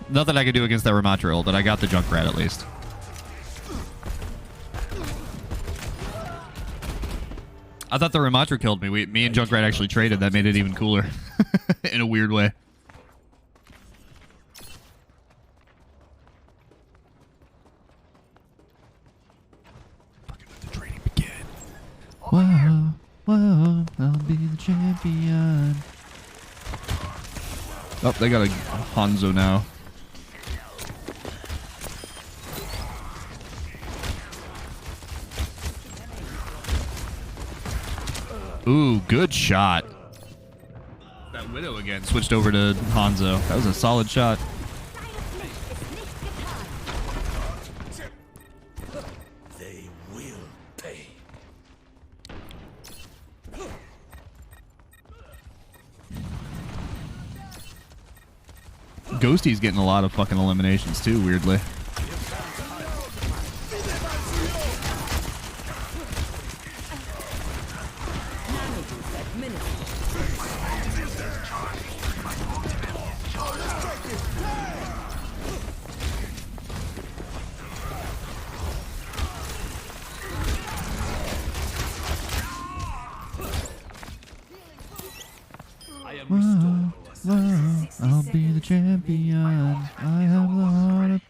Nothing I can do against that Ramatra ult, but I got the Junkrat at least. I thought the Ramatra killed me. Me and Junkrat actually traded. That made it even cooler. In a weird way. Whoa, whoa, I'll be the champion. Oh, they got a Hanzo now. Ooh, good shot. That Widow again switched over to Hanzo. That was a solid shot. They will pay. Ghosty's getting a lot of fucking eliminations too, weirdly. Whoa, whoa, I'll be the champion. I have the heart of...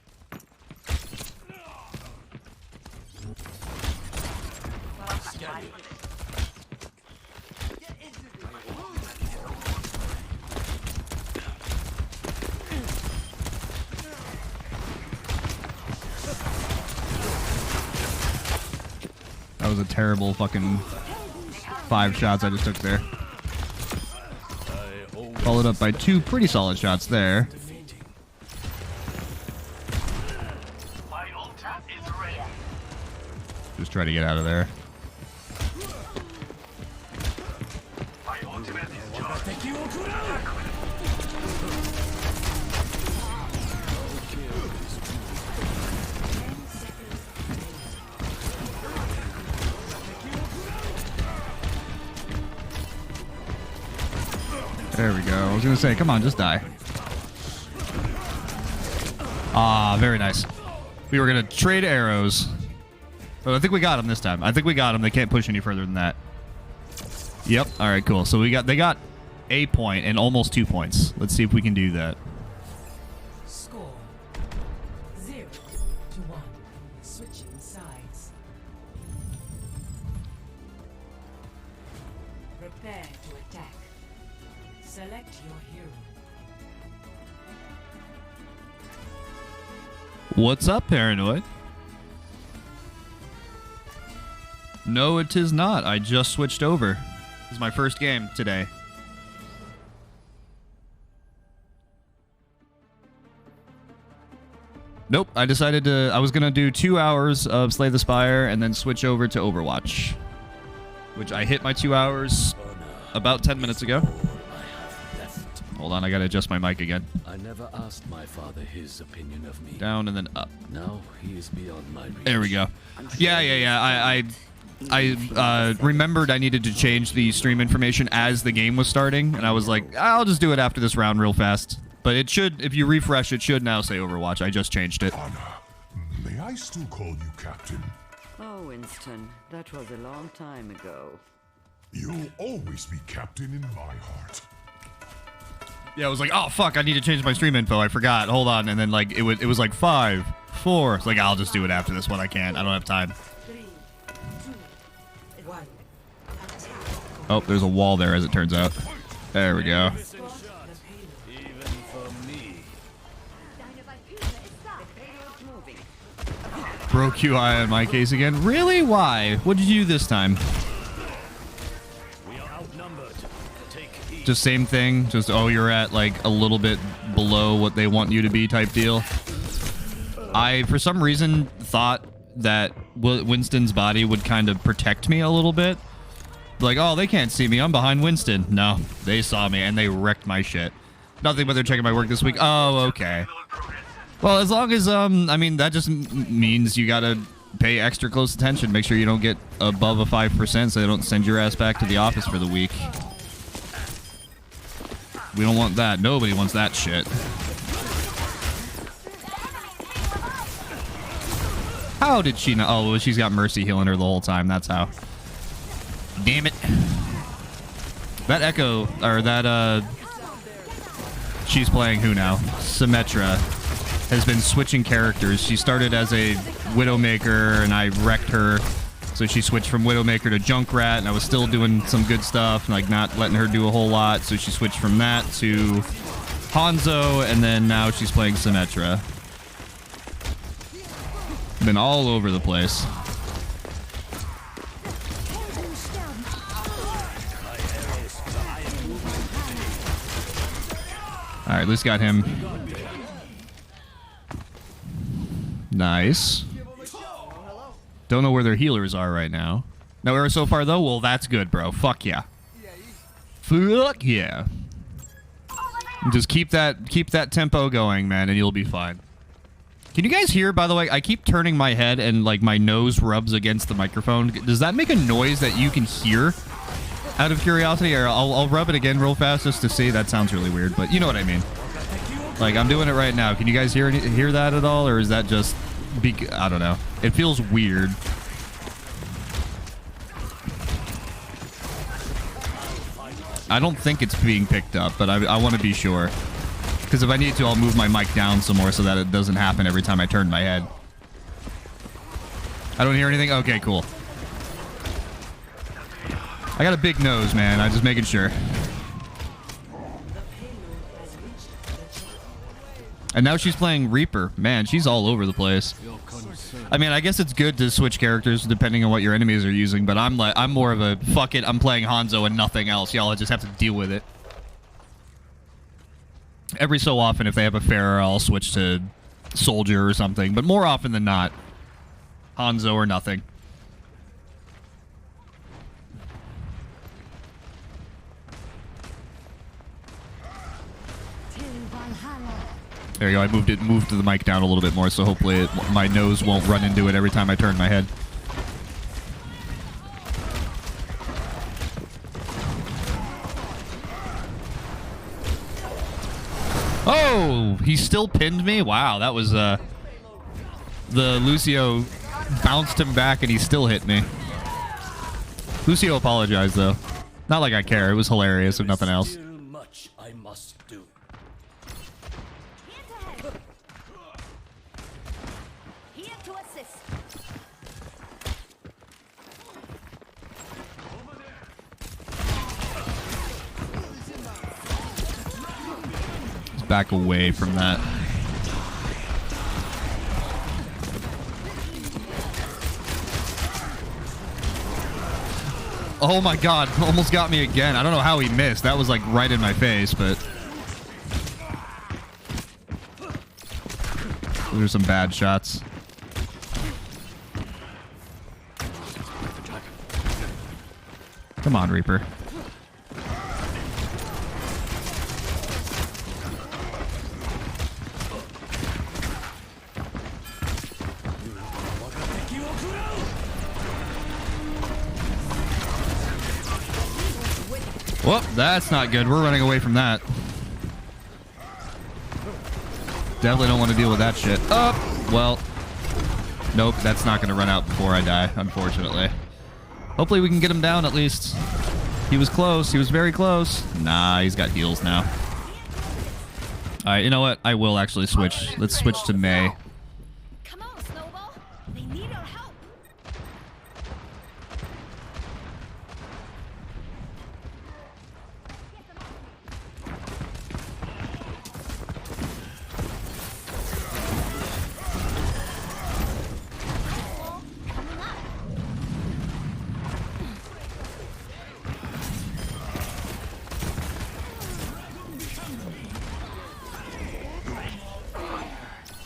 That was a terrible fucking 5 shots I just took there. Followed up by 2 pretty solid shots there. Just try to get out of there. There we go. I was gonna say, come on, just die. Ah, very nice. We were gonna trade arrows. But I think we got him this time. I think we got him. They can't push any further than that. Yep. All right, cool. So they got a point and almost 2 points. Let's see if we can do that. Score 0-1. Switching sides. Prepare to attack. Select your hero. What's up, Paranoid? No, it is not. I just switched over. This is my first game today. Nope, I decided to... I was going to do 2 hours of Slay the Spire and then switch over to Overwatch. Which I hit my 2 hours about 10 minutes ago. Hold on, I gotta adjust my mic again. I never asked my father his opinion of me. Down and then up. Now he is beyond my reach. There we go. Yeah. I remembered I needed to change the stream information as the game was starting, and I was like, I'll just do it after this round real fast. But it should, if you refresh, it should now say Overwatch. I just changed it. Anna, may I still call you Captain? Oh, Winston, that was a long time ago. You'll always be Captain in my heart. Yeah, I was like, oh fuck, I need to change my stream info. I forgot. Hold on, and then like it was like 5, 4. It's like I'll just do it after this one. I can't. I don't have time. 3, 2, 1. Oh, there's a wall there, as it turns out. There we go. Even for me. Broke UI on my case again. Really? Why? What did you do this time? We are outnumbered. Take heed. Just same thing. Just, oh, you're at like a little bit below what they want you to be type deal. I, for some reason, thought that Winston's body would kind of protect me a little bit. Like, oh, they can't see me. I'm behind Winston. No, they saw me and they wrecked my shit. Nothing but they're checking my work this week. Oh, okay. Well, as long as, I mean, that just means you gotta pay extra close attention. Make sure you don't get above a 5% so they don't send your ass back to the office for the week. We don't want that. Nobody wants that shit. How did she know? Oh, well, she's got Mercy healing her the whole time. That's how. Damn it. That Echo, or that, she's playing who now? Symmetra has been switching characters. She started as a Widowmaker, and I wrecked her. So she switched from Widowmaker to Junkrat, and I was still doing some good stuff, like not letting her do a whole lot. So she switched from that to Hanzo, and then now she's playing Symmetra. Been all over the place. Alright, at least got him. Nice. Don't know where their healers are right now. No error so far, though? Well, that's good, bro. Fuck yeah. Fuck yeah. Just keep that tempo going, man, and you'll be fine. Can you guys hear, by the way, I keep turning my head and, like, my nose rubs against the microphone. Does that make a noise that you can hear? Out of curiosity, or I'll rub it again real fast just to see. That sounds really weird, but you know what I mean. Like, I'm doing it right now. Can you guys hear that at all, or is that just... I don't know. It feels weird. I don't think it's being picked up, but I want to be sure. Because if I need to, I'll move my mic down some more so that it doesn't happen every time I turn my head. I don't hear anything? Okay, cool. I got a big nose, man. I'm just making sure. And now she's playing Reaper. Man, she's all over the place. I mean, I guess it's good to switch characters depending on what your enemies are using, but I'm more of a fuck it, I'm playing Hanzo and nothing else. Y'all just have to deal with it. Every so often, if they have a Pharah, I'll switch to Soldier or something, but more often than not, Hanzo or nothing. There you go. I moved the mic down a little bit more, so hopefully my nose won't run into it every time I turn my head. Oh, he still pinned me? Wow, that was, the Lucio bounced him back and he still hit me. Lucio apologized, though. Not like I care. It was hilarious, if nothing else. Still much I must do. Here to assist. Let's back away from that. Oh my god, almost got me again. I don't know how he missed. That was like right in my face, but... those are some bad shots. Come on, Reaper. Whoop, that's not good. We're running away from that. Definitely don't want to deal with that shit. Oh, well. Nope, that's not going to run out before I die, unfortunately. Hopefully we can get him down at least. He was close. He was very close. Nah, he's got heals now. Alright, you know what? I will actually switch. Let's switch to May. Come on, Snowball. They need our help.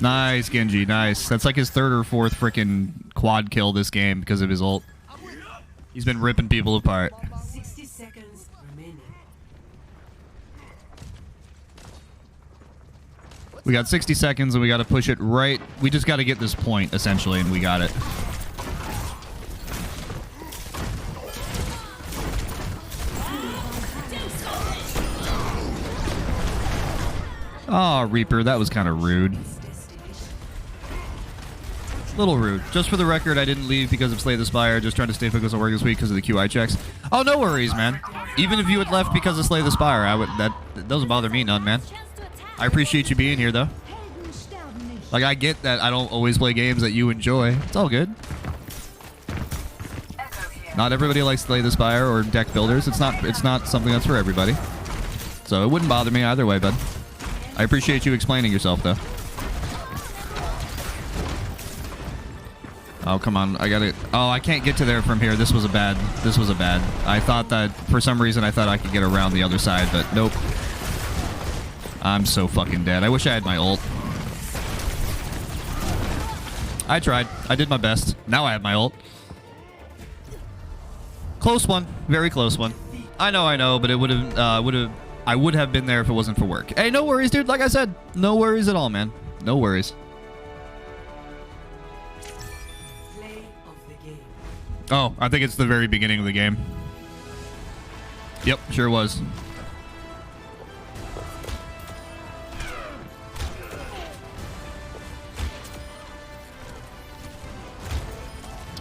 Nice, Genji. Nice. That's like his third or fourth freaking quad kill this game because of his ult. He's been ripping people apart. 60 seconds remaining. We got 60 seconds and we got to push it right. We just got to get this point, essentially, and we got it. Oh, Reaper, that was kind of rude. Little rude. Just for the record, I didn't leave because of Slay the Spire. Just trying to stay focused on work this week because of the QI checks. Oh, no worries, man. Even if you had left because of Slay the Spire, that doesn't bother me none, man. I appreciate you being here, though. Like, I get that I don't always play games that you enjoy. It's all good. Not everybody likes Slay the Spire or deck builders. It's not something that's for everybody. So it wouldn't bother me either way, bud. I appreciate you explaining yourself, though. Oh, come on. I gotta... oh, I can't get to there from here. This was a bad... I thought that... for some reason, I thought I could get around the other side, but nope. I'm so fucking dead. I wish I had my ult. I tried. I did my best. Now I have my ult. Close one. Very close one. I know, but it would have... I would have been there if it wasn't for work. Hey, no worries, dude. Like I said, no worries at all, man. No worries. Oh, I think it's the very beginning of the game. Yep, sure was.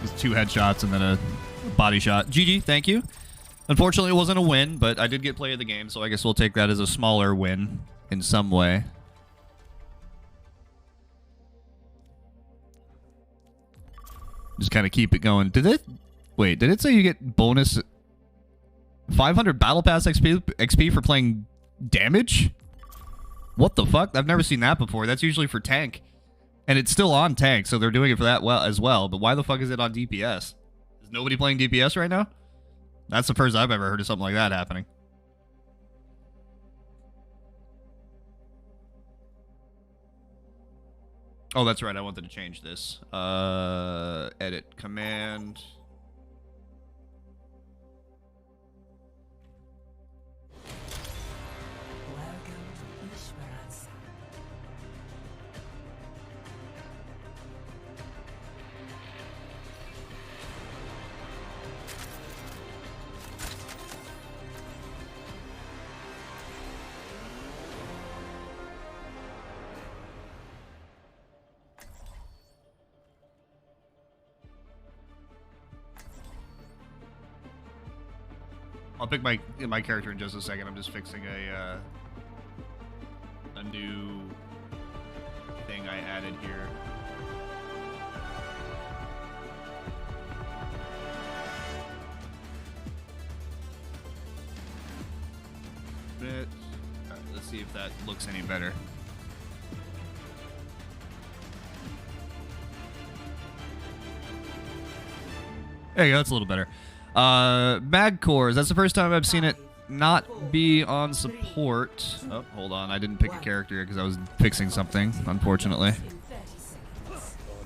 It's 2 headshots and then a body shot. GG, thank you. Unfortunately, it wasn't a win, but I did get play of the game, so I guess we'll take that as a smaller win in some way. Just kind of keep it going. Did it... wait, did it say you get bonus 500 battle pass XP for playing damage? What the fuck? I've never seen that before. That's usually for tank. And it's still on tank, so they're doing it for that as well. But why the fuck is it on DPS? Is nobody playing DPS right now? That's the first I've ever heard of something like that happening. Oh, that's right. I wanted to change this. Edit command. I'll pick my character in just a second. I'm just fixing a new thing I added here. Alright, let's see if that looks any better. There you go, that's a little better. Mag cores, that's the first time I've seen it not be on support. Oh, hold on, I didn't pick a character here because I was fixing something, unfortunately.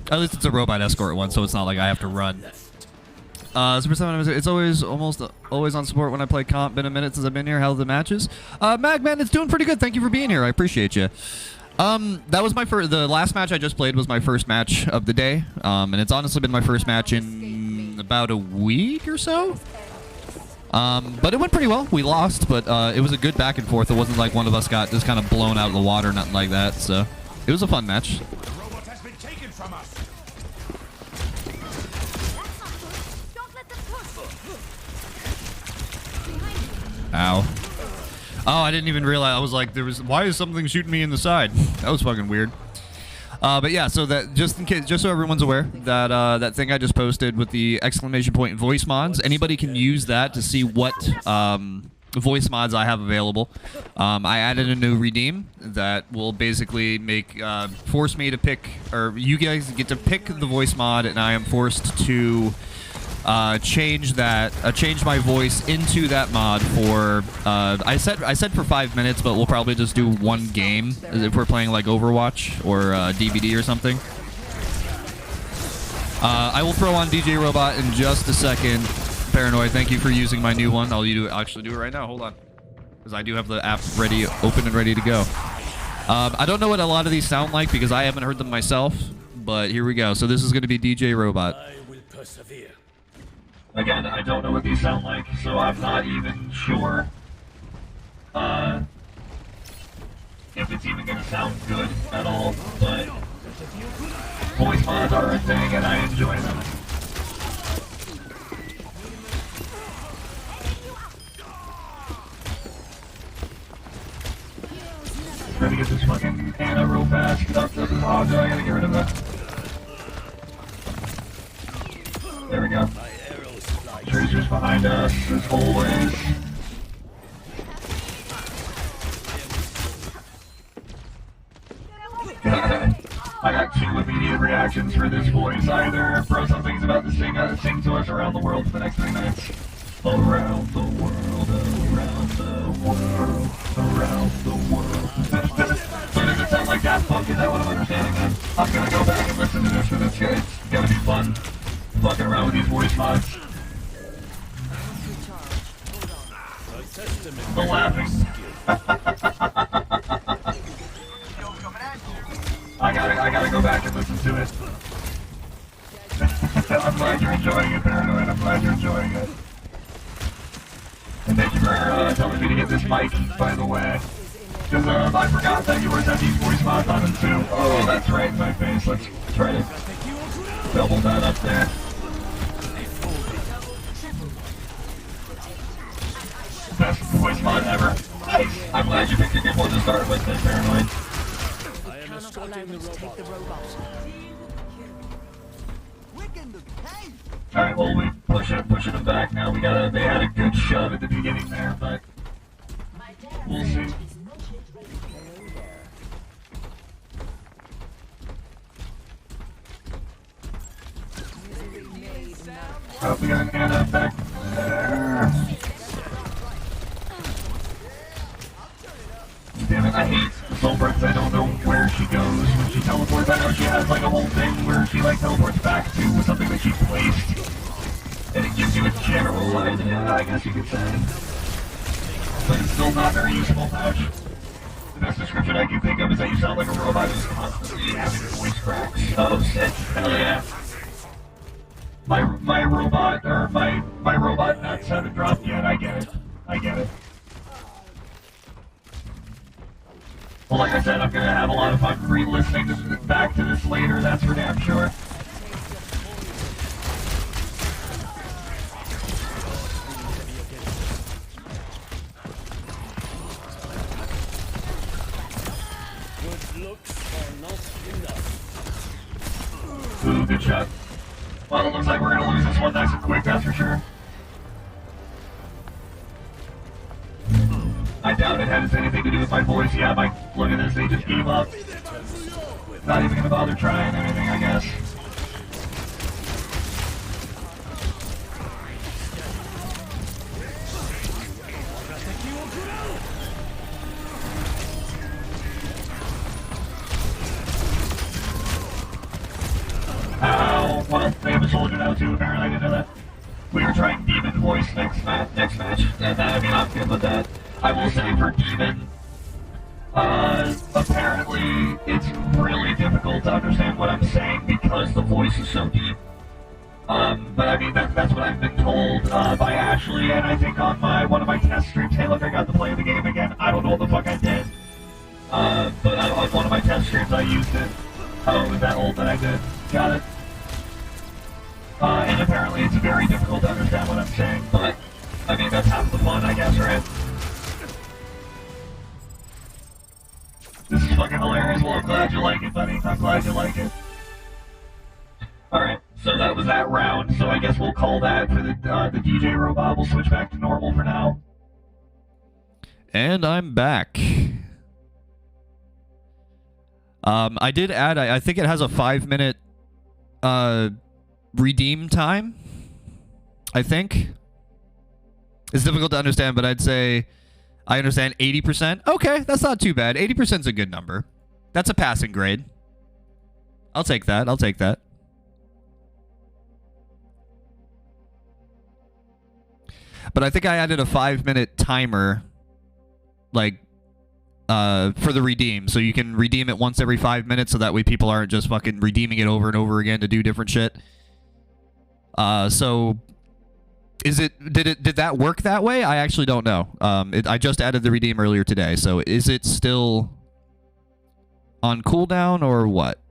At least it's a robot escort one, so it's not like I have to run. It's the first time it's almost always on support when I play comp. Been a minute since I've been here. How are the matches? Magman, it's doing pretty good. Thank you for being here. I appreciate you. That was my first. The last match I just played was my first match of the day, and it's honestly been my first match in about a week or so. But it went pretty well. We lost, but it was a good back and forth. It wasn't like one of us got just kind of blown out of the water, nothing like that. So it was a fun match. Ow. Oh, I didn't even realize. I was like, why is something shooting me in the side? That was fucking weird. But yeah, so that just in case, just so everyone's aware, that that thing I just posted with the exclamation point voice mods, anybody can use that to see what voice mods I have available. I added a new redeem that will basically force me to pick, or you guys get to pick the voice mod, and I am forced to change my voice into that mod for I said for 5 minutes, but we'll probably just do one game if we're playing like Overwatch or DVD or something. I will throw on DJ Robot in just a second. Paranoid, thank you for using my new one. I'll actually do it right now. Hold on, because I do have the app open and ready to go. I don't know what a lot of these sound like because I haven't heard them myself, but here we go. So this is going to be DJ Robot. I will persevere. Again, I don't know what these sound like, so I'm not even sure if it's even going to sound good at all, but voice mods are a thing and I enjoy them. Trying to get this fucking Anna real fast. Oh, I gotta get rid of that. There we go. Tracer's behind us, as always. I got 2 immediate reactions for this voice. Either throw some things about to sing to us around the world for the next 3 minutes. Around the world, around the world, around the world. So does it sound like Daft Punk? Is that what I'm understanding then? I'm gonna go back and listen to this for this guy. It's gonna be fun. Fucking around with these voice mods. The laughing. I gotta go back and listen to it. I'm glad you're enjoying it, Paranoid. I'm glad you're enjoying it. And thank you for telling me to get this mic, by the way. Because I forgot that you were had these voice mods on it too. Oh, that's right in my face. Let's try to double that up there. Best voice mod ever. Nice. I'm glad you picked a good one to start with, then, Paranoid. I am escorting the robot. Alright, well, we pushing them back now. They had a good shove at the beginning there, but we'll see. Oh, we got an Anna back there. Damn it, I hate Soulbirds. I don't know where she goes when she teleports. I know she has like a whole thing where she like teleports back to something that she placed. And it gives you a general idea, I guess you could say. But it's still not very useful patch. The best description I can think of is that you sound like a robot who's constantly having your voice cracks. Oh shit, hell yeah. My robot nuts haven't dropped yet, I get it. Well, like I said, I'm gonna have a lot of fun re-listening back to this later, that's for damn sure. Good shot. Well, it looks like we're gonna lose this one nice and quick, that's for sure. I doubt it has anything to do with my voice. Yeah, look at this, they just gave up. Not even gonna bother trying anything, I guess. Ow! Well, they have a soldier now too, apparently, I didn't know that. We were trying Demon voice next match, and I mean, I'm good with that. I will say for Demon, apparently it's really difficult to understand what I'm saying because the voice is so deep. But I mean, that's what I've been told, by Ashley, and I think on one of my test streams, hey look, I got to play the game again. I don't know what the fuck I did. But on one of my test streams I used it. Oh, it was that old that I did. Got it. And apparently it's very difficult to understand what I'm saying, but, I mean, that's half the fun, I guess, right? This is fucking hilarious. Well, I'm glad you like it, buddy. I'm glad you like it. Alright, so that was that round, so I guess we'll call that for the DJ robot. We'll switch back to normal for now. And I'm back. I did add, I think it has a 5-minute, redeem time, I think. It's difficult to understand, but I'd say I understand 80%. Okay, that's not too bad. 80% is a good number. That's a passing grade. I'll take that. I'll take that. But I think I added a 5-minute timer, like, for the redeem. So you can redeem it once every 5 minutes, so that way people aren't just fucking redeeming it over and over again to do different shit. So did that work that way? I actually don't know. I just added the redeem earlier today, so is it still on cooldown or what?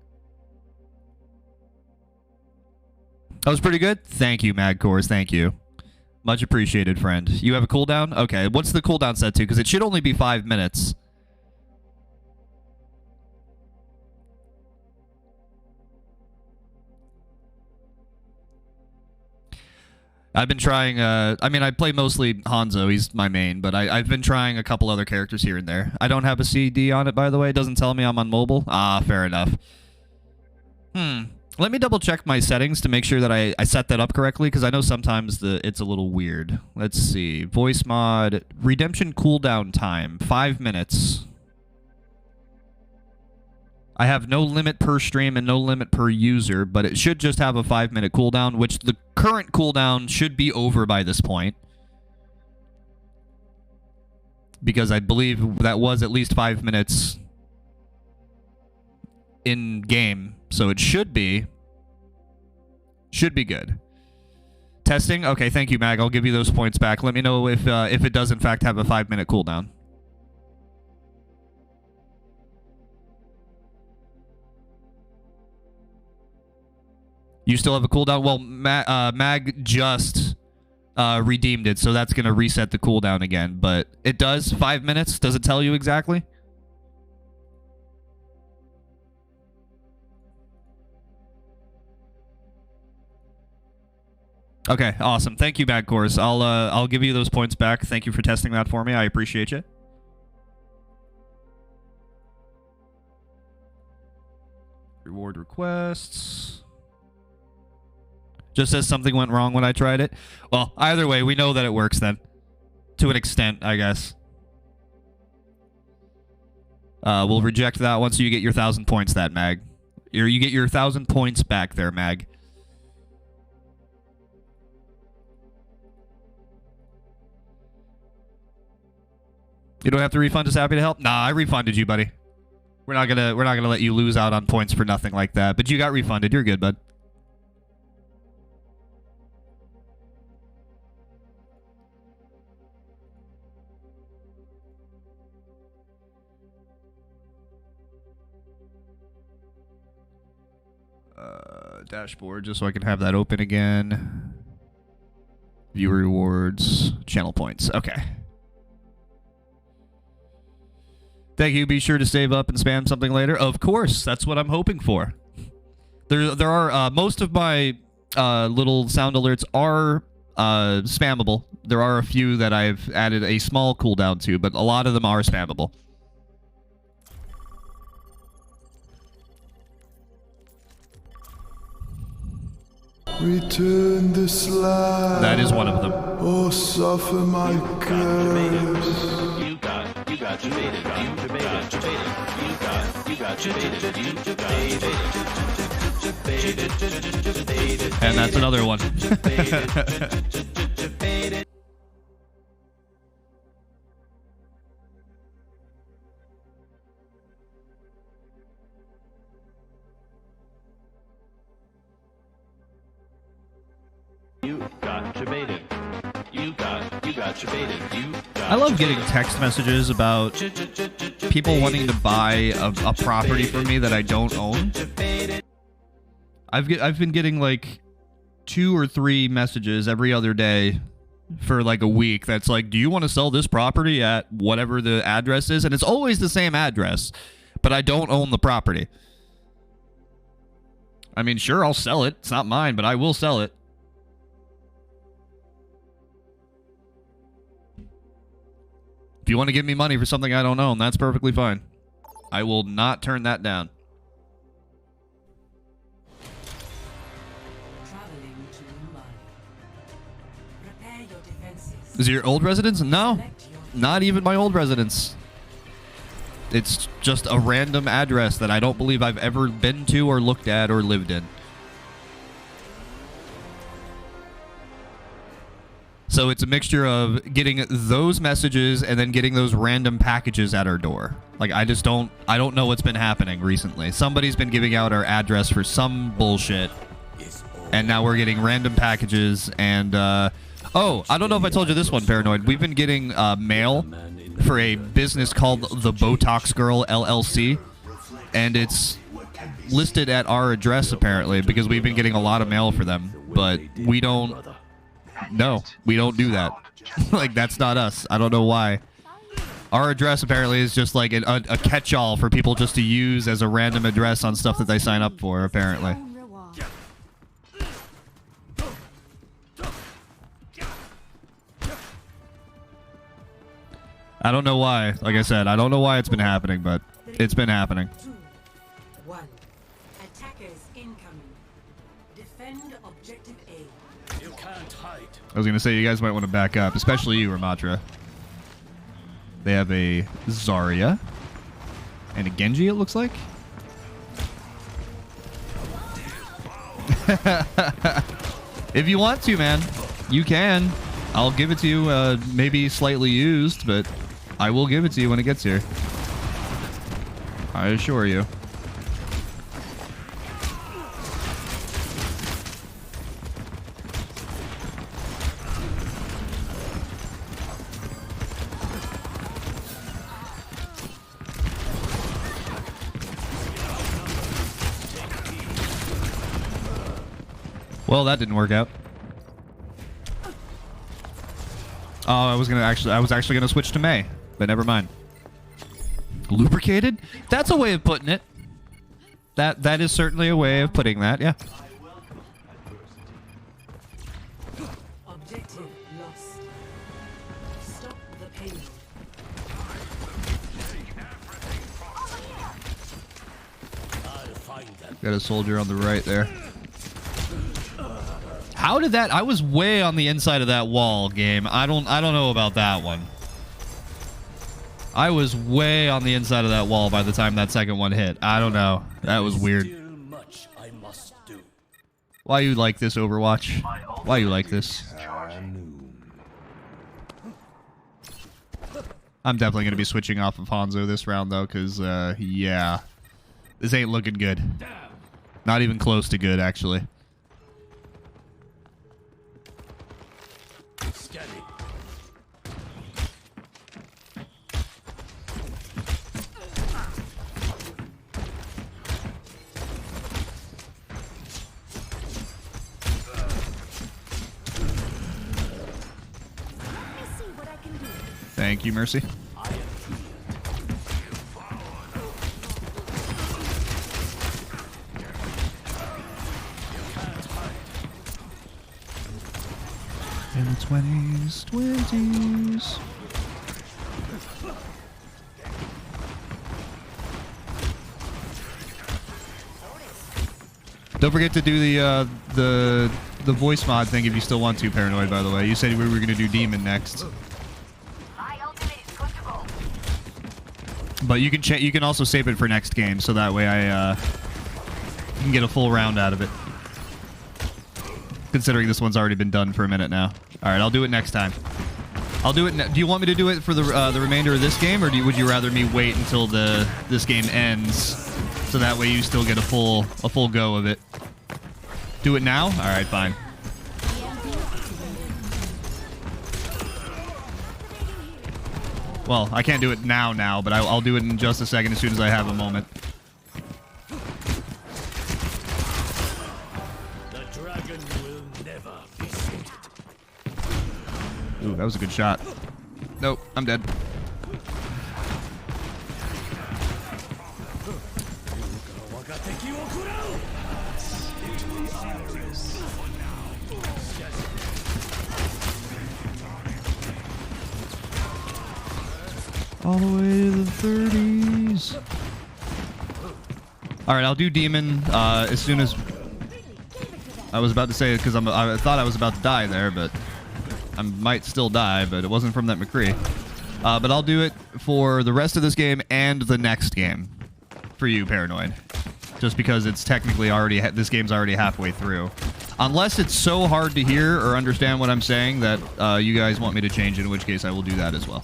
That was pretty good. Thank you, Magcores. Thank you. Much appreciated, friend. You have a cooldown? Okay, what's the cooldown set to? Because it should only be 5 minutes. I've been trying, I mean, I play mostly Hanzo, he's my main, but I've been trying a couple other characters here and there. I don't have a CD on it, by the way. It doesn't tell me I'm on mobile. Ah, fair enough. Let me double check my settings to make sure that I set that up correctly, because I know sometimes it's a little weird. Let's see. Voice mod, redemption cooldown time, 5 minutes. I have no limit per stream and no limit per user, but it should just have a 5-minute cooldown, which the current cooldown should be over by this point. Because I believe that was at least 5 minutes in game, so it should be good. Testing? Okay, thank you, Mag. I'll give you those points back. Let me know if it does in fact have a 5-minute cooldown. You still have a cooldown? Well, Mag just redeemed it, so that's going to reset the cooldown again. But it does 5 minutes. Does it tell you exactly? Okay, awesome. Thank you, Magcores. I'll give you those points back. Thank you for testing that for me. I appreciate you. Reward requests. Just says something went wrong when I tried it. Well, either way, we know that it works then. To an extent, I guess. We'll reject that one so you get your 1,000 points, that Mag. You get your 1,000 points back there, Mag. You don't have to refund us. Happy to help. Nah, I refunded you, buddy. We're not gonna let you lose out on points for nothing like that. But you got refunded. You're good, bud. Dashboard, just so I can have that open again. Viewer rewards, channel points. Okay. Thank you. Be sure to save up and spam something later. Of course, that's what I'm hoping for. There are most of my little sound alerts are spammable. There are a few that I've added a small cooldown to, but a lot of them are spammable. Return the slab. That is one of them. Oh, suffer my curse. You got debated. And that's another one. I love getting text messages about people wanting to buy a property from me that I don't own. I've been getting like 2 or 3 messages every other day for like a week that's like, do you want to sell this property at whatever the address is? And it's always the same address, but I don't own the property. I mean, sure, I'll sell it. It's not mine, but I will sell it. If you want to give me money for something I don't own, that's perfectly fine. I will not turn that down. Traveling to Mumbai. Prepare your defenses. Is it your old residence? No, not even my old residence. It's just a random address that I don't believe I've ever been to or looked at or lived in. So it's a mixture of getting those messages and then getting those random packages at our door. Like, I don't know what's been happening recently. Somebody's been giving out our address for some bullshit. And now we're getting random packages and, oh, I don't know if I told you this one, Paranoid. We've been getting mail for a business called the Botox Girl LLC. And it's listed at our address, apparently, because we've been getting a lot of mail for them. But we don't... No, we don't do that. Like, that's not us. I don't know why. Our address apparently is just like a catch-all for people just to use as a random address on stuff that they sign up for, apparently. I don't know why. Like I said, I don't know why it's been happening, but it's been happening. 2, 1. Attackers incoming. Defend objective A. You can't hide. I was going to say, you guys might want to back up, especially you, Ramatra. They have a Zarya and a Genji, it looks like. If you want to, man, you can. I'll give it to you, maybe slightly used, but I will give it to you when it gets here. I assure you. Well, that didn't work out. Oh, I was actually gonna switch to Mei, but never mind. Lubricated? That's a way of putting it. That is certainly a way of putting that, yeah. Objective lost. Stop the pain. I'll find them. Got a soldier on the right there. How did that? I was way on the inside of that wall, game. I don't know about that one. I was way on the inside of that wall by the time that second one hit. I don't know. That was weird. Much I must do. Why you like this, Overwatch? Why you like this? I'm definitely going to be switching off of Hanzo this round, though, because, yeah. This ain't looking good. Not even close to good, actually. Steady. Thank you, Mercy. 20s, 20s. Don't forget to do the voice mod thing if you still want to, Paranoid, by the way. You said we were going to do Demon next. But you can also save it for next game, so that way I can get a full round out of it. Considering this one's already been done for a minute now. All right, I'll do it next time. I'll do it. Do you want me to do it for the remainder of this game, or would you rather me wait until this game ends, so that way you still get a full go of it? Do it now? All right, fine. Well, I can't do it now, but I'll do it in just a second as soon as I have a moment. The dragon will never be sated. Ooh, that was a good shot. Nope, I'm dead. All the way to the 30s. All right, I'll do Demon as soon as... I was about to say it because I thought I was about to die there, but I might still die, but it wasn't from that McCree. But I'll do it for the rest of this game and the next game for you, Paranoid. Just because it's technically already... this game's already halfway through. Unless it's so hard to hear or understand what I'm saying that you guys want me to change, in which case I will do that as well.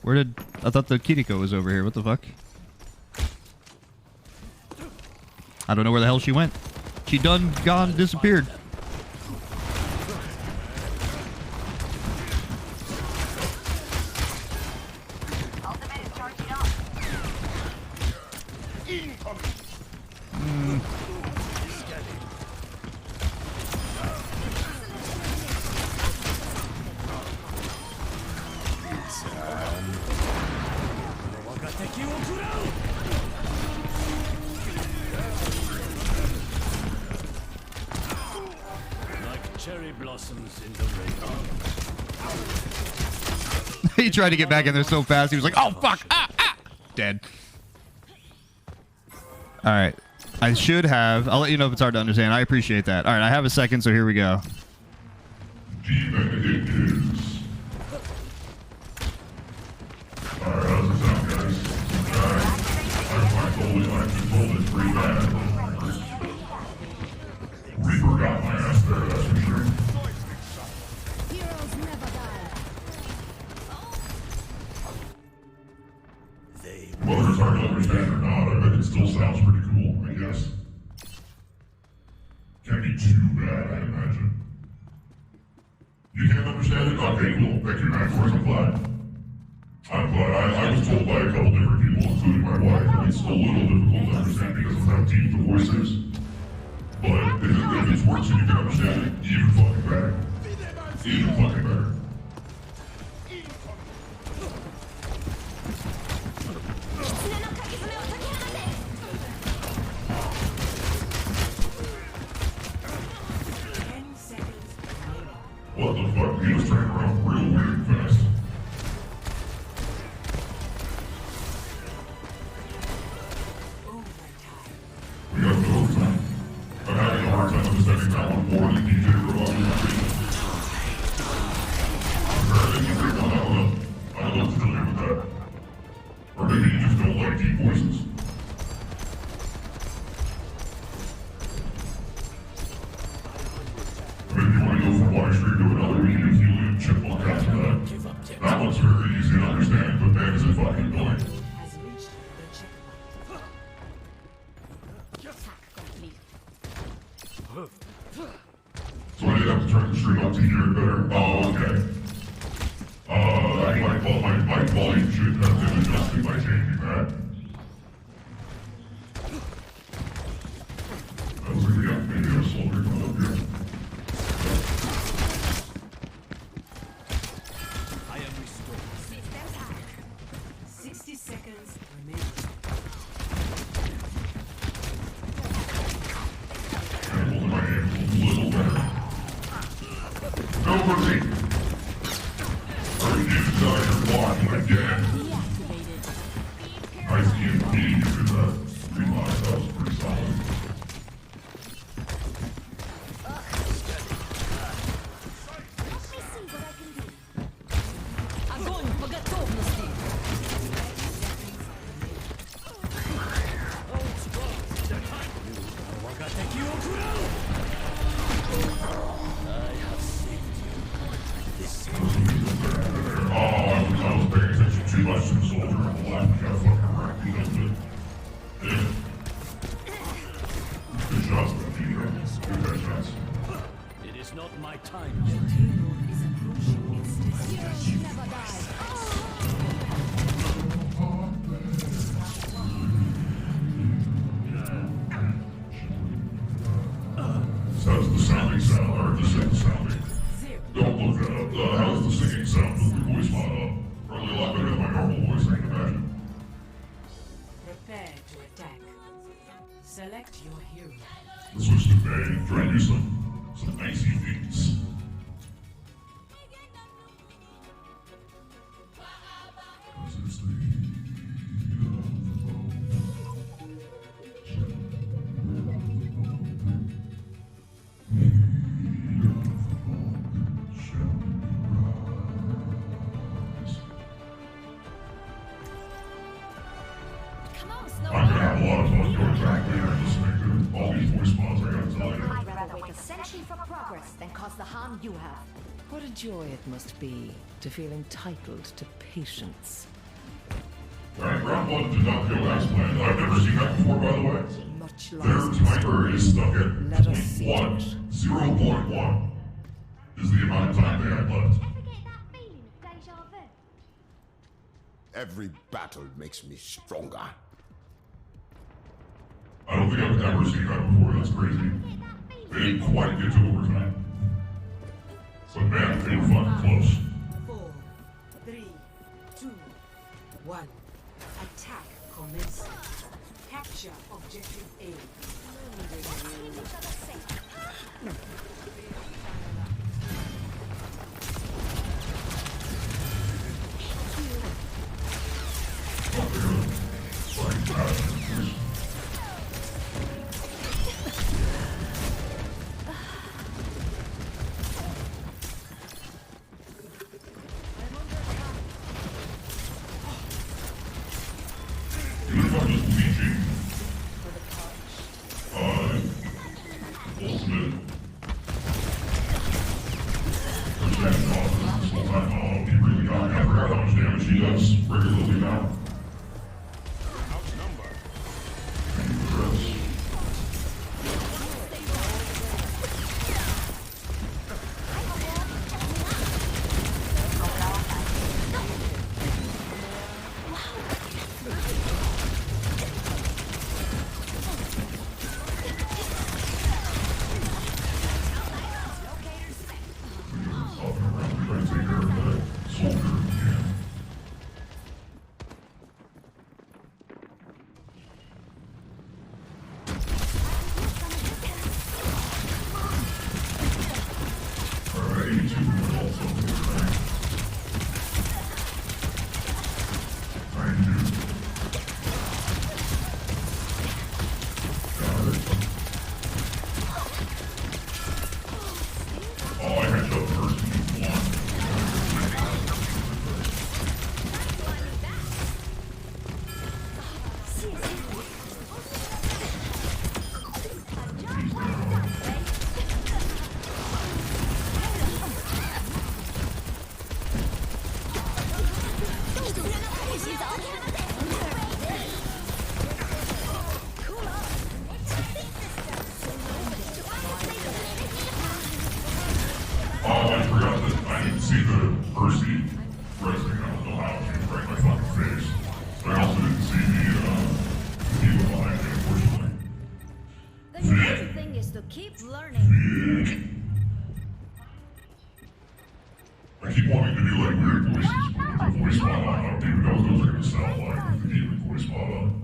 Where did... I thought the Kiriko was over here. What the fuck? I don't know where the hell she went. She done gone, disappeared. Cherry blossoms in the rain. He tried to get back in there so fast, he was like, oh, fuck! Ah! Ah! Dead. Alright. I should have... I'll let you know if it's hard to understand. I appreciate that. Alright, I have a second, so here we go. Demon it is. Alright, how's it sound, guys? I totally like to hold it pretty bad. Reaper got my ass there, that's for sure. Heroes never die. Whether it's hard to understand or not, I bet it still sounds pretty cool, I guess. Can't be too bad, I imagine. You can't understand it? Okay, cool. Thank you, Matt, for it. I'm glad. I was told by a couple different people, including my wife, that it's a little difficult to understand because of how deep the voice is. But if it's words and you can understand it, even fucking better. Even fucking better. What the fuck? He was turning around real weird and fast. We got the overtime. I'm having a hard time understanding that one more than DJ Robot. Emergency! Alright, get out of your blocking again. Nice EMP, you did that. Relock, that was pretty solid. How's the sounding sound, or the singing sounding? Don't look that up. How's the singing sound with the voice mod up? Probably a lot better than my normal voice, I can imagine. Prepare to attack. Select your hero. Let's switch to Bay. Try and do some icy things. I'm gonna have a lot of fun going back later and listening to all these voice mods, I gotta tell you. I'd rather wait a century for progress than cause the harm you have. What a joy it must be to feel entitled to patience. Alright, round one did not go as planned. I've never seen that before, by the way. Much Their lies timer is stuck at Let us see 0.1. 0.1 is the amount of time they had left. Ever get that feeling of deja vu? Every battle makes me stronger. I don't think I've ever seen that before. That's crazy. They didn't quite get to overtime. But man, they were fun close. 4, 3, 2, 1. Attack commences. Capture objective A. She does regularly now. See the Percy resting, I don't know how she was right in my fucking face. But I also didn't see the people behind me, unfortunately. The important thing is to keep learning. I keep wanting to do like weird voices, but with the voice mod on, I don't even know what those are gonna sound like with the gaming voice mod on.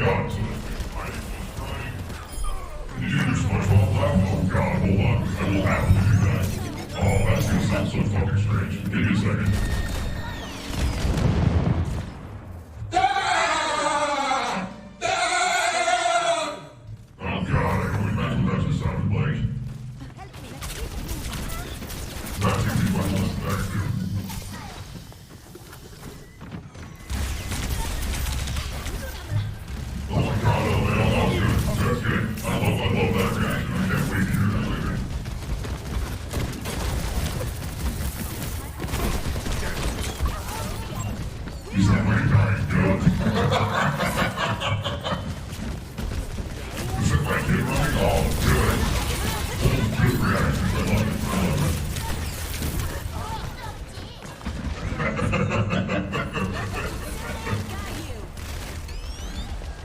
god, so I was trying. Can you do your SpongeBob laugh? Oh god, hold on. I will happily do that. Oh, that's gonna sound so fucking strange. Give me a second. Oh god, I can only imagine what that just sounded like. That's gonna be much less effective. Oh my god, oh man, that was good. That's good. I love that reaction. I can't wait to hear that later. You sound like a dying goat. You sound like you're running all good. Good reactions. I love it. I love it.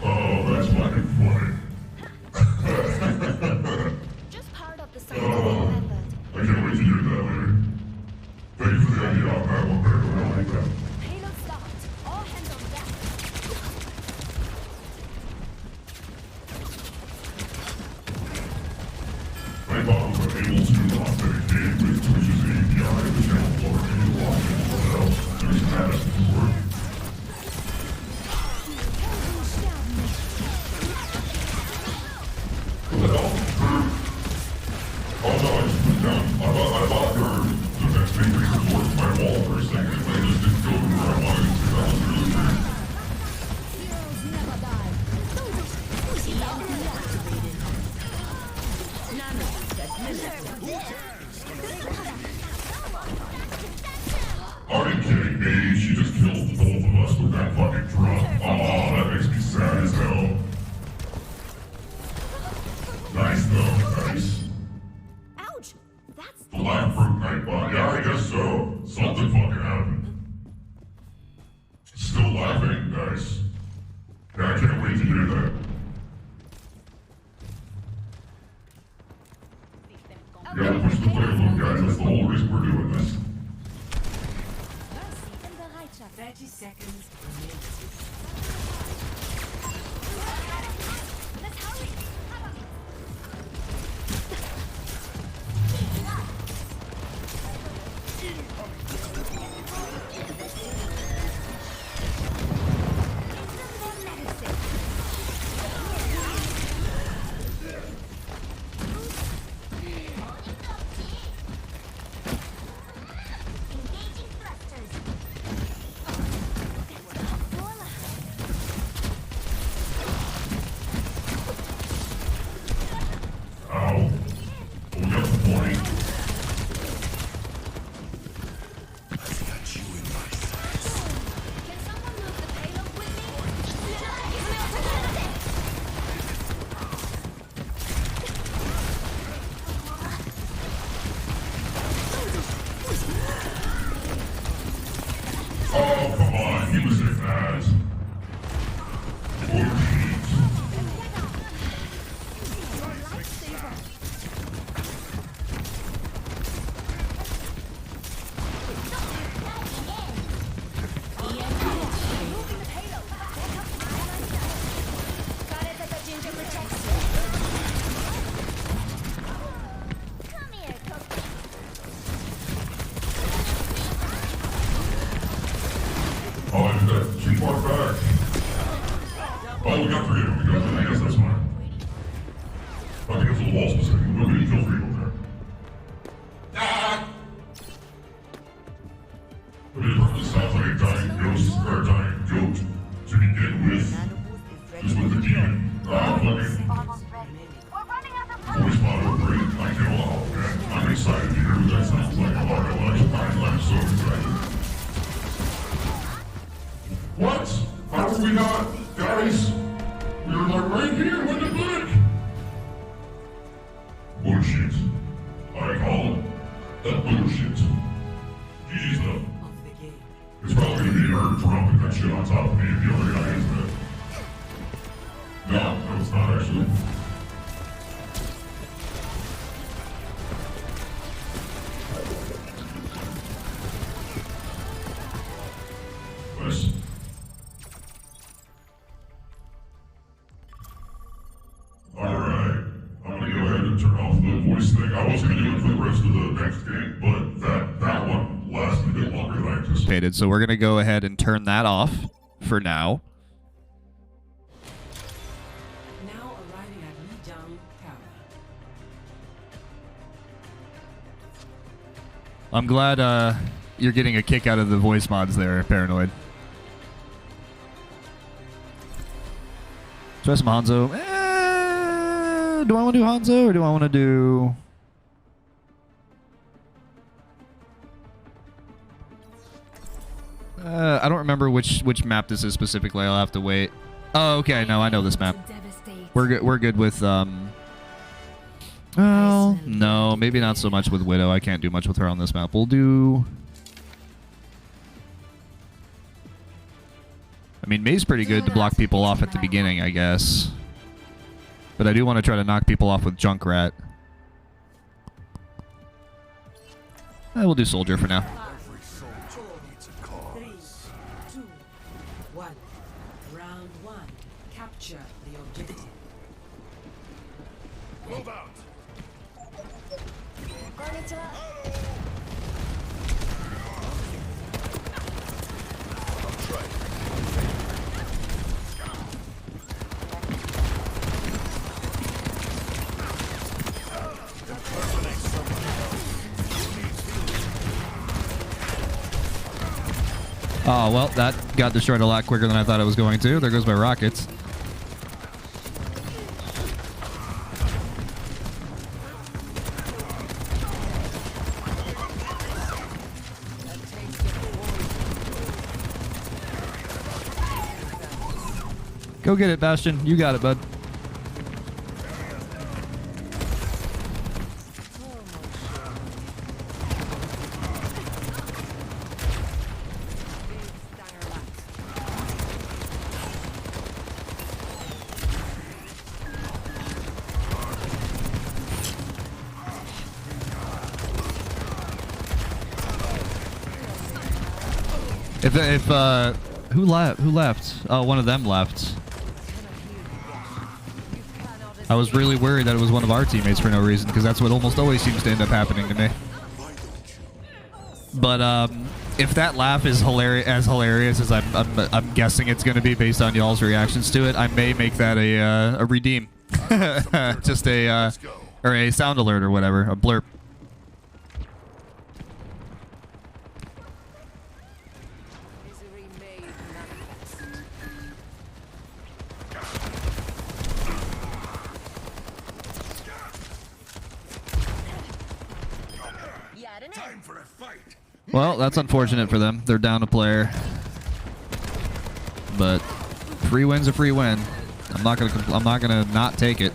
Oh, that's fucking funny. Just part of the scientific method. I can't wait to hear that later. Thank you for the idea on that one, Bear. I like that. Payload stopped. All hands on deck. I thought we were able to authenticate with Twitch's API, the channel for any login or else. There's an address before. What the hell? Oh no, I just put down. I thought the next thing we could work my wall for a second. I just didn't go to where I wanted to. That was really weird. Heroes never die. Are you kidding me? She just killed both of us with that fucking drum. Oh, that makes me sad as hell. Nice though, nice. Ouch! That's Black fruit night bot. Yeah, I guess so. Something fucking happened. Still laughing? Nice. Yeah, I can't wait to hear that. You gotta push the play a little, guys. That's the whole reason we're doing this. 30 seconds. Let's hurry. Ow. We got the point. Can someone move the payload with me? Oh, come on. He was in that. Poor Pete. Moving the payload. Got it that the ginger protects you. Come here, Cookie. Oh, I did that too far back. Oh, we got 3 of them. We got 3. I guess that's fine. I think it's a wall specific. We'll get kill 3 of them there. I mean, it probably sounds like a dying ghost or a dying goat to begin with. Just with the demon. Fucking voice model great. I can't allow that. I'm excited to hear what that sounds like. I'm so excited. What? How are we not? Guys, we were like right here with the book. Bullshit. I call it that bullshit. GG's though. It's probably gonna be her dropping that shit on top of me and the other guy, isn't it? No, it's not actually. Nice. next game, but that one lasted a bit longer than I anticipated. So we're going to go ahead and turn that off for now. Now arriving at Lijiang Tower. I'm glad you're getting a kick out of the voice mods there, Paranoid. Try some Hanzo. Do I want to do Hanzo or do I want to do... I don't remember which map this is specifically. I'll have to wait. Oh, okay. No, I know this map. We're good with well, no, maybe not so much with Widow. I can't do much with her on this map. We'll do... I mean, May's pretty good to block people off at the beginning, I guess. But I do want to try to knock people off with Junkrat. We'll do Soldier for now. 3, 2, 1. Round 1. Capture the objective. Move out. Oh, well, that got destroyed a lot quicker than I thought it was going to. There goes my rockets. Go get it, Bastion. You got it, bud. Who left? Oh, one of them left. I was really worried that it was one of our teammates for no reason, because that's what almost always seems to end up happening to me. But if that laugh is hilarious as I'm guessing it's going to be based on y'all's reactions to it, I may make that a redeem, just a or a sound alert or whatever, a blurb. Well, that's unfortunate for them. They're down a player. But free win's a free win. I'm not gonna not take it.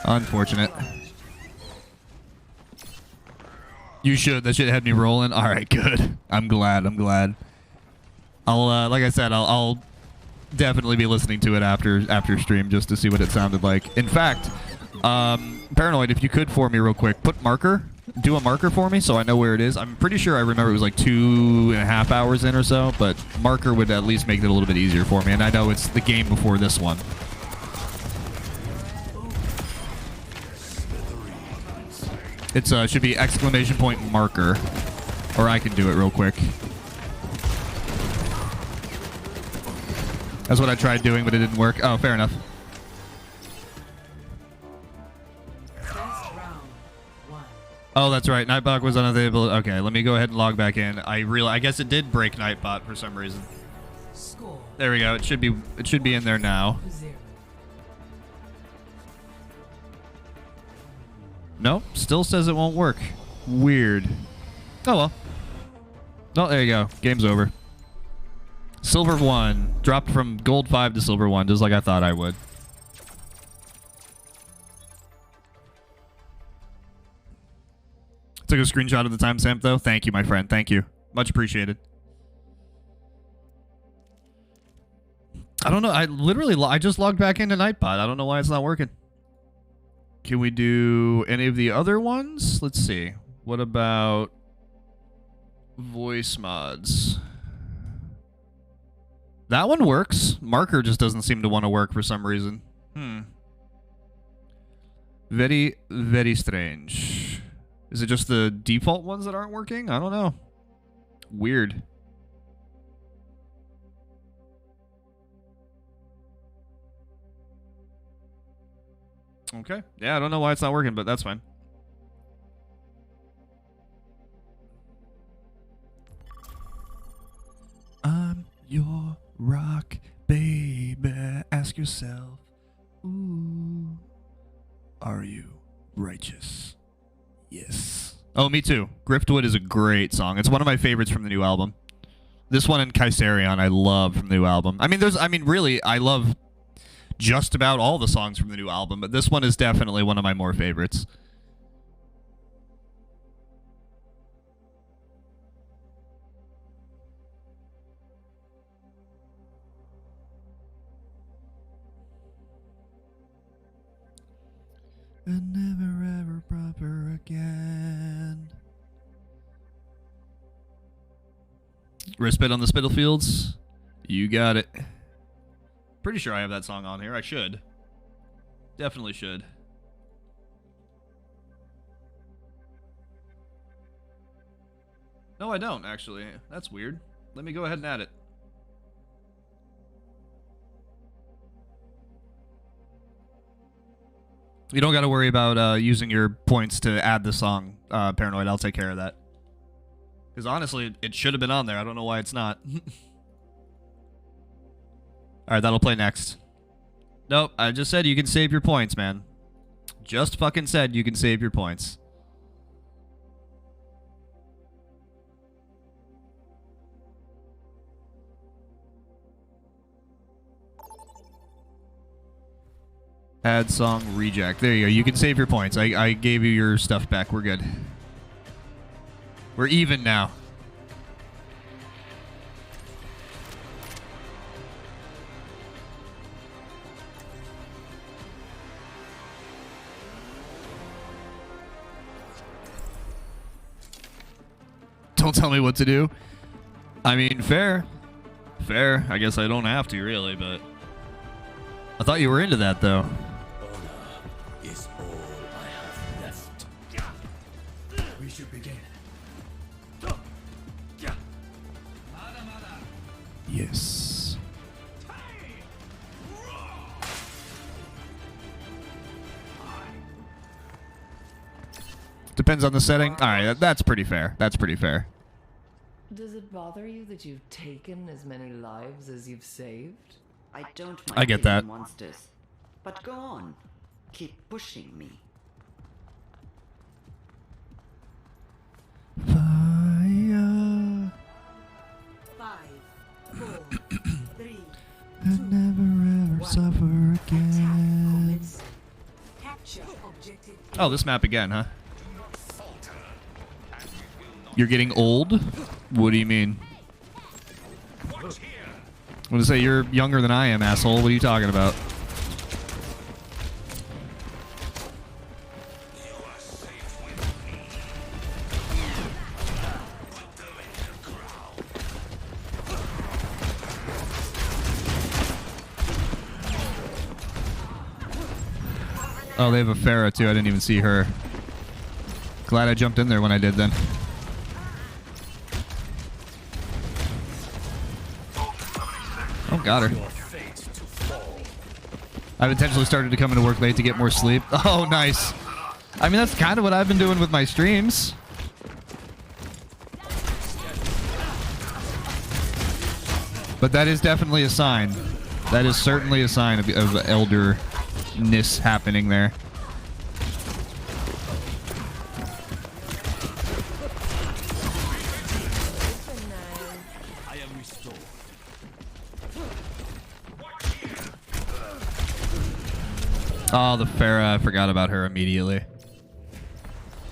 Unfortunate. You should. That shit had me rolling. All right, good. I'm glad. I'll, like I said, I'll definitely be listening to it after stream just to see what it sounded like. In fact, Paranoid, if you could for me real quick, do a marker for me so I know where it is. I'm pretty sure I remember it was like 2.5 hours in or so, but marker would at least make it a little bit easier for me. And I know it's the game before this one. It should be exclamation point marker, or I can do it real quick. That's what I tried doing, but it didn't work. Oh, fair enough. Oh, that's right. Nightbot was unavailable. Okay, let me go ahead and log back in. I guess it did break Nightbot for some reason. There we go. It should be in there now. Nope, still says it won't work. Weird. Oh well. Oh, there you go. Game's over. Silver 1. Dropped from gold 5 to silver 1, just like I thought I would. Took a screenshot of the timestamp, though. Thank you, my friend. Thank you. Much appreciated. I don't know. I just logged back into Nightbot. I don't know why it's not working. Can we do any of the other ones? Let's see. What about voice mods? That one works. Marker just doesn't seem to want to work for some reason. Very, very strange. Is it just the default ones that aren't working? I don't know. Weird. Okay. Yeah, I don't know why it's not working, but that's fine. I'm your rock, baby. Ask yourself, ooh, are you righteous? Yes. Oh, me too. Griftwood is a great song. It's one of my favorites from the new album. This one and Kaiserion I love from the new album. I mean, really, I love just about all the songs from the new album, but this one is definitely one of my more favorites. And never ever proper again. Respite on the Spittlefields. You got it. Pretty sure I have that song on here. I should. Definitely should. No, I don't, actually. That's weird. Let me go ahead and add it. You don't got to worry about using your points to add the song, Paranoid. I'll take care of that. Because honestly, it should have been on there. I don't know why it's not. Alright, that'll play next. Nope, I just said you can save your points, man. Just fucking said you can save your points. Add song reject. There you go. You can save your points. I gave you your stuff back. We're good. We're even now. Don't tell me what to do. I mean, fair. Fair. I guess I don't have to, really, but... I thought you were into that, though. Is all I have left. We should begin. Yes. Depends on the setting. All right, that's pretty fair. That's pretty fair. Does it bother you that you've taken as many lives as you've saved? I don't mind I get that. monsters. But go on. Keep pushing me. Fire. 5, 4, 3, And never ever suffer again. capture objective. Oh, this map again, huh? You're getting old? What do you mean? I'm gonna say you're younger than I am, asshole. What are you talking about? Oh, they have a Pharah too. I didn't even see her. Glad I jumped in there when I did then. Oh, got her. I've intentionally started to come into work late to get more sleep. Oh, nice. I mean, that's kind of what I've been doing with my streams. But that is definitely a sign. That is certainly a sign of elderness happening there. Oh, the Pharah. I forgot about her immediately.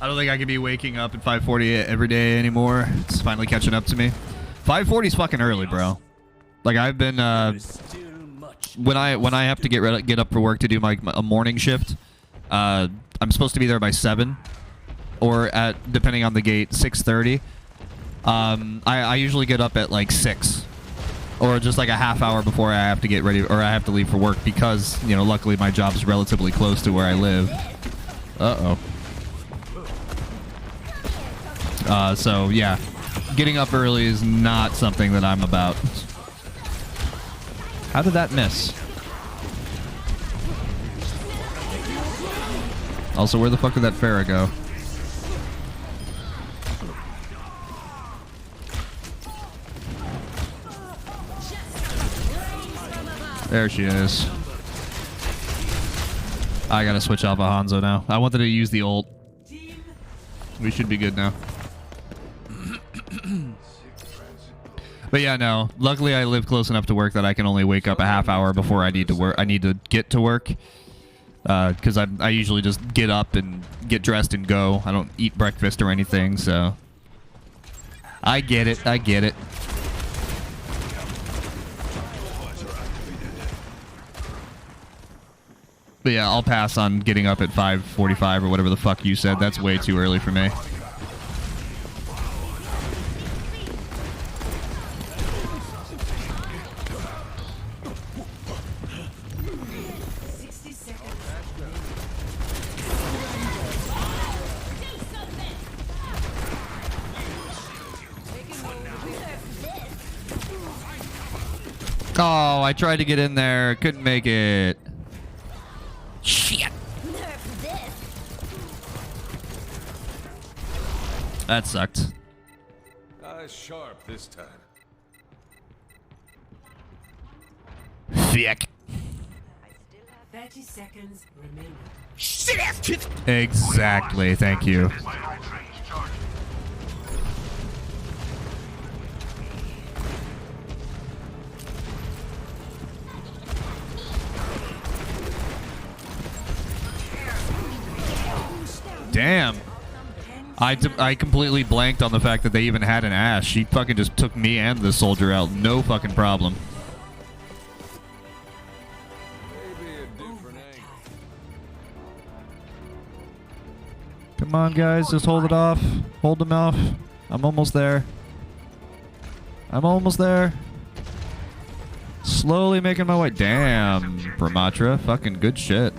I don't think I could be waking up at 5:40 every day anymore. It's finally catching up to me. 5:40 is fucking early, bro. Like, I've been, when I have to get up for work to do a morning shift, I'm supposed to be there by 7, or at depending on the gate 6:30. I usually get up at like 6, or just like a half hour before I have to get ready, or I have to leave for work because, you know, luckily my job is relatively close to where I live. So yeah, getting up early is not something that I'm about. How did that miss? Also, where the fuck did that Farah go? There she is. I gotta switch off a Hanzo now. I wanted to use the ult. We should be good now. But yeah, no. Luckily, I live close enough to work that I can only wake up a half hour before I need to work. I need to get to work. Because I usually just get up and get dressed and go. I don't eat breakfast or anything, so... I get it. I get it. But yeah, I'll pass on getting up at 5:45 or whatever the fuck you said. That's way too early for me. Oh, I tried to get in there. Couldn't make it. Shit. That sucked. Sharp this time. Fuck. 30 seconds remaining. Shit. Exactly. Thank you. Damn. I completely blanked on the fact that they even had an Ashe. She fucking just took me and the soldier out. No fucking problem. Come on, guys. Just hold it off. Hold them off. I'm almost there. I'm almost there. Slowly making my way. Damn, Ramatra. Fucking good shit.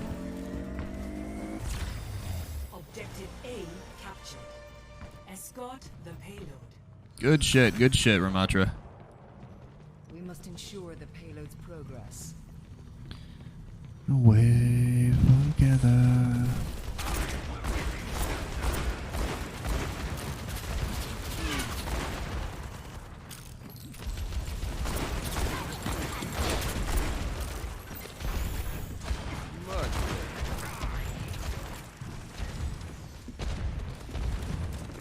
Good shit, Ramatra. We must ensure the payload's progress. Wave together.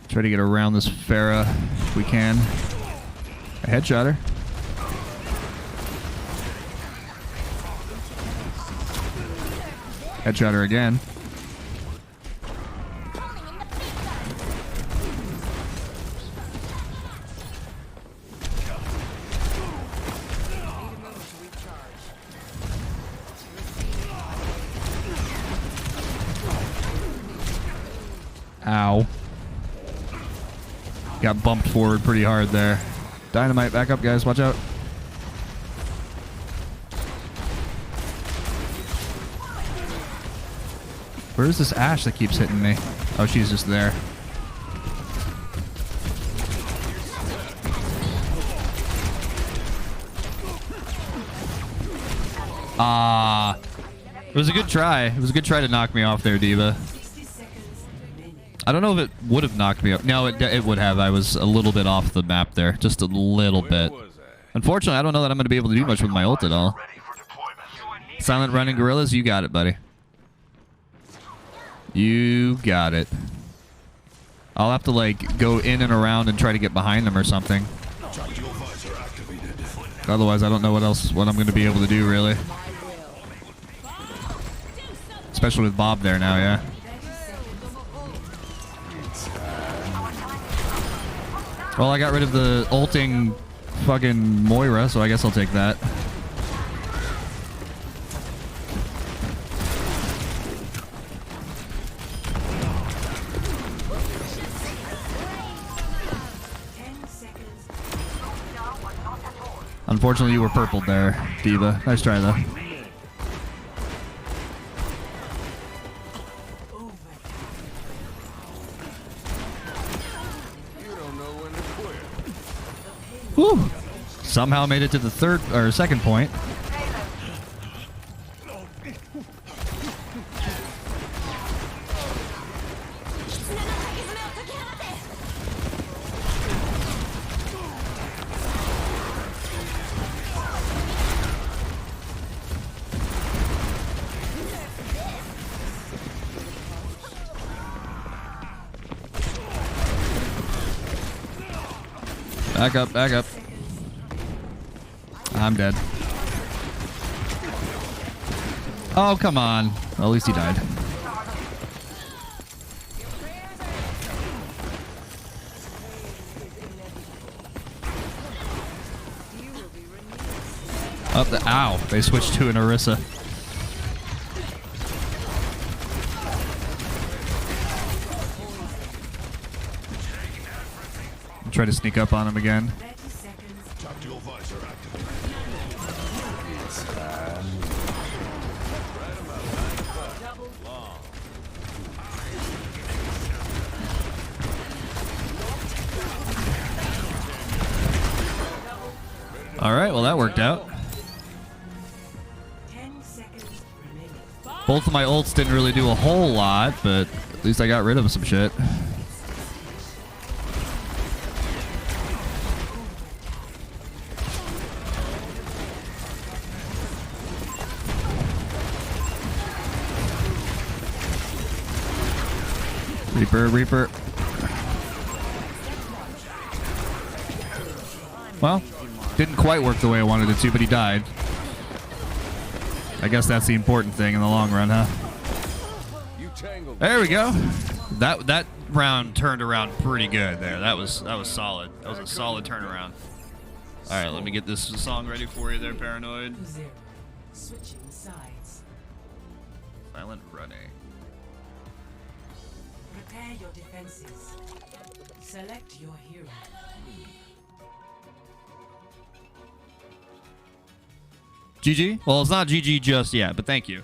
Try to get around this Farah if we can. I headshot her. Headshot her again. Ow. Got bumped forward pretty hard there. Dynamite, back up, guys. Watch out. Where is this Ashe that keeps hitting me? Oh, she's just there. Ah. It was a good try. It was a good try to knock me off there, Diva. I don't know if it would have knocked me up. No, it would have. I was a little bit off the map there. Just a little bit. Unfortunately, I don't know that I'm going to be able to do much with my ult at all. Silent running gorillas, you got it, buddy. You got it. I'll have to, like, go in and around and try to get behind them or something. Otherwise, I don't know what I'm going to be able to do, really. Especially with Bob there now, yeah. Well, I got rid of the ulting fucking Moira, so I guess I'll take that. Unfortunately, you were purpled there, Diva. Nice try, though. Whew. Somehow made it to the third or second point. Back up, back up. I'm dead. Oh, come on. Well, at least he died. Up the ow. They switched to an Orisa. Try to sneak up on him again. All right, well that worked out. Both of my ults didn't really do a whole lot, but at least I got rid of some shit. Reaper. Well, didn't quite work the way I wanted it to, but he died. I guess that's the important thing in the long run, huh? There we go. That round turned around pretty good there. That was solid. That was a solid turnaround. All right, let me get this song ready for you there, Paranoid. Switching sides. Silent running. Prepare your defenses. Select your hero. GG? Well, it's not GG just yet, but thank you.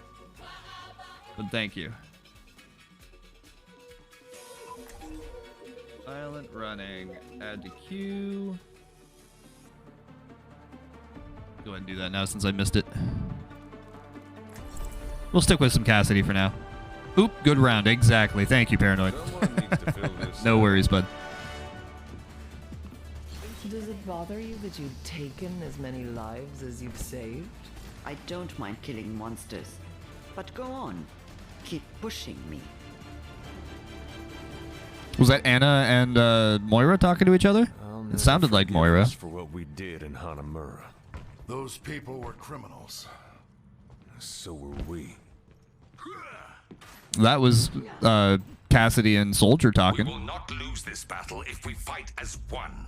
Silent running. Add to queue. Go ahead and do that now since I missed it. We'll stick with some Cassidy for now. Oop, good round. Exactly. Thank you, Paranoid. No worries, bud. Does it bother you that you've taken as many lives as you've saved? I don't mind killing monsters. But go on. Keep pushing me. Was that Anna and Moira talking to each other? It sounded like Moira. For what we did in Hanamura. Those people were criminals. So were we. That was Cassidy and Soldier talking. We will not lose this battle if we fight as one.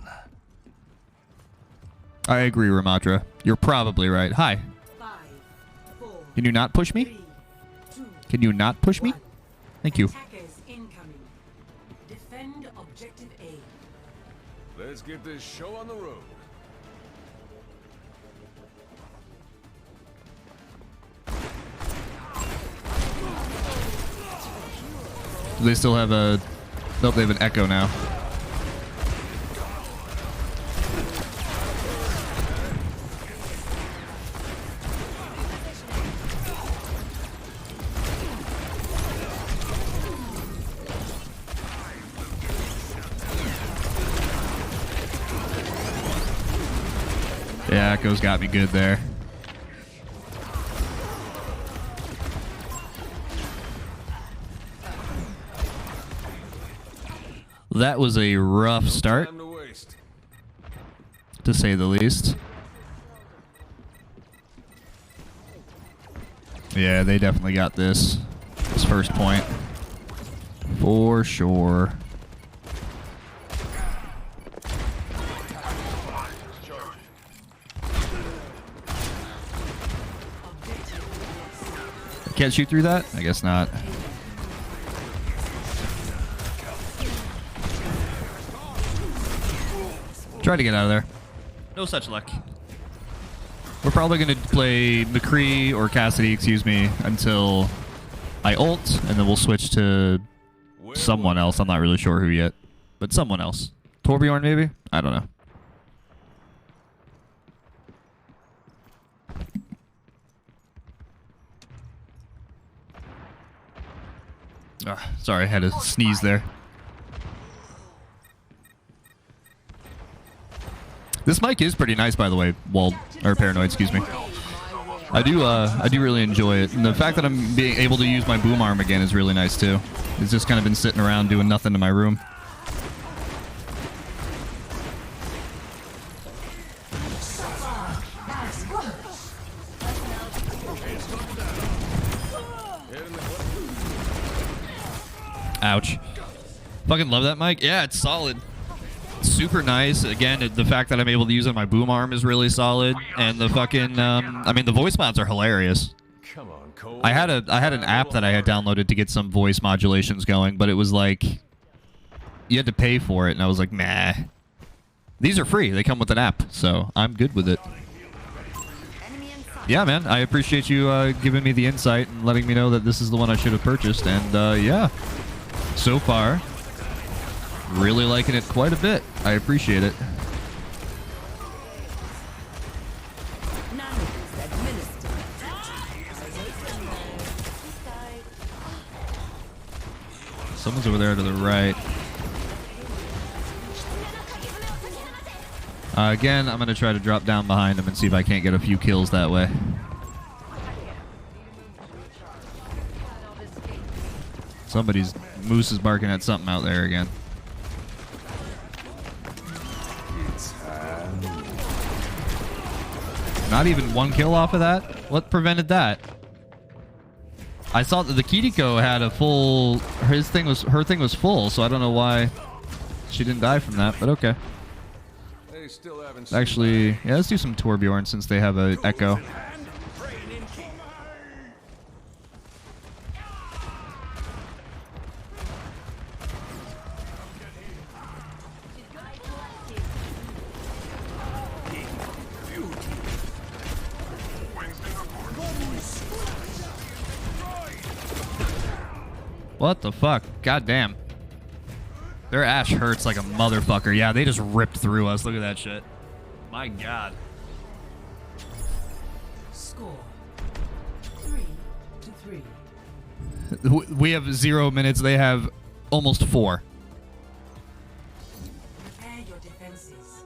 I agree, Ramatra. You're probably right. Hi. 5, 4, Can you not push me? 3, 2, Can you not push me? Thank you. Attackers incoming. Defend objective A. Let's get this show on the road. They still have a... Nope, they have an Echo now. Yeah, Echo's got me good there. That was a rough start, to say the least. Yeah, they definitely got this first point. For sure. Can't shoot through that? I guess not. Try to get out of there. No such luck. We're probably going to play McCree or Cassidy, excuse me, until I ult, and then we'll switch to someone else. I'm not really sure who yet, but someone else. Torbjorn, maybe? I don't know. Sorry, I had to sneeze there. This mic is pretty nice, by the way. Walled or Paranoid, excuse me. I do really enjoy it, and the fact that I'm being able to use my boom arm again is really nice too. It's just kind of been sitting around doing nothing in my room. Ouch. Fucking love that mic. Yeah, it's solid. Super nice. Again, the fact that I'm able to use it on my boom arm is really solid. And the fucking, I mean, the voice mods are hilarious. Come on, Cole. I had an app that I had downloaded to get some voice modulations going, but it was like, you had to pay for it, and I was like, nah. These are free. They come with an app, so I'm good with it. Yeah, man, I appreciate you giving me the insight and letting me know that this is the one I should have purchased, and yeah. So far, really liking it quite a bit. I appreciate it. Someone's over there to the right. Again, I'm going to try to drop down behind him and see if I can't get a few kills that way. Somebody's... Moose is barking at something out there again. Not even one kill off of that? What prevented that? I saw that the Kiriko had a full... her thing was full, so I don't know why she didn't die from that, but okay. Actually, yeah, let's do some Torbjorn since they have an echo. What the fuck? God damn. Their Ashe hurts like a motherfucker. Yeah, they just ripped through us. Look at that shit. My god. Score 3-3. We have 0 minutes. They have almost 4. Prepare your defenses.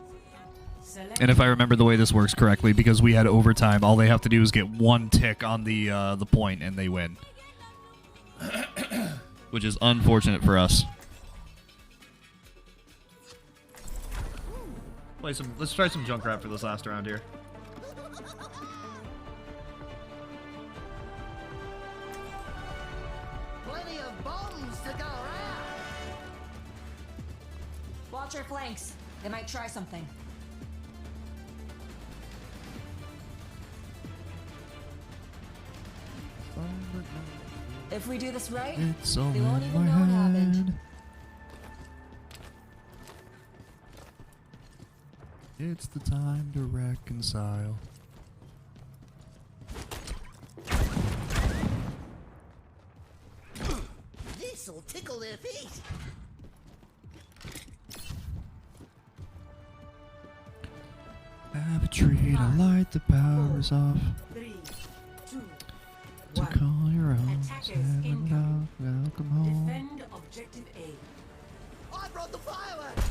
And if I remember the way this works correctly, because we had overtime, all they have to do is get 1 tick on the point and they win. Which is unfortunate for us. Let's try some Junkrat for this last round here. Plenty of bombs to go around. Watch your flanks. They might try something. If we do this right, it's all they won't in even my know what happened. head. It's the time to reconcile. This'll tickle their feet. Have a tree to light the powers off. 3, 2, To call your own. Come home. defend objective A. I brought the fireworks.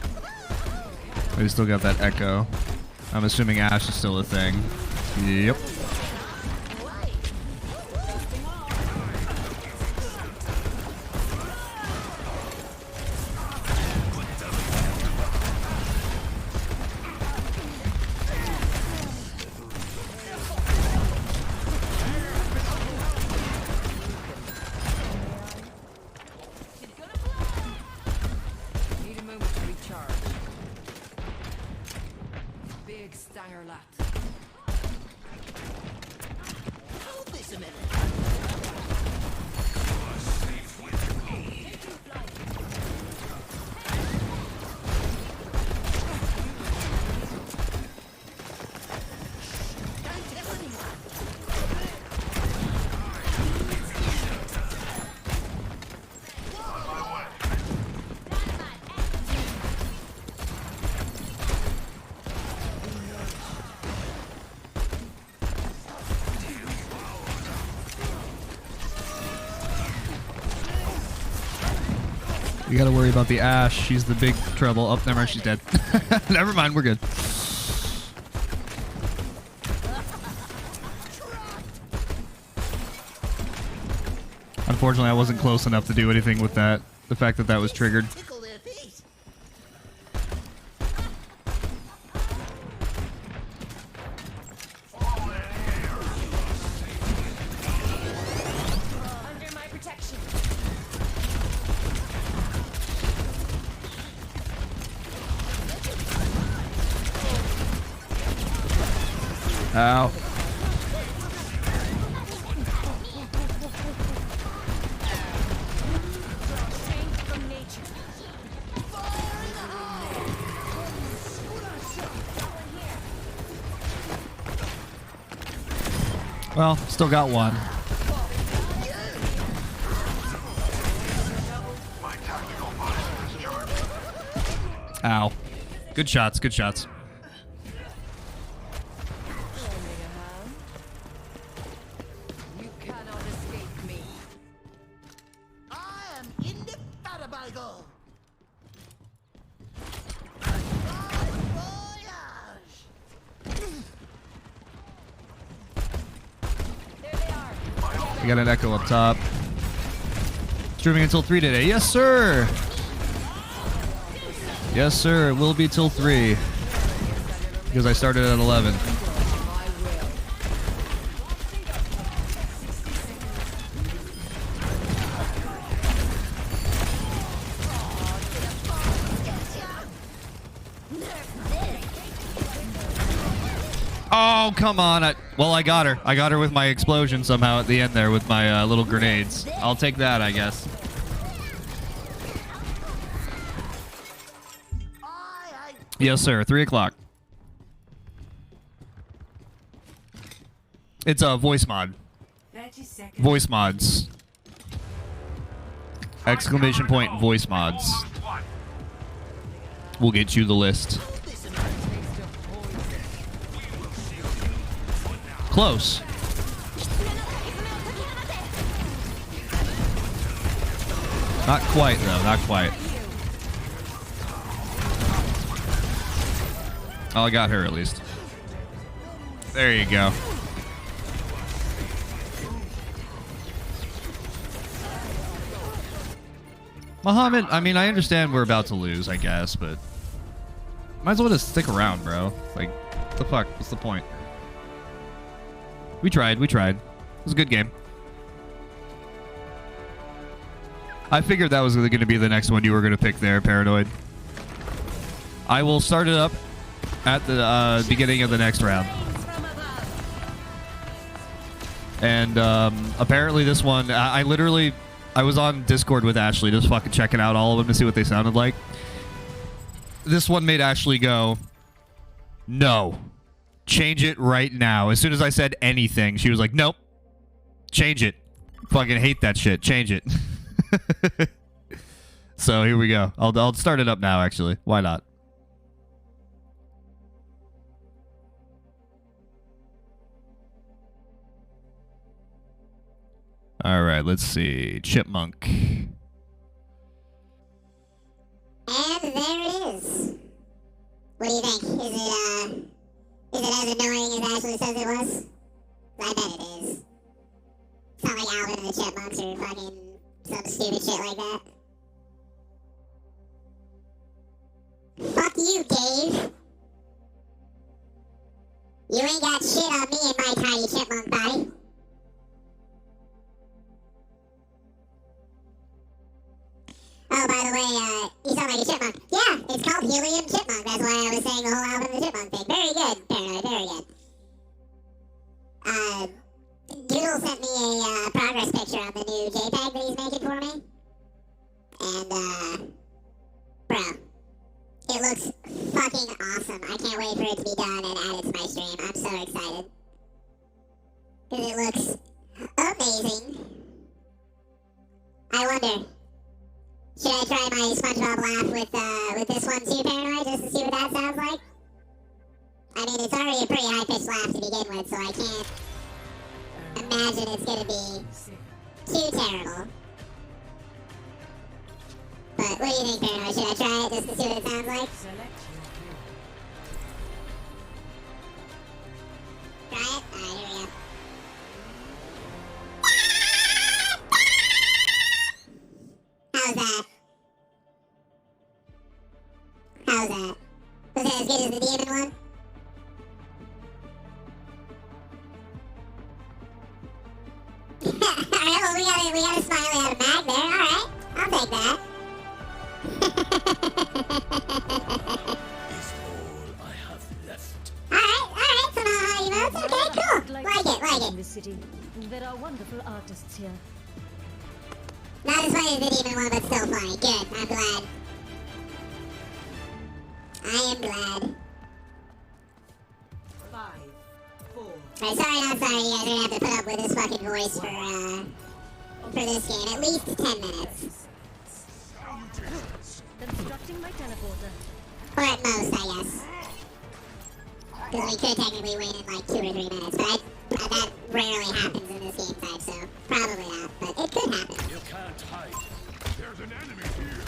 They still got that echo. I'm assuming Ashe is still a thing. Yep. Need a moment to recharge. Big stanger lat. Hold this a minute. Don't You gotta worry about the Ash. She's the big trouble. Oh, never mind. She's dead. Never mind. We're good. Unfortunately, I wasn't close enough to do anything with that. The fact that that was triggered. Under my protection. Ow. Well, still got one. Ow. Good shots, good shots. You cannot escape me. I am indefatigable. We got an echo up top. Streaming until 3 today. Yes, sir. Yes, sir. It will be till 3. Because I started at 11. Oh, come on. Well, I got her. I got her with my explosion somehow at the end there with my little grenades. I'll take that, I guess. Yes, sir. 3 o'clock. It's a voice mod. Voice mods. Exclamation point voice mods. We'll get you the list. Close. Not quite, though. Not quite. Oh, I got her at least. There you go. Muhammad, I mean, I understand we're about to lose, I guess, but might as well just stick around, bro. Like, what the fuck? What's the point? We tried. We tried. It was a good game. I figured that was going to be the next one you were going to pick there, Paranoid. I will start it up at the beginning of the next round. And apparently this one, I was on Discord with Ashley just fucking checking out all of them to see what they sounded like. This one made Ashley go, no. Change it right now. As soon as I said anything, she was like, nope. Change it. Fucking hate that shit. Change it. So here we go. I'll start it up now, actually. Why not? All right, let's see. Chipmunk. And there it is. What do you think? Is it as annoying as Ashley says it was? I bet it is. It's not like Alvin and the Chipmunks or fucking some stupid shit like that. Fuck you, Dave. You ain't got shit on me and my tiny chipmunk body. Oh, by the way, you sound like a chipmunk. Yeah, it's called Helium Chipmunk. That's why I was saying the whole Alvin and the Chipmunk thing. Very good, Paranoid, very good. Doodle sent me a progress picture on the new JPEG that he's making for me. And, bro, it looks fucking awesome. I can't wait for it to be done and added to my stream. I'm so excited. Because it looks amazing. I wonder, should I try my SpongeBob laugh with this one too, Paranoid, just to see what that sounds like? I mean, it's already a pretty high-pitched laugh to begin with, so I can't imagine it's gonna be too terrible. But what do you think, Paranoid? Should I try it just to see what it sounds like? Try it? Alright, here we go. How's that? How's that? Was that as good as the demon one? Alright, well, we got a smiley out of Mag there. Alright, I'll take that. Is all I have left. Alright, somehow emotes. Okay, cool. Like it. In this city, there are wonderful artists here. Not as funny as the demon one, but still funny. Good, I'm glad. I am glad. 5, 4. Alright, sorry, not sorry. You guys are gonna have to put up with this fucking voice for this game. At least 10 minutes. Constructing my teleporter. Or at most, I guess. Because we could technically win in like 2 or 3 minutes, but that rarely happens in this game type, so probably not. But it could happen. You can't hide. There's an enemy here.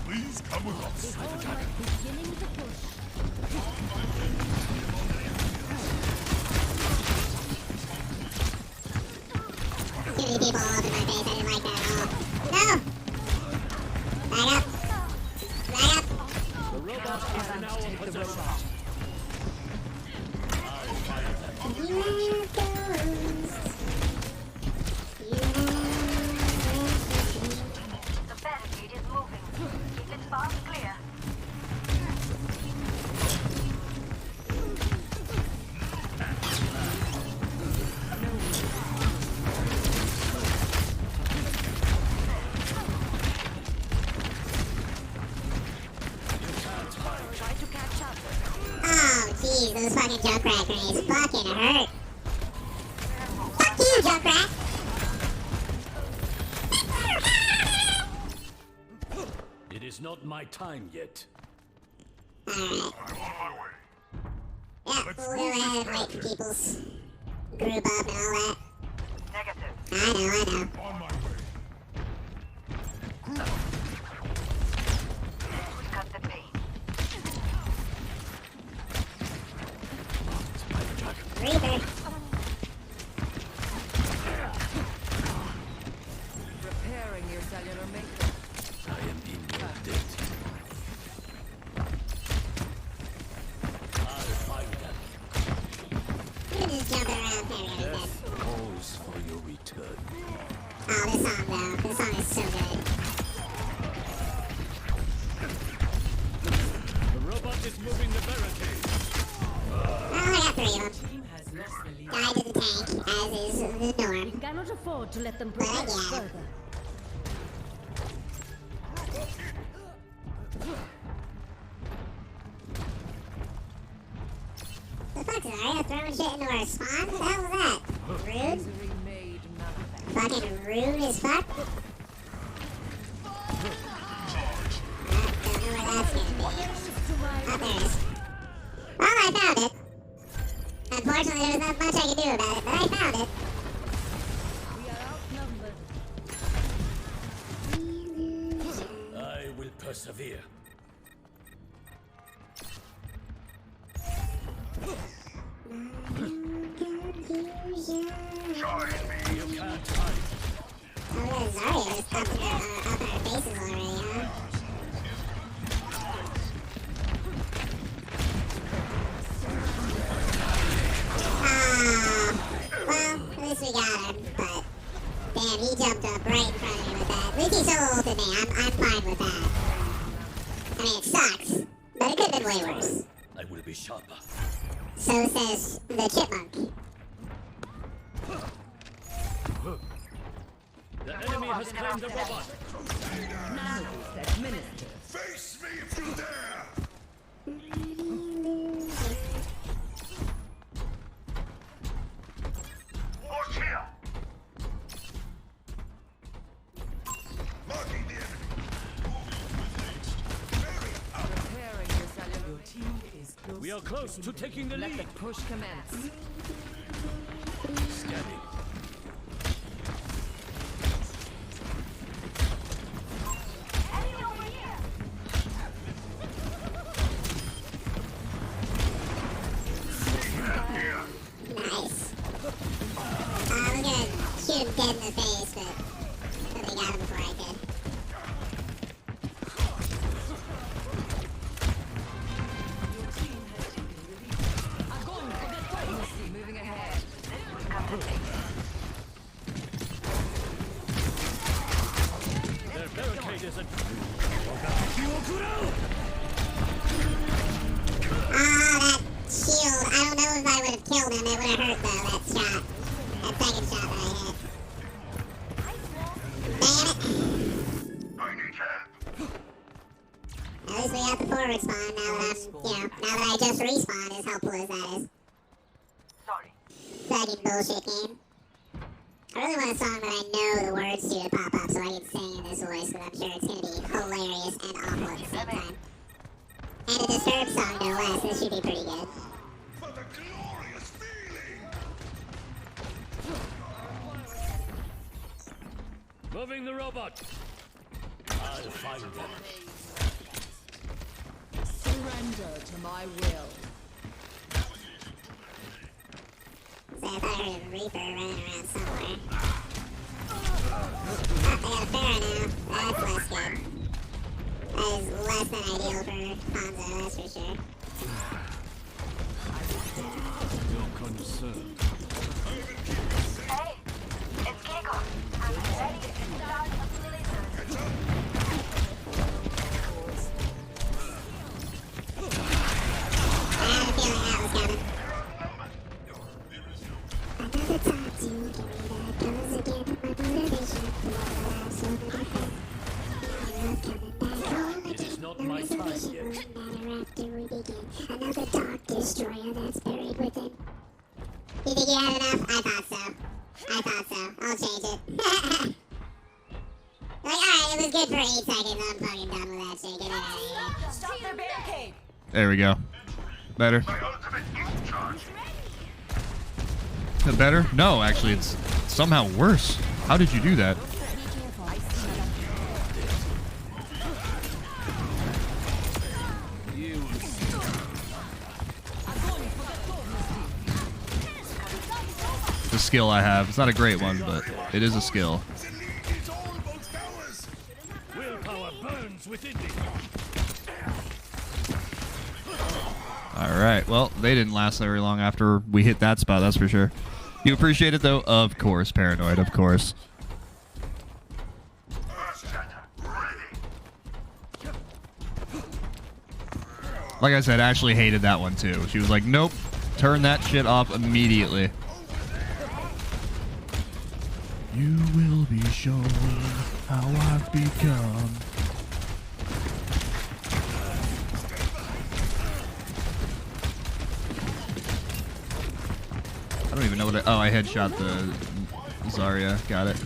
Please come with us. Beginning to push. Too many people all up in my face. I didn't like that at all. No! Back up. Back up. The robot is now in possession. The barricade is moving. Keep it fast clear. Try to catch up. Oh, jeez, those fucking Junkrat grenades fucking hurt. Fuck you, Junkrat! It is not my time yet. Alright. Yeah, we'll go ahead and wait for people's group up and all that. Negative. I know. On my way. Cut the pain. Reaper. Repairing your cellular matrix. I am in your debt. I'll find them. You can just jump around, Perry. Death calls for your return. Oh, this song, though. This song is so good. The robot is moving the barricade. Oh, I got 3 of them. Team has lost the lead. Died to the tank, as is the norm. Cannot afford to let them progress yeah. further. The fuck's Zarya throwing shit into our spawn? What the hell was that? Rude? Misery made manifest. Fucking rude as fuck? Don't know where that's gonna be. Oh, there it is. Well, I found it. Unfortunately, there was not much I could do about it, but I found it. We are outnumbered. I will persevere. You can't hide. Oh, yeah, Zarya is up in our faces already, huh? Well, at least we got him, but damn, he jumped up right in front of me with that. At least he solo ulted me. I'm fine with that. I mean, it sucks, but it could have been way worse. I will be sharper. So says the chipmunk. The enemy has claimed the robot. Nanoboost administered. Face me if you dare! Watch here! Marking the enemy. Repairing your are close to taking the lead. Let the push commence. Scanning. Nice. I'm gonna shoot him dead in the face, but somebody got him before I could. Moving ahead. Their barricade is at. Ah, that shield. I don't know if I would have killed him. It would have hurt, though, that shot. That second shot that I hit. Damn it. At least we got the forward spawn now that now that I just respawned, as helpful as that is. Fucking bullshit game. I really want a song that I know the words to pop up so I can sing in this voice, but I'm sure it's gonna be hilarious and awful at the same time. And a Disturbed song, no less. This should be pretty good. Moving the robot. I'll find them. Surrender to my will. So I thought I heard a Reaper running around somewhere. Oh, they got a Pharaoh now. That's less good. That is less than ideal for Hanzo, that's for sure. Your concern. Hey, it's Keiko. I'm ready to start a blizzard. I had a feeling that was coming. Another time to give me that goes again. My motivation for my life so beautiful. You're coming back home It is not my time yet. matter after we begin. Another dark destroyer that's buried within. You think you had enough? I thought so. I'll change it. Like, alright, it was good for 8 seconds. I'm fucking done with that shit. Get it out of here. Stop their barricade. There we go. Better. Is that better? No, actually, it's somehow worse. How did you do that? The skill I have. It's not a great one, but it is a skill. Willpower burns within me. Alright, well, they didn't last very long after we hit that spot, that's for sure. You appreciate it, though? Of course, Paranoid, of course. Like I said, Ashley hated that one, too. She was like, nope, turn that shit off immediately. You will be shown how I've become. I don't even know what I headshot the Zarya. Got it.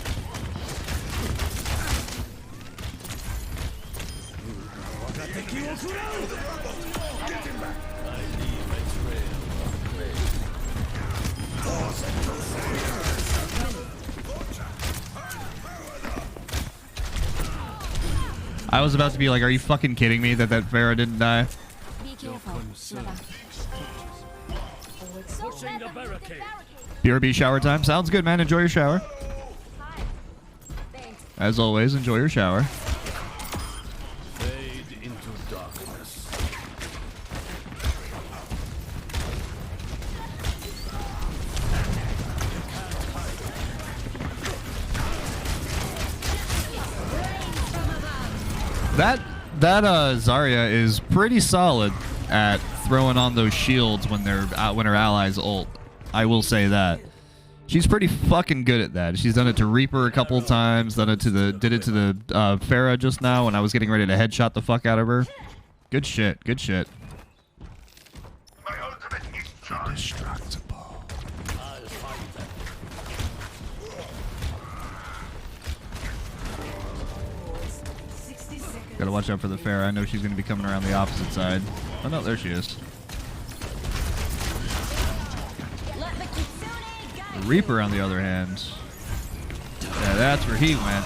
I was about to be like, are you fucking kidding me that Pharah didn't die? Be careful. Pushing the barricade. BRB shower time. Sounds good, man. Enjoy your shower. As always, enjoy your shower. Fade into darkness. That Zarya is pretty solid at throwing on those shields when her allies ult. I will say that. She's pretty fucking good at that. She's done it to Reaper a couple times. Did it to the Pharah just now when I was getting ready to headshot the fuck out of her. Good shit. Good shit. Indestructible. Gotta watch out for the Pharah. I know she's gonna be coming around the opposite side. Oh no, there she is. Reaper, on the other hand, yeah, that's where he went.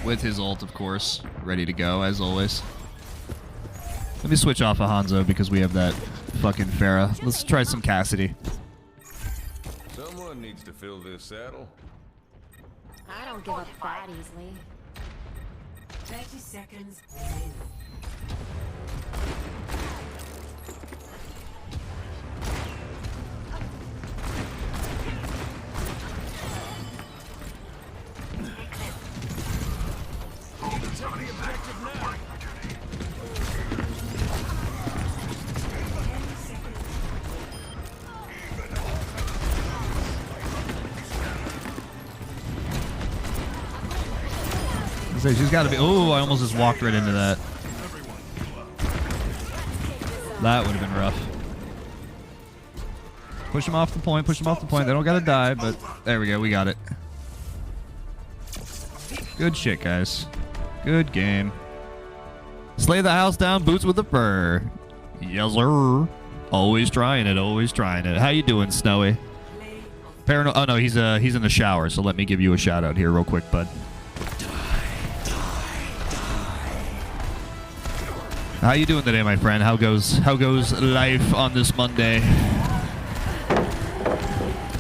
With his ult, of course. Ready to go, as always. Let me switch off of Hanzo because we have that fucking Pharah. Let's try some Cassidy. Someone needs to fill this saddle. I don't give up that easily. 30 seconds. She's got to be. Oh, I almost just walked right into that. That would have been rough. Push him off the point. Push him off the point. They don't got to die, but there we go. We got it. Good shit, guys. Good game. Slay the house down, boots with a fur. Yes, sir. Always trying it. Always trying it. How you doing, Snowy? Oh no, he's in the shower. So let me give you a shout out here, real quick, bud. How you doing today, my friend? How goes life on this Monday?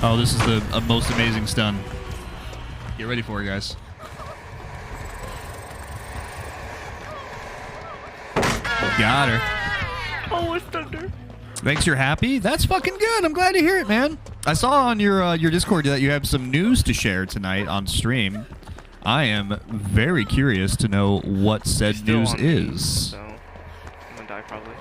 Oh, this is the most amazing stun. Get ready for it, guys. Got her. Oh, it's thunder. Thanks, you're happy? That's fucking good. I'm glad to hear it, man. I saw on your Discord that you have some news to share tonight on stream. I am very curious to know what said news is. So, I'm gonna die probably.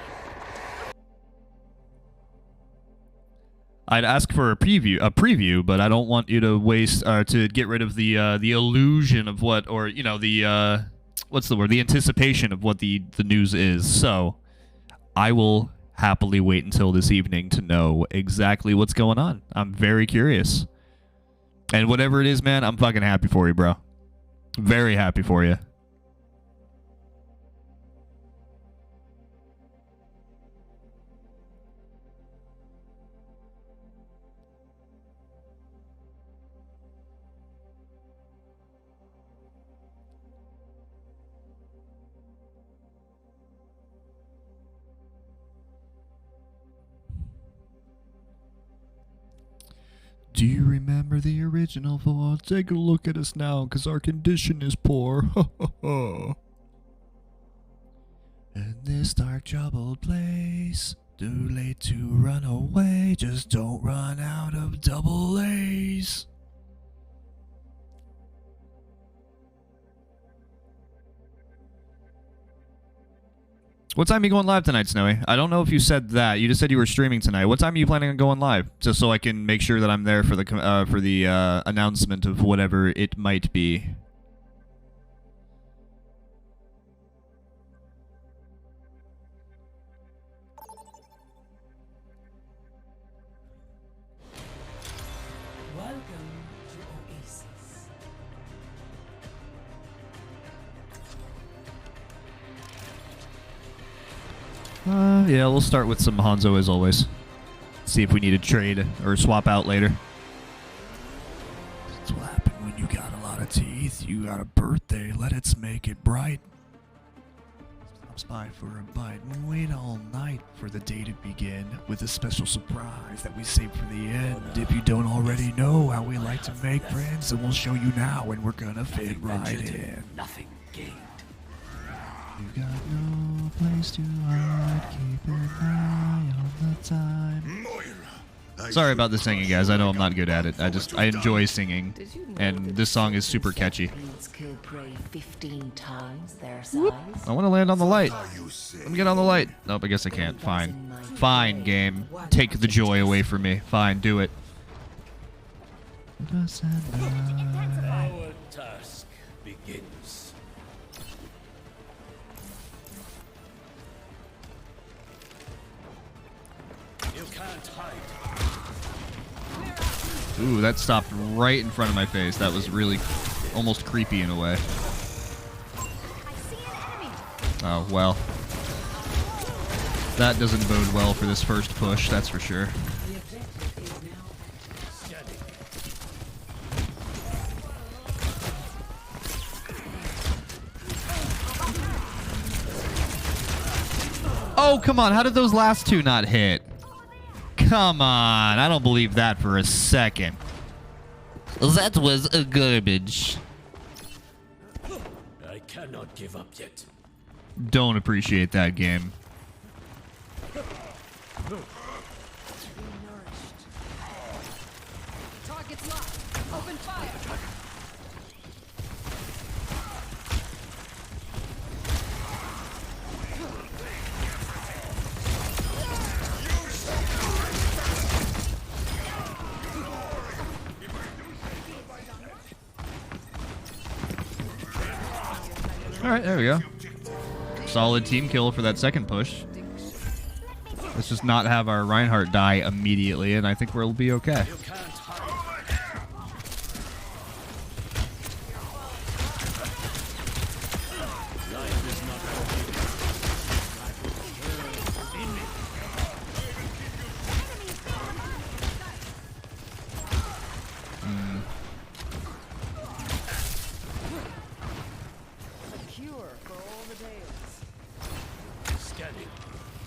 I'd ask for a preview, but I don't want you to waste to get rid of the illusion of what, or you know, the what's the word? The anticipation of what the news is. So, I will happily wait until this evening to know exactly what's going on. I'm very curious. And whatever it is, man, I'm fucking happy for you, bro. Very happy for you. Do you remember the original VoD? Take a look at us now, cause our condition is poor. In this dark, troubled place, too late to run away. Just don't run out of double A's. What time are you going live tonight, Snowy? I don't know if you said that. You just said you were streaming tonight. What time are you planning on going live? Just so I can make sure that I'm there for the announcement of whatever it might be. Welcome to Oasis. Yeah, we'll start with some Hanzo as always. See if we need to trade or swap out later. That's what happened when you got a lot of teeth. You got a birthday, let's make it bright. Stops by for a bite and wait all night for the day to begin with a special surprise that we save for the end. If you don't already know how we like to make friends, then we'll show you now and we're gonna fit right in. Nothing gained. You got no place to hide, keep an eye on the time. Sorry about the singing, guys. I know I'm not good at it. I enjoy singing, and this song is super catchy. Kill prey 15 times their size. Whoop. I want to land on the light. Let me get on the light. Nope, I guess I can't. Fine. Fine, game. Take the joy away from me. Fine, do it. Our task begins. You can't hide. Ooh, that stopped right in front of my face. That was really almost creepy in a way. Oh, well. That doesn't bode well for this first push, that's for sure. Oh, come on. How did those last two not hit? Come on. I don't believe that for a second. That was a garbage. I cannot give up yet. Don't appreciate that game. Target's locked. Open fire. All right, there we go. Solid team kill for that second push. Let's just not have our Reinhardt die immediately, and I think we'll be okay.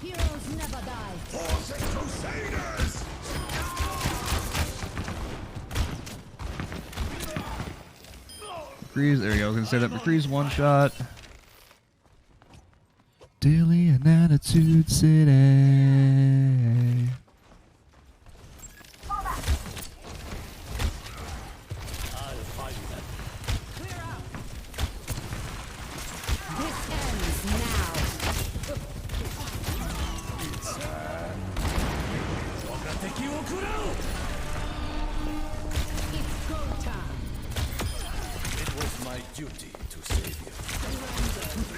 Heroes never die. McCree's, there we go. I was gonna say that McCree's one shot. Daily and Attitude City. My duty to save you.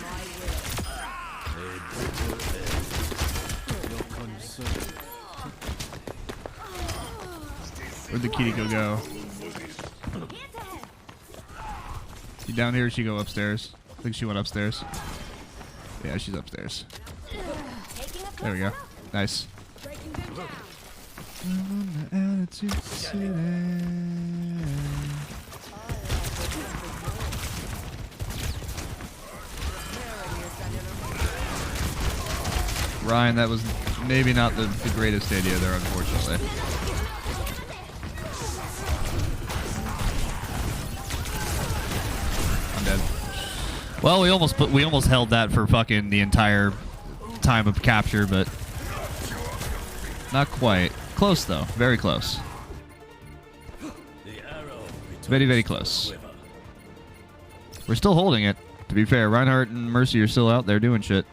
My will. No concern. Where'd the Kiriko go? She down here or she go upstairs? I think she went upstairs. Yeah, she's upstairs. There we go. Nice. Attitude City. Ryan, that was maybe not the greatest idea there, unfortunately. I'm dead. Well, we almost held that for fucking the entire time of capture, but not quite. Close though, very close. Very, very close. We're still holding it. To be fair, Reinhardt and Mercy are still out there doing shit.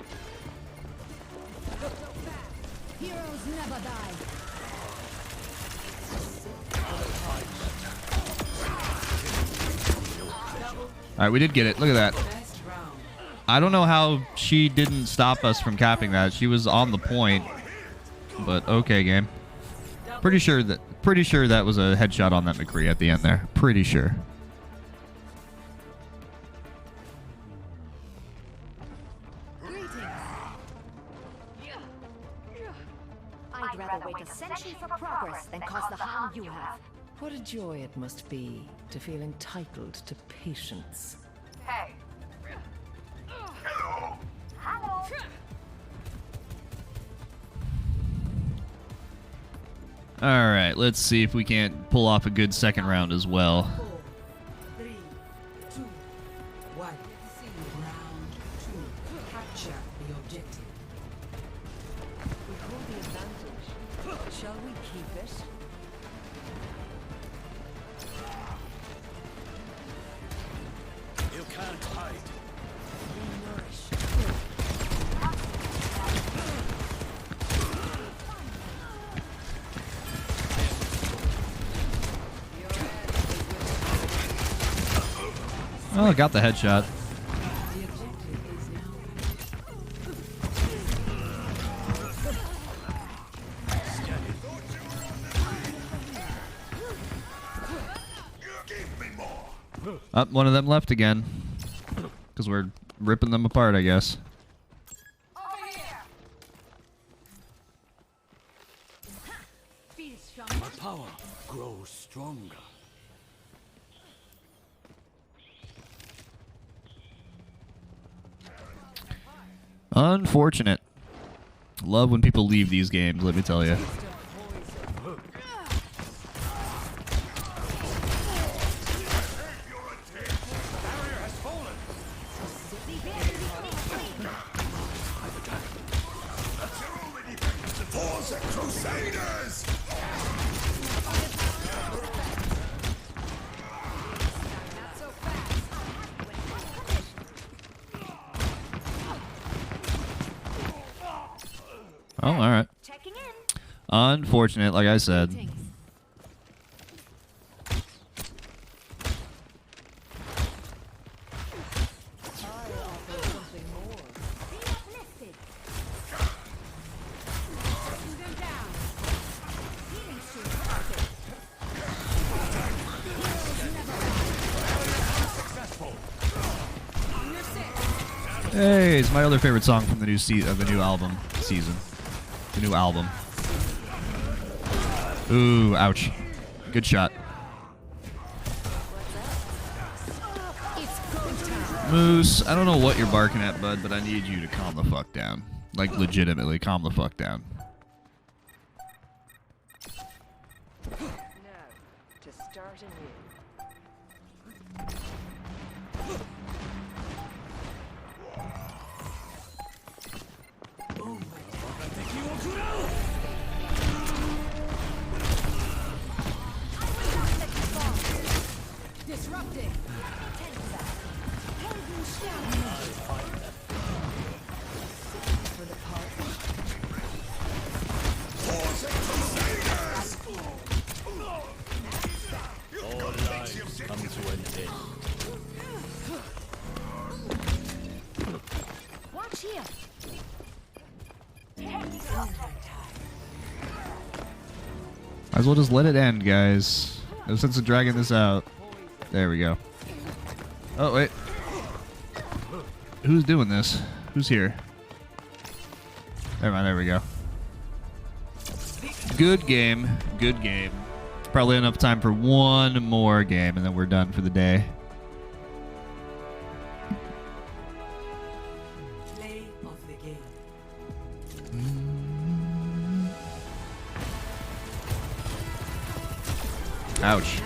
Alright, we did get it. Look at that. I don't know how she didn't stop us from capping that. She was on the point. But okay, game. Pretty sure that was a headshot on that McCree at the end there. Pretty sure. I'd rather wait a century for progress than cause the harm you have. What a joy it must be to feel entitled to patience. Hey. Hello. Hello. All right, let's see if we can't pull off a good second round as well. 4, 3, 2, 1. Round 2. Capture the objective. We hold the advantage. Shall we keep it? You can't hide. Oh, I got the headshot. Up, one of them left again. Because we're ripping them apart, I guess. My power grows stronger. Unfortunate. Love when people leave these games, let me tell you. Crusaders! Oh, all right. Unfortunate, like I said. Hey, it's my other favorite song from the new album season. The new album. Ooh, ouch. Good shot. Moose, I don't know what you're barking at, bud, but I need you to calm the fuck down. Like, legitimately, calm the fuck down. Disrupting. All lives come to an end. Watch here. Might as well just let it end, guys. No sense of dragging this out. There we go. Oh, wait. Who's doing this? Who's here? Never mind, there we go. Good game. Good game. Probably enough time for one more game, and then we're done for the day. Play of the game. Ouch.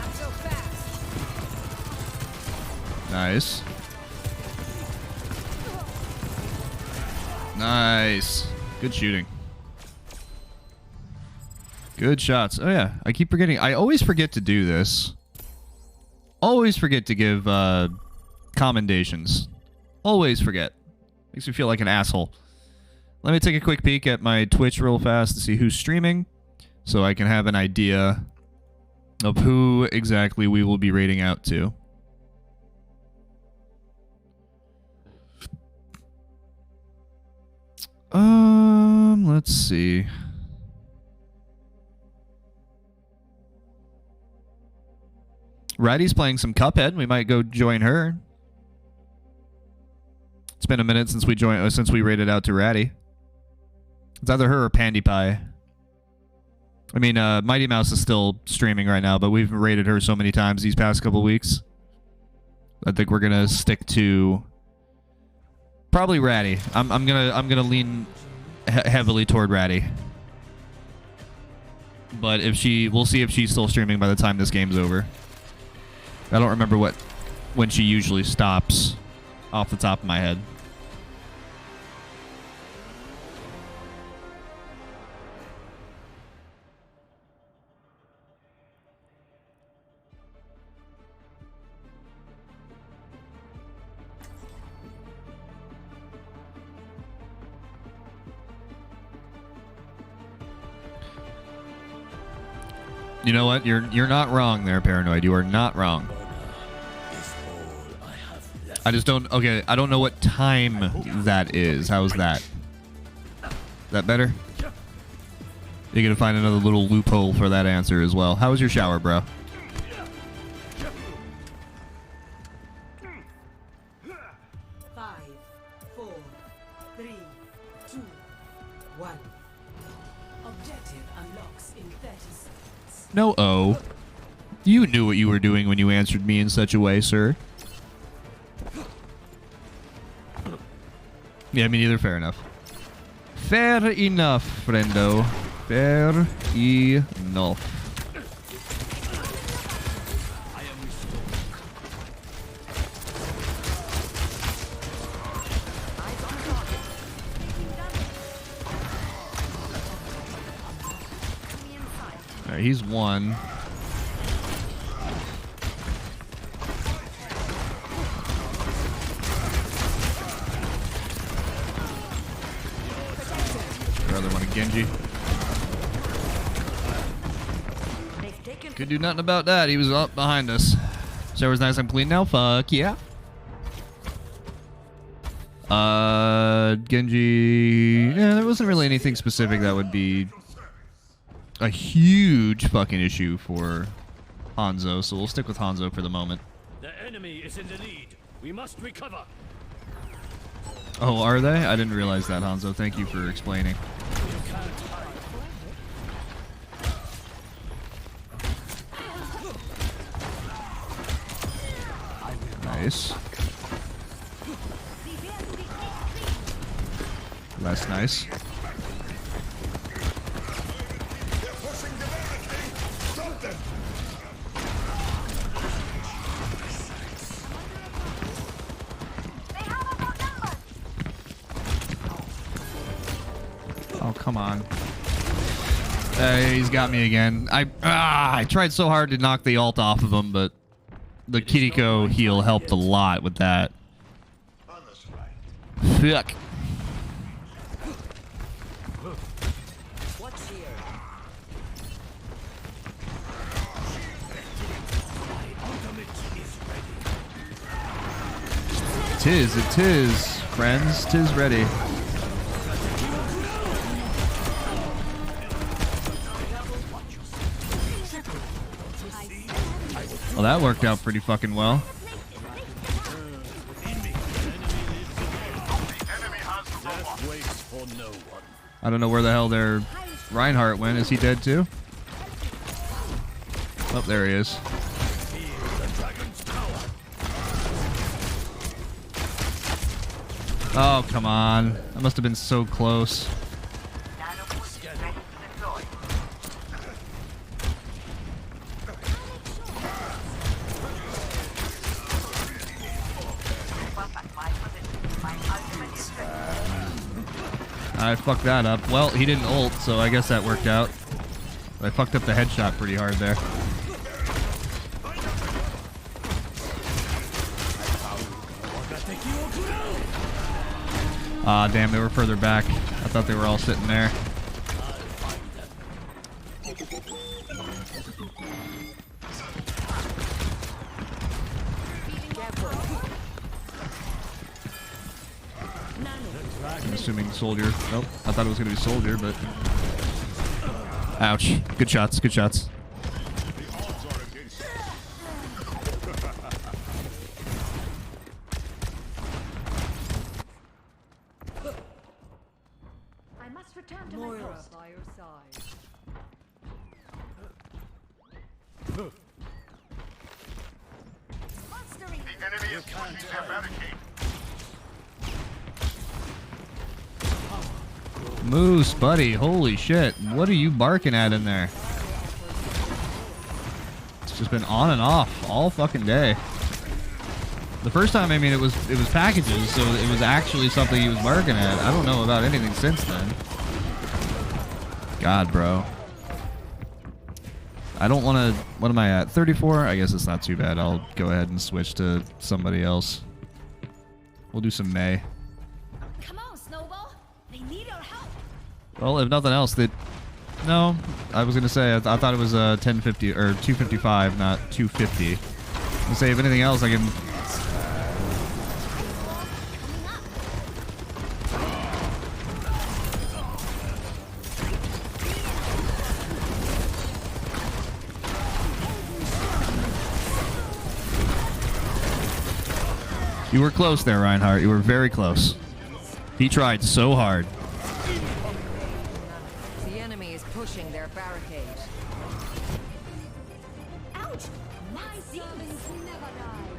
Nice. Nice. Good shooting. Good shots. Oh, yeah. I keep forgetting. I always forget to do this. Always forget to give commendations. Always forget. Makes me feel like an asshole. Let me take a quick peek at my Twitch real fast to see who's streaming, so I can have an idea of who exactly we will be rating out to. Let's see. Ratty's playing some Cuphead. We might go join her. It's been a minute since we rated out to Ratty. It's either her or Pandy Pie. I mean, Mighty Mouse is still streaming right now, but we've rated her so many times these past couple weeks. I think we're gonna stick to probably Ratty. I'm gonna lean heavily toward Ratty. But we'll see if she's still streaming by the time this game's over. I don't remember when she usually stops off the top of my head. You know what? You're not wrong there, Paranoid. You are not wrong. I just don't... Okay, I don't know what time that is. How's that? That better? You're gonna find another little loophole for that answer as well. How was your shower, bro? No, oh. You knew what you were doing when you answered me in such a way, sir. Yeah, me neither. Fair enough. Fair enough, friendo. Fair enough. Alright, he's one. Rather want a Genji. Could do nothing about that. He was up behind us. Shower's nice and clean now. Fuck yeah. Genji. Yeah, there wasn't really anything specific that would be a huge fucking issue for Hanzo, so we'll stick with Hanzo for the moment. The enemy is in the lead. We must recover. Oh, are they? I didn't realize that, Hanzo. Thank you for explaining. Nice. That's nice. Oh, come on. He's got me again. I tried so hard to knock the ult off of him, but the Kiriko heal helped a lot with that. Fuck. It is, friends. 'Tis ready. Well, that worked out pretty fucking well. I don't know where the hell their Reinhardt went. Is he dead too? Oh, there he is. Oh, come on. That must have been so close. I fucked that up. Well, he didn't ult, so I guess that worked out. I fucked up the headshot pretty hard there. Ah, damn, they were further back. I thought they were all sitting there. I'm assuming soldier. Nope, I thought it was going to be soldier, but... Ouch. Good shots, good shots. I must return to my post. By your side. The enemy is pushing their barricade. Moose, buddy. Holy shit. What are you barking at in there? It's just been on and off all fucking day. The first time, I mean, it was packages, so it was actually something he was barking at. I don't know about anything since then. God, bro. I don't want to... What am I at? 34? I guess it's not too bad. I'll go ahead and switch to somebody else. We'll do some May. Come on, Snowball. They need our help. Well, if nothing else, they... No, I was going to say, I thought it was 1050 or 255, not 250. I'll say, if anything else, I can... You were close there, Reinhardt. You were very close. He tried so hard. The enemy is pushing their barricade. Ouch! My demons never die.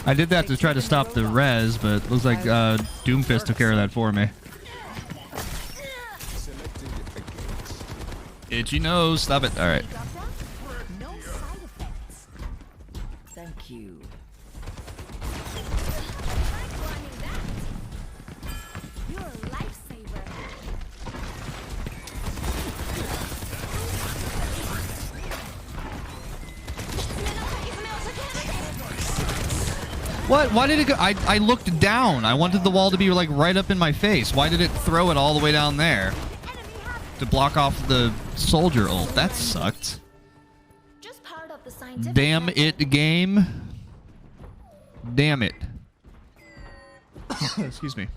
I did that to try to stop the res, but looks like Doomfist took care of that for me. Itchy nose. Stop it. All right. Thank you. You're a lifesaver. What? Why did it go? I looked down. I wanted the wall to be like right up in my face. Why did it throw it all the way down there to block off the soldier ult? That sucked. Just part of the scientific Damn it, game. Damn it. Excuse me.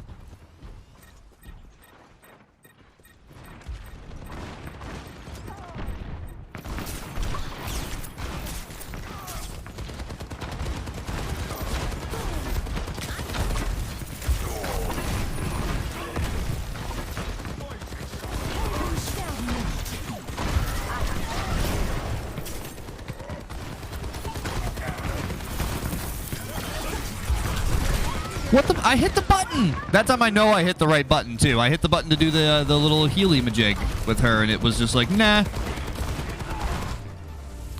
What the? I hit the button! That time I know I hit the right button, too. I hit the button to do the little Healy majig with her, and it was just like, nah.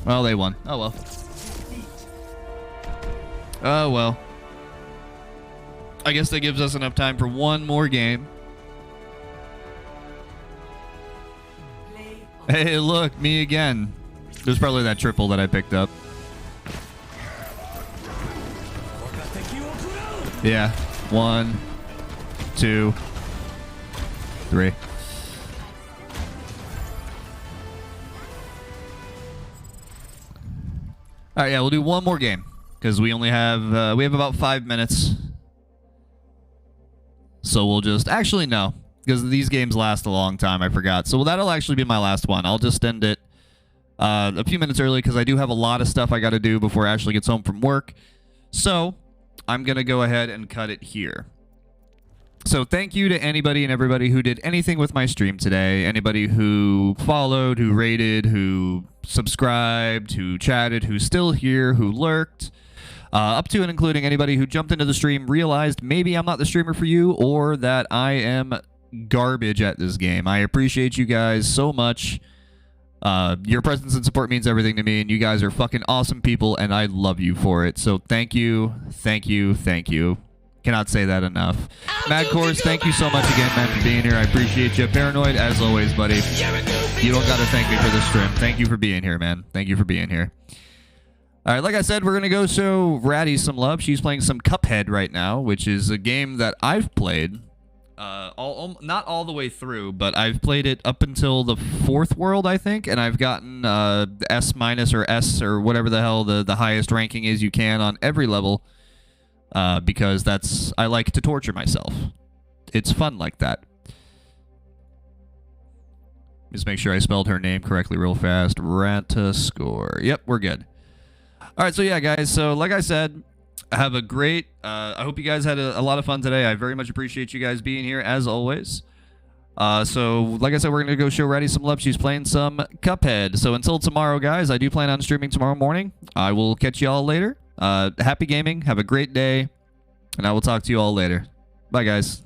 Well, they won. Oh, well. Oh, well. I guess that gives us enough time for one more game. Hey, look, me again. There's probably that triple that I picked up. Yeah. 1, 2, 3. All right, yeah, we'll do one more game because we only have we have about 5 minutes. So we'll just actually no, because these games last a long time. I forgot. So that'll actually be my last one. I'll just end it a few minutes early because I do have a lot of stuff I got to do before Ashley gets home from work. So I'm going to go ahead and cut it here. So thank you to anybody and everybody who did anything with my stream today. Anybody who followed, who rated, who subscribed, who chatted, who's still here, who lurked. Up to and including anybody who jumped into the stream, realized maybe I'm not the streamer for you, or that I am garbage at this game. I appreciate you guys so much. Your presence and support means everything to me, and you guys are fucking awesome people, and I love you for it. So thank you, thank you, thank you. Cannot say that enough. Mad Course, thank you so much again, man, for being here. I appreciate you. Paranoid, as always, buddy. You don't got to thank me for this stream. Thank you for being here, man. Thank you for being here. All right, like I said, we're going to go show Ratty some love. She's playing some Cuphead right now, which is a game that I've played. Not all the way through, but I've played it up until the 4th world, I think, and I've gotten S- or S or whatever the hell the highest ranking is you can on every level, because I like to torture myself. It's fun like that. Just make sure I spelled her name correctly real fast. Ratascore. Yep, we're good. All right, so yeah, guys, so like I said, have a great, I hope you guys had a lot of fun today. I very much appreciate you guys being here, as always. So, like I said, we're going to go show Ratty some love. She's playing some Cuphead. So until tomorrow, guys, I do plan on streaming tomorrow morning. I will catch you all later. Happy gaming. Have a great day. And I will talk to you all later. Bye, guys.